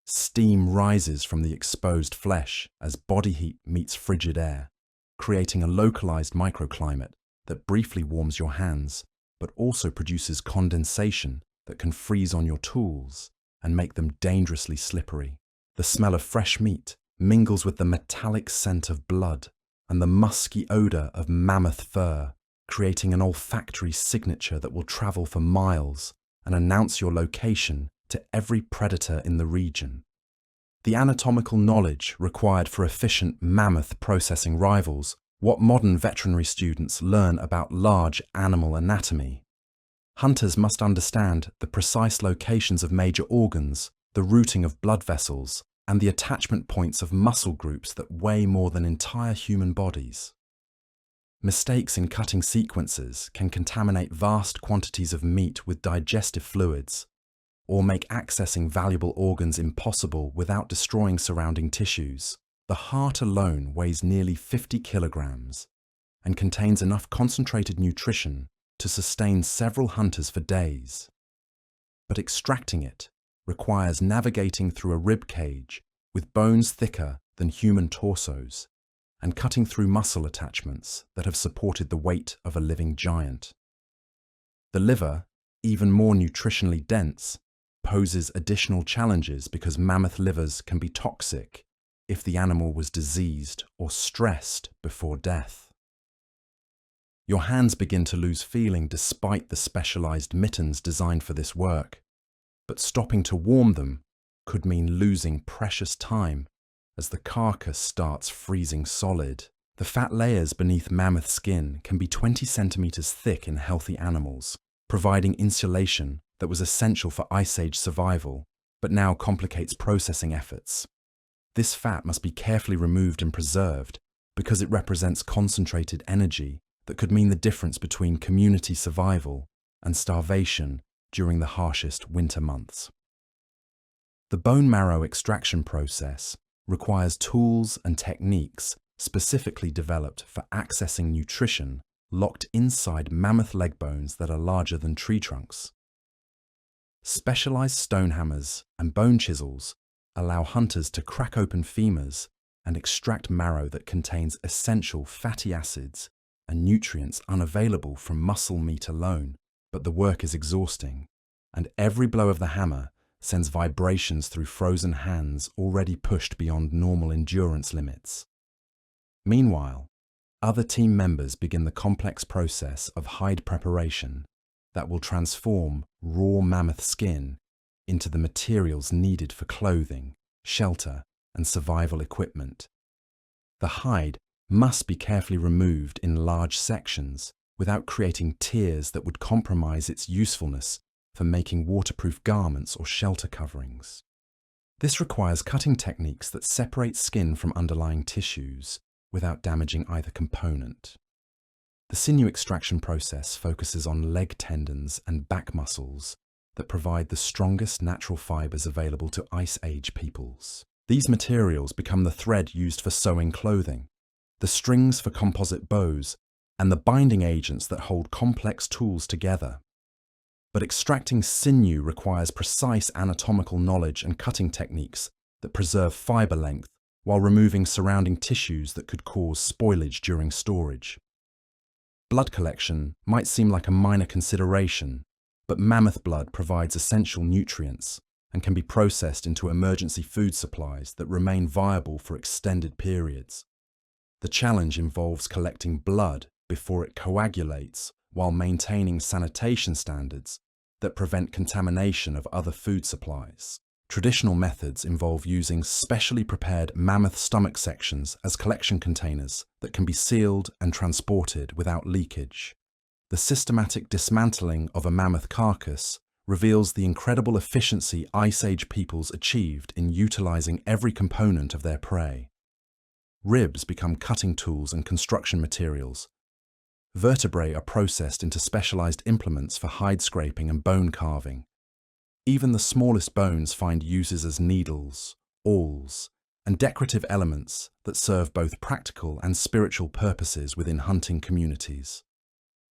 Steam rises from the exposed flesh as body heat meets frigid air, creating a localized microclimate that briefly warms your hands, but also produces condensation that can freeze on your tools and make them dangerously slippery. The smell of fresh meat mingles with the metallic scent of blood and the musky odor of mammoth fur, creating an olfactory signature that will travel for miles and announce your location to every predator in the region. The anatomical knowledge required for efficient mammoth processing rivals what modern veterinary students learn about large animal anatomy. Hunters must understand the precise locations of major organs, the routing of blood vessels, and the attachment points of muscle groups that weigh more than entire human bodies. Mistakes in cutting sequences can contaminate vast quantities of meat with digestive fluids, or make accessing valuable organs impossible without destroying surrounding tissues. The heart alone weighs nearly 50 kilograms and contains enough concentrated nutrition to sustain several hunters for days. But extracting it requires navigating through a rib cage with bones thicker than human torsos and cutting through muscle attachments that have supported the weight of a living giant. The liver, even more nutritionally dense, poses additional challenges because mammoth livers can be toxic if the animal was diseased or stressed before death. Your hands begin to lose feeling despite the specialized mittens designed for this work, but stopping to warm them could mean losing precious time as the carcass starts freezing solid. The fat layers beneath mammoth skin can be 20 centimeters thick in healthy animals, providing insulation that was essential for Ice Age survival, but now complicates processing efforts. This fat must be carefully removed and preserved because it represents concentrated energy that could mean the difference between community survival and starvation during the harshest winter months. The bone marrow extraction process requires tools and techniques specifically developed for accessing nutrition locked inside mammoth leg bones that are larger than tree trunks. Specialized stone hammers and bone chisels allow hunters to crack open femurs and extract marrow that contains essential fatty acids and nutrients unavailable from muscle meat alone. But the work is exhausting, and every blow of the hammer sends vibrations through frozen hands already pushed beyond normal endurance limits. Meanwhile, other team members begin the complex process of hide preparation that will transform raw mammoth skin into the materials needed for clothing, shelter, and survival equipment. The hide must be carefully removed in large sections without creating tears that would compromise its usefulness for making waterproof garments or shelter coverings. This requires cutting techniques that separate skin from underlying tissues without damaging either component. The sinew extraction process focuses on leg tendons and back muscles that provide the strongest natural fibers available to Ice Age peoples. These materials become the thread used for sewing clothing, the strings for composite bows, and the binding agents that hold complex tools together. But extracting sinew requires precise anatomical knowledge and cutting techniques that preserve fiber length while removing surrounding tissues that could cause spoilage during storage. Blood collection might seem like a minor consideration, but mammoth blood provides essential nutrients and can be processed into emergency food supplies that remain viable for extended periods. The challenge involves collecting blood before it coagulates while maintaining sanitation standards that prevent contamination of other food supplies. Traditional methods involve using specially prepared mammoth stomach sections as collection containers that can be sealed and transported without leakage. The systematic dismantling of a mammoth carcass reveals the incredible efficiency Ice Age peoples achieved in utilizing every component of their prey. Ribs become cutting tools and construction materials. Vertebrae are processed into specialized implements for hide scraping and bone carving. Even the smallest bones find uses as needles, awls, and decorative elements that serve both practical and spiritual purposes within hunting communities.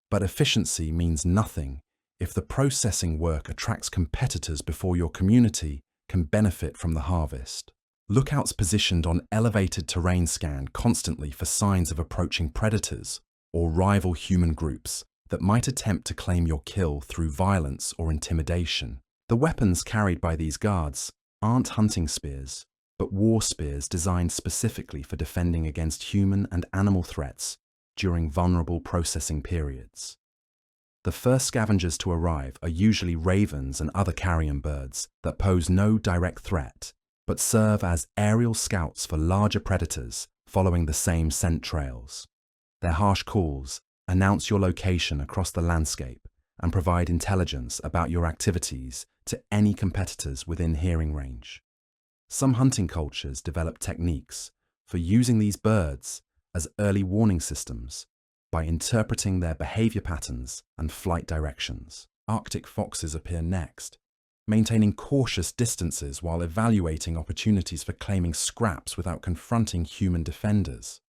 But efficiency means nothing if the processing work attracts competitors before your community can benefit from the harvest. Lookouts positioned on elevated terrain scan constantly for signs of approaching predators or rival human groups that might attempt to claim your kill through violence or intimidation. The weapons carried by these guards aren't hunting spears, but war spears designed specifically for defending against human and animal threats during vulnerable processing periods. The first scavengers to arrive are usually ravens and other carrion birds that pose no direct threat, but serve as aerial scouts for larger predators following the same scent trails. Their harsh calls announce your location across the landscape and provide intelligence about your activities to any competitors within hearing range. Some hunting cultures develop techniques for using these birds as early warning systems by interpreting their behavior patterns and flight directions. Arctic foxes appear next, maintaining cautious distances while evaluating opportunities for claiming scraps without confronting human defenders.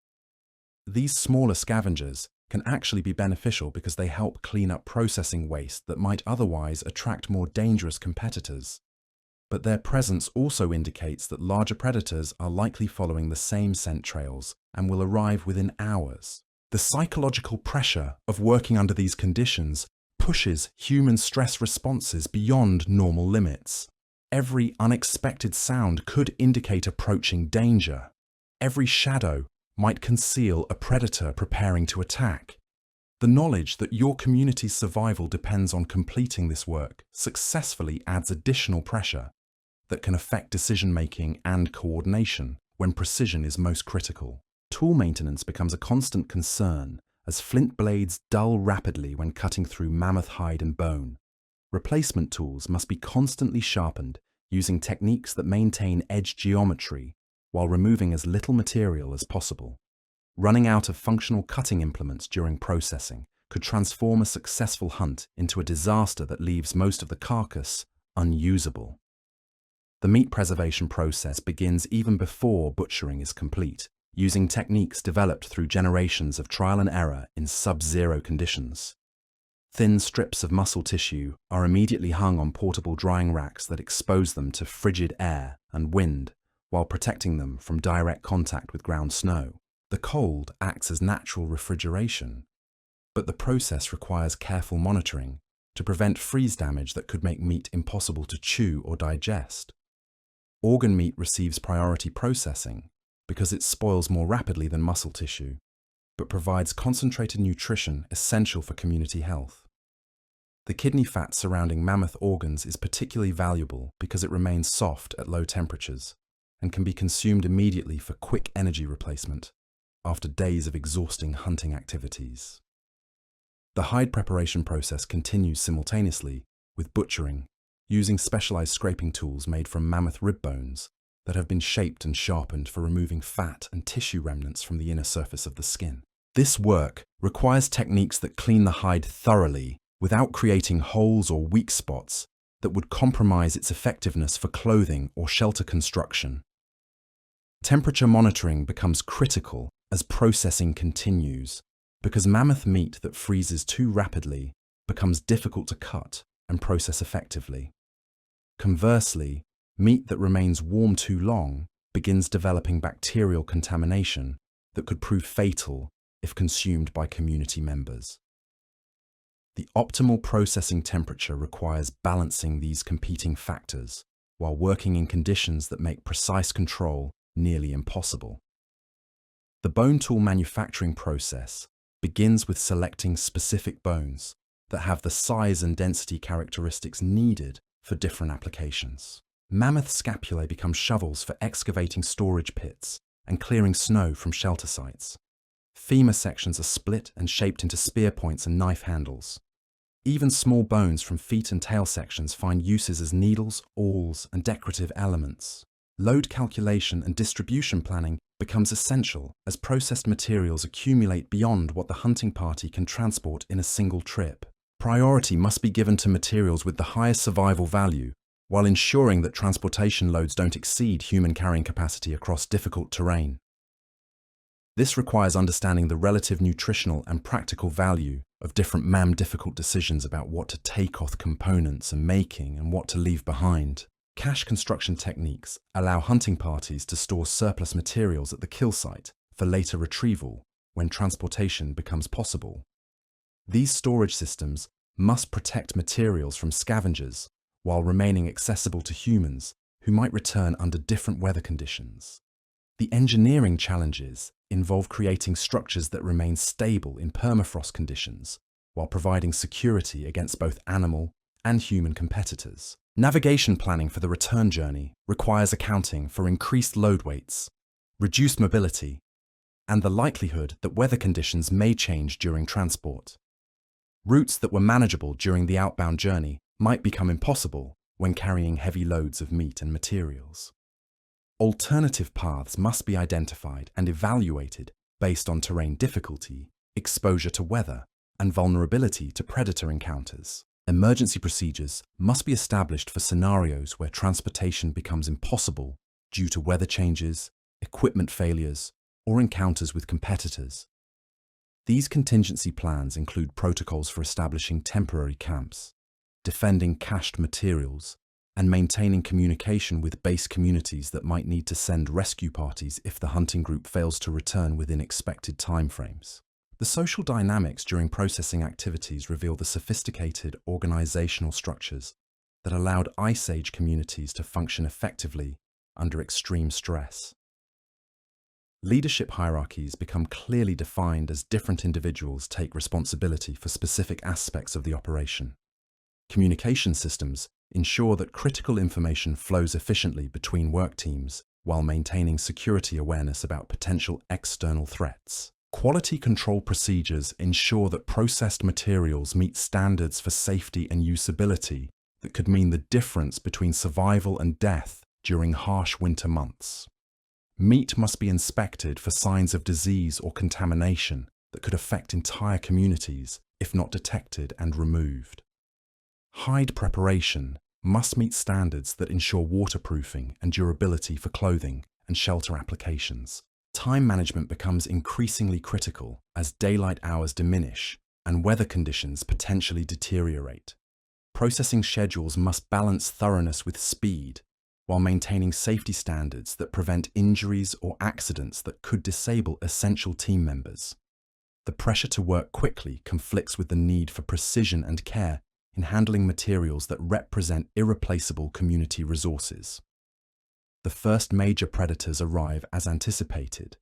These smaller scavengers can actually be beneficial because they help clean up processing waste that might otherwise attract more dangerous competitors. But their presence also indicates that larger predators are likely following the same scent trails and will arrive within hours. The psychological pressure of working under these conditions pushes human stress responses beyond normal limits. Every unexpected sound could indicate approaching danger. Every shadow might conceal a predator preparing to attack. The knowledge that your community's survival depends on completing this work successfully adds additional pressure that can affect decision-making and coordination when precision is most critical. Tool maintenance becomes a constant concern as flint blades dull rapidly when cutting through mammoth hide and bone. Replacement tools must be constantly sharpened using techniques that maintain edge geometry while removing as little material as possible. Running out of functional cutting implements during processing could transform a successful hunt into a disaster that leaves most of the carcass unusable. The meat preservation process begins even before butchering is complete, using techniques developed through generations of trial and error in sub-zero conditions. Thin strips of muscle tissue are immediately hung on portable drying racks that expose them to frigid air and wind while protecting them from direct contact with ground snow. The cold acts as natural refrigeration, but the process requires careful monitoring to prevent freeze damage that could make meat impossible to chew or digest. Organ meat receives priority processing because it spoils more rapidly than muscle tissue, but provides concentrated nutrition essential for community health. The kidney fat surrounding mammoth organs is particularly valuable because it remains soft at low temperatures and can be consumed immediately for quick energy replacement after days of exhausting hunting activities. The hide preparation process continues simultaneously with butchering, using specialized scraping tools made from mammoth rib bones that have been shaped and sharpened for removing fat and tissue remnants from the inner surface of the skin. This work requires techniques that clean the hide thoroughly without creating holes or weak spots that would compromise its effectiveness for clothing or shelter construction. Temperature monitoring becomes critical as processing continues, because mammoth meat that freezes too rapidly becomes difficult to cut and process effectively. Conversely, meat that remains warm too long begins developing bacterial contamination that could prove fatal if consumed by community members. The optimal processing temperature requires balancing these competing factors while working in conditions that make precise control nearly impossible. The bone tool manufacturing process begins with selecting specific bones that have the size and density characteristics needed for different applications. Mammoth scapulae become shovels for excavating storage pits and clearing snow from shelter sites. Femur sections are split and shaped into spear points and knife handles. Even small bones from feet and tail sections find uses as needles, awls, and decorative elements. Load calculation and distribution planning becomes essential as processed materials accumulate beyond what the hunting party can transport in a single trip. Priority must be given to materials with the highest survival value, while ensuring that transportation loads don't exceed human carrying capacity across difficult terrain. This requires understanding the relative nutritional and practical value of different difficult decisions about what to take off components and making and what to leave behind. Cache construction techniques allow hunting parties to store surplus materials at the kill site for later retrieval when transportation becomes possible. These storage systems must protect materials from scavengers while remaining accessible to humans who might return under different weather conditions. The engineering challenges involve creating structures that remain stable in permafrost conditions while providing security against both animal and human competitors. Navigation planning for the return journey requires accounting for increased load weights, reduced mobility, and the likelihood that weather conditions may change during transport. Routes that were manageable during the outbound journey might become impossible when carrying heavy loads of meat and materials. Alternative paths must be identified and evaluated based on terrain difficulty, exposure to weather, and vulnerability to predator encounters. Emergency procedures must be established for scenarios where transportation becomes impossible due to weather changes, equipment failures, or encounters with competitors. These contingency plans include protocols for establishing temporary camps, defending cached materials, and maintaining communication with base communities that might need to send rescue parties if the hunting group fails to return within expected timeframes. The social dynamics during processing activities reveal the sophisticated organizational structures that allowed Ice Age communities to function effectively under extreme stress. Leadership hierarchies become clearly defined as different individuals take responsibility for specific aspects of the operation. Communication systems ensure that critical information flows efficiently between work teams while maintaining security awareness about potential external threats. Quality control procedures ensure that processed materials meet standards for safety and usability that could mean the difference between survival and death during harsh winter months. Meat must be inspected for signs of disease or contamination that could affect entire communities if not detected and removed. Hide preparation must meet standards that ensure waterproofing and durability for clothing and shelter applications. Time management becomes increasingly critical as daylight hours diminish and weather conditions potentially deteriorate. Processing schedules must balance thoroughness with speed while maintaining safety standards that prevent injuries or accidents that could disable essential team members. The pressure to work quickly conflicts with the need for precision and care in handling materials that represent irreplaceable community resources. The first major predators arrive as anticipated,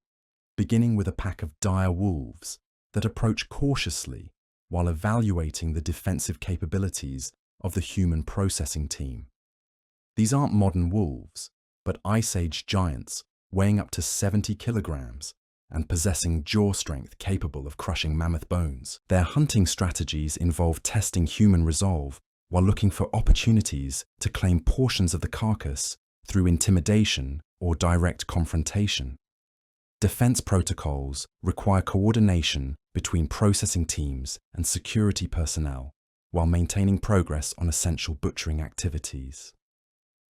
beginning with a pack of dire wolves that approach cautiously while evaluating the defensive capabilities of the human processing team. These aren't modern wolves, but Ice Age giants weighing up to 70 kilograms and possessing jaw strength capable of crushing mammoth bones. Their hunting strategies involve testing human resolve while looking for opportunities to claim portions of the carcass through intimidation or direct confrontation. Defense protocols require coordination between processing teams and security personnel while maintaining progress on essential butchering activities.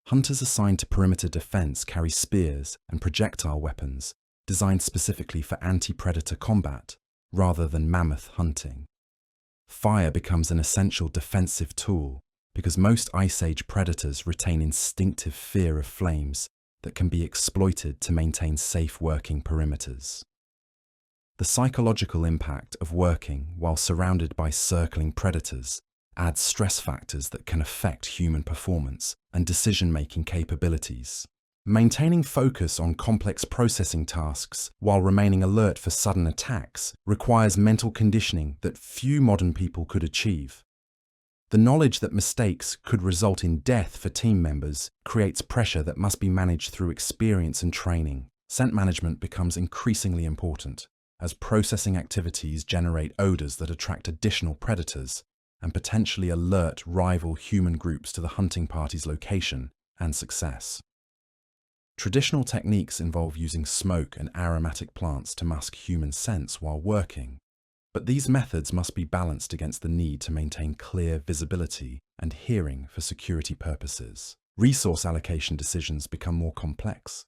Hunters assigned to perimeter defense carry spears and projectile weapons designed specifically for anti-predator combat rather than mammoth hunting. Fire becomes an essential defensive tool because most Ice Age predators retain instinctive fear of flames that can be exploited to maintain safe working perimeters. The psychological impact of working while surrounded by circling predators adds stress factors that can affect human performance and decision-making capabilities. Maintaining focus on complex processing tasks while remaining alert for sudden attacks requires mental conditioning that few modern people could achieve. The knowledge that mistakes could result in death for team members creates pressure that must be managed through experience and training. Scent management becomes increasingly important, as processing activities generate odors that attract additional predators and potentially alert rival human groups to the hunting party's location and success. Traditional techniques involve using smoke and aromatic plants to mask human scents while working, but these methods must be balanced against the need to maintain clear visibility and hearing for security purposes. Resource allocation decisions become more complex,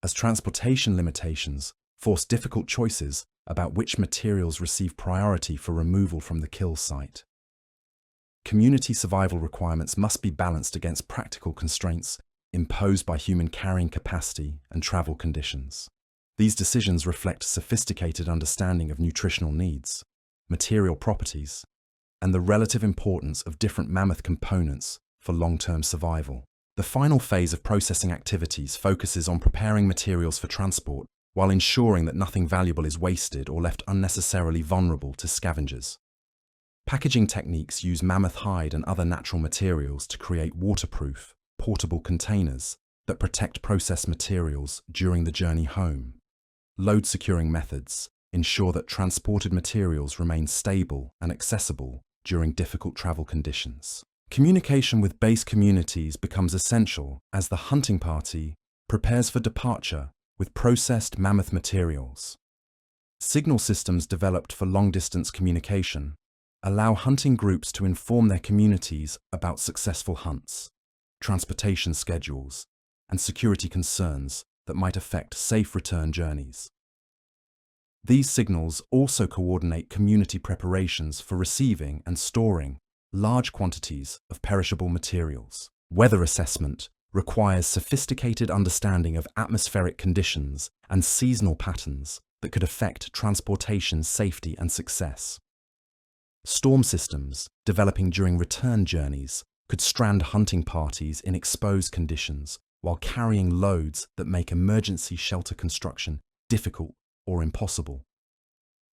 as transportation limitations force difficult choices about which materials receive priority for removal from the kill site. Community survival requirements must be balanced against practical constraints imposed by human carrying capacity and travel conditions. These decisions reflect sophisticated understanding of nutritional needs, material properties, and the relative importance of different mammoth components for long-term survival. The final phase of processing activities focuses on preparing materials for transport while ensuring that nothing valuable is wasted or left unnecessarily vulnerable to scavengers. Packaging techniques use mammoth hide and other natural materials to create waterproof, portable containers that protect processed materials during the journey home. Load securing methods ensure that transported materials remain stable and accessible during difficult travel conditions. Communication with base communities becomes essential as the hunting party prepares for departure with processed mammoth materials. Signal systems developed for long-distance communication allow hunting groups to inform their communities about successful hunts, transportation schedules, and security concerns that might affect safe return journeys. These signals also coordinate community preparations for receiving and storing large quantities of perishable materials. Weather assessment requires sophisticated understanding of atmospheric conditions and seasonal patterns that could affect transportation safety and success. Storm systems developing during return journeys could strand hunting parties in exposed conditions while carrying loads that make emergency shelter construction difficult or impossible.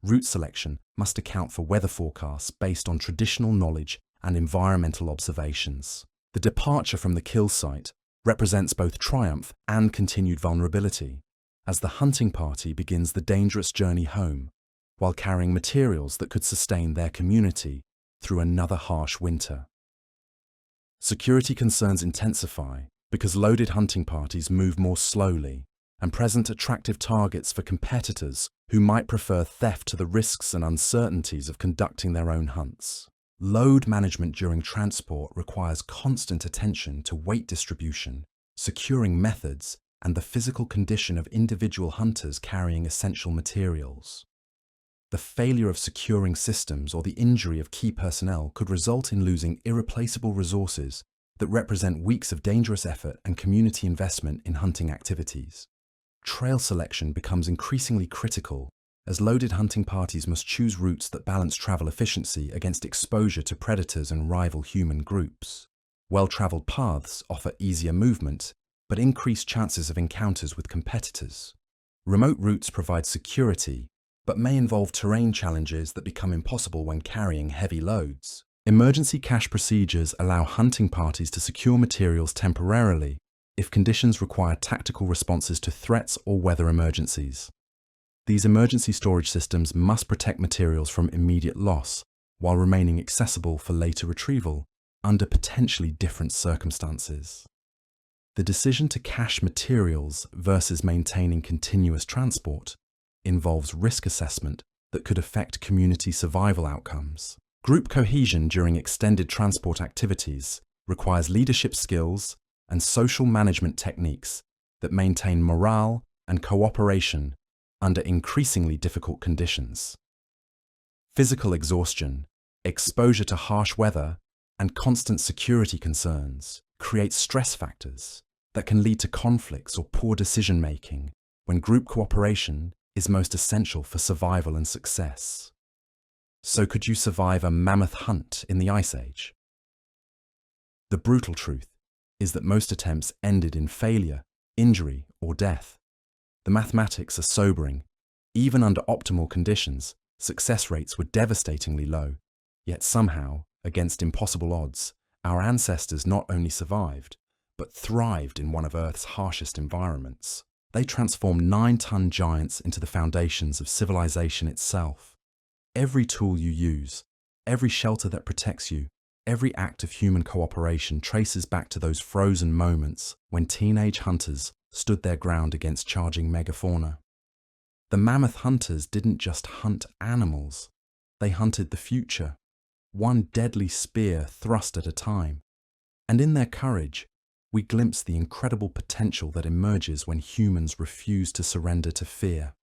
Route selection must account for weather forecasts based on traditional knowledge and environmental observations. The departure from the kill site represents both triumph and continued vulnerability, as the hunting party begins the dangerous journey home while carrying materials that could sustain their community through another harsh winter. Security concerns intensify because loaded hunting parties move more slowly and present attractive targets for competitors who might prefer theft to the risks and uncertainties of conducting their own hunts. Load management during transport requires constant attention to weight distribution, securing methods, and the physical condition of individual hunters carrying essential materials. The failure of securing systems or the injury of key personnel could result in losing irreplaceable resources that represent weeks of dangerous effort and community investment in hunting activities. Trail selection becomes increasingly critical as loaded hunting parties must choose routes that balance travel efficiency against exposure to predators and rival human groups. Well-traveled paths offer easier movement, but increased chances of encounters with competitors. Remote routes provide security, but may involve terrain challenges that become impossible when carrying heavy loads. Emergency cache procedures allow hunting parties to secure materials temporarily if conditions require tactical responses to threats or weather emergencies. These emergency storage systems must protect materials from immediate loss while remaining accessible for later retrieval under potentially different circumstances. The decision to cache materials versus maintaining continuous transport involves risk assessment that could affect community survival outcomes. Group cohesion during extended transport activities requires leadership skills and social management techniques that maintain morale and cooperation under increasingly difficult conditions. Physical exhaustion, exposure to harsh weather, and constant security concerns create stress factors that can lead to conflicts or poor decision-making when group cooperation is most essential for survival and success. So could you survive a mammoth hunt in the Ice Age? The brutal truth is that most attempts ended in failure, injury, or death. The mathematics are sobering. Even under optimal conditions, success rates were devastatingly low. Yet somehow, against impossible odds, our ancestors not only survived, but thrived in one of Earth's harshest environments. They transformed 9-ton giants into the foundations of civilization itself. Every tool you use, every shelter that protects you, every act of human cooperation traces back to those frozen moments when teenage hunters stood their ground against charging megafauna. The mammoth hunters didn't just hunt animals, they hunted the future, one deadly spear thrust at a time. And in their courage, we glimpse the incredible potential that emerges when humans refuse to surrender to fear.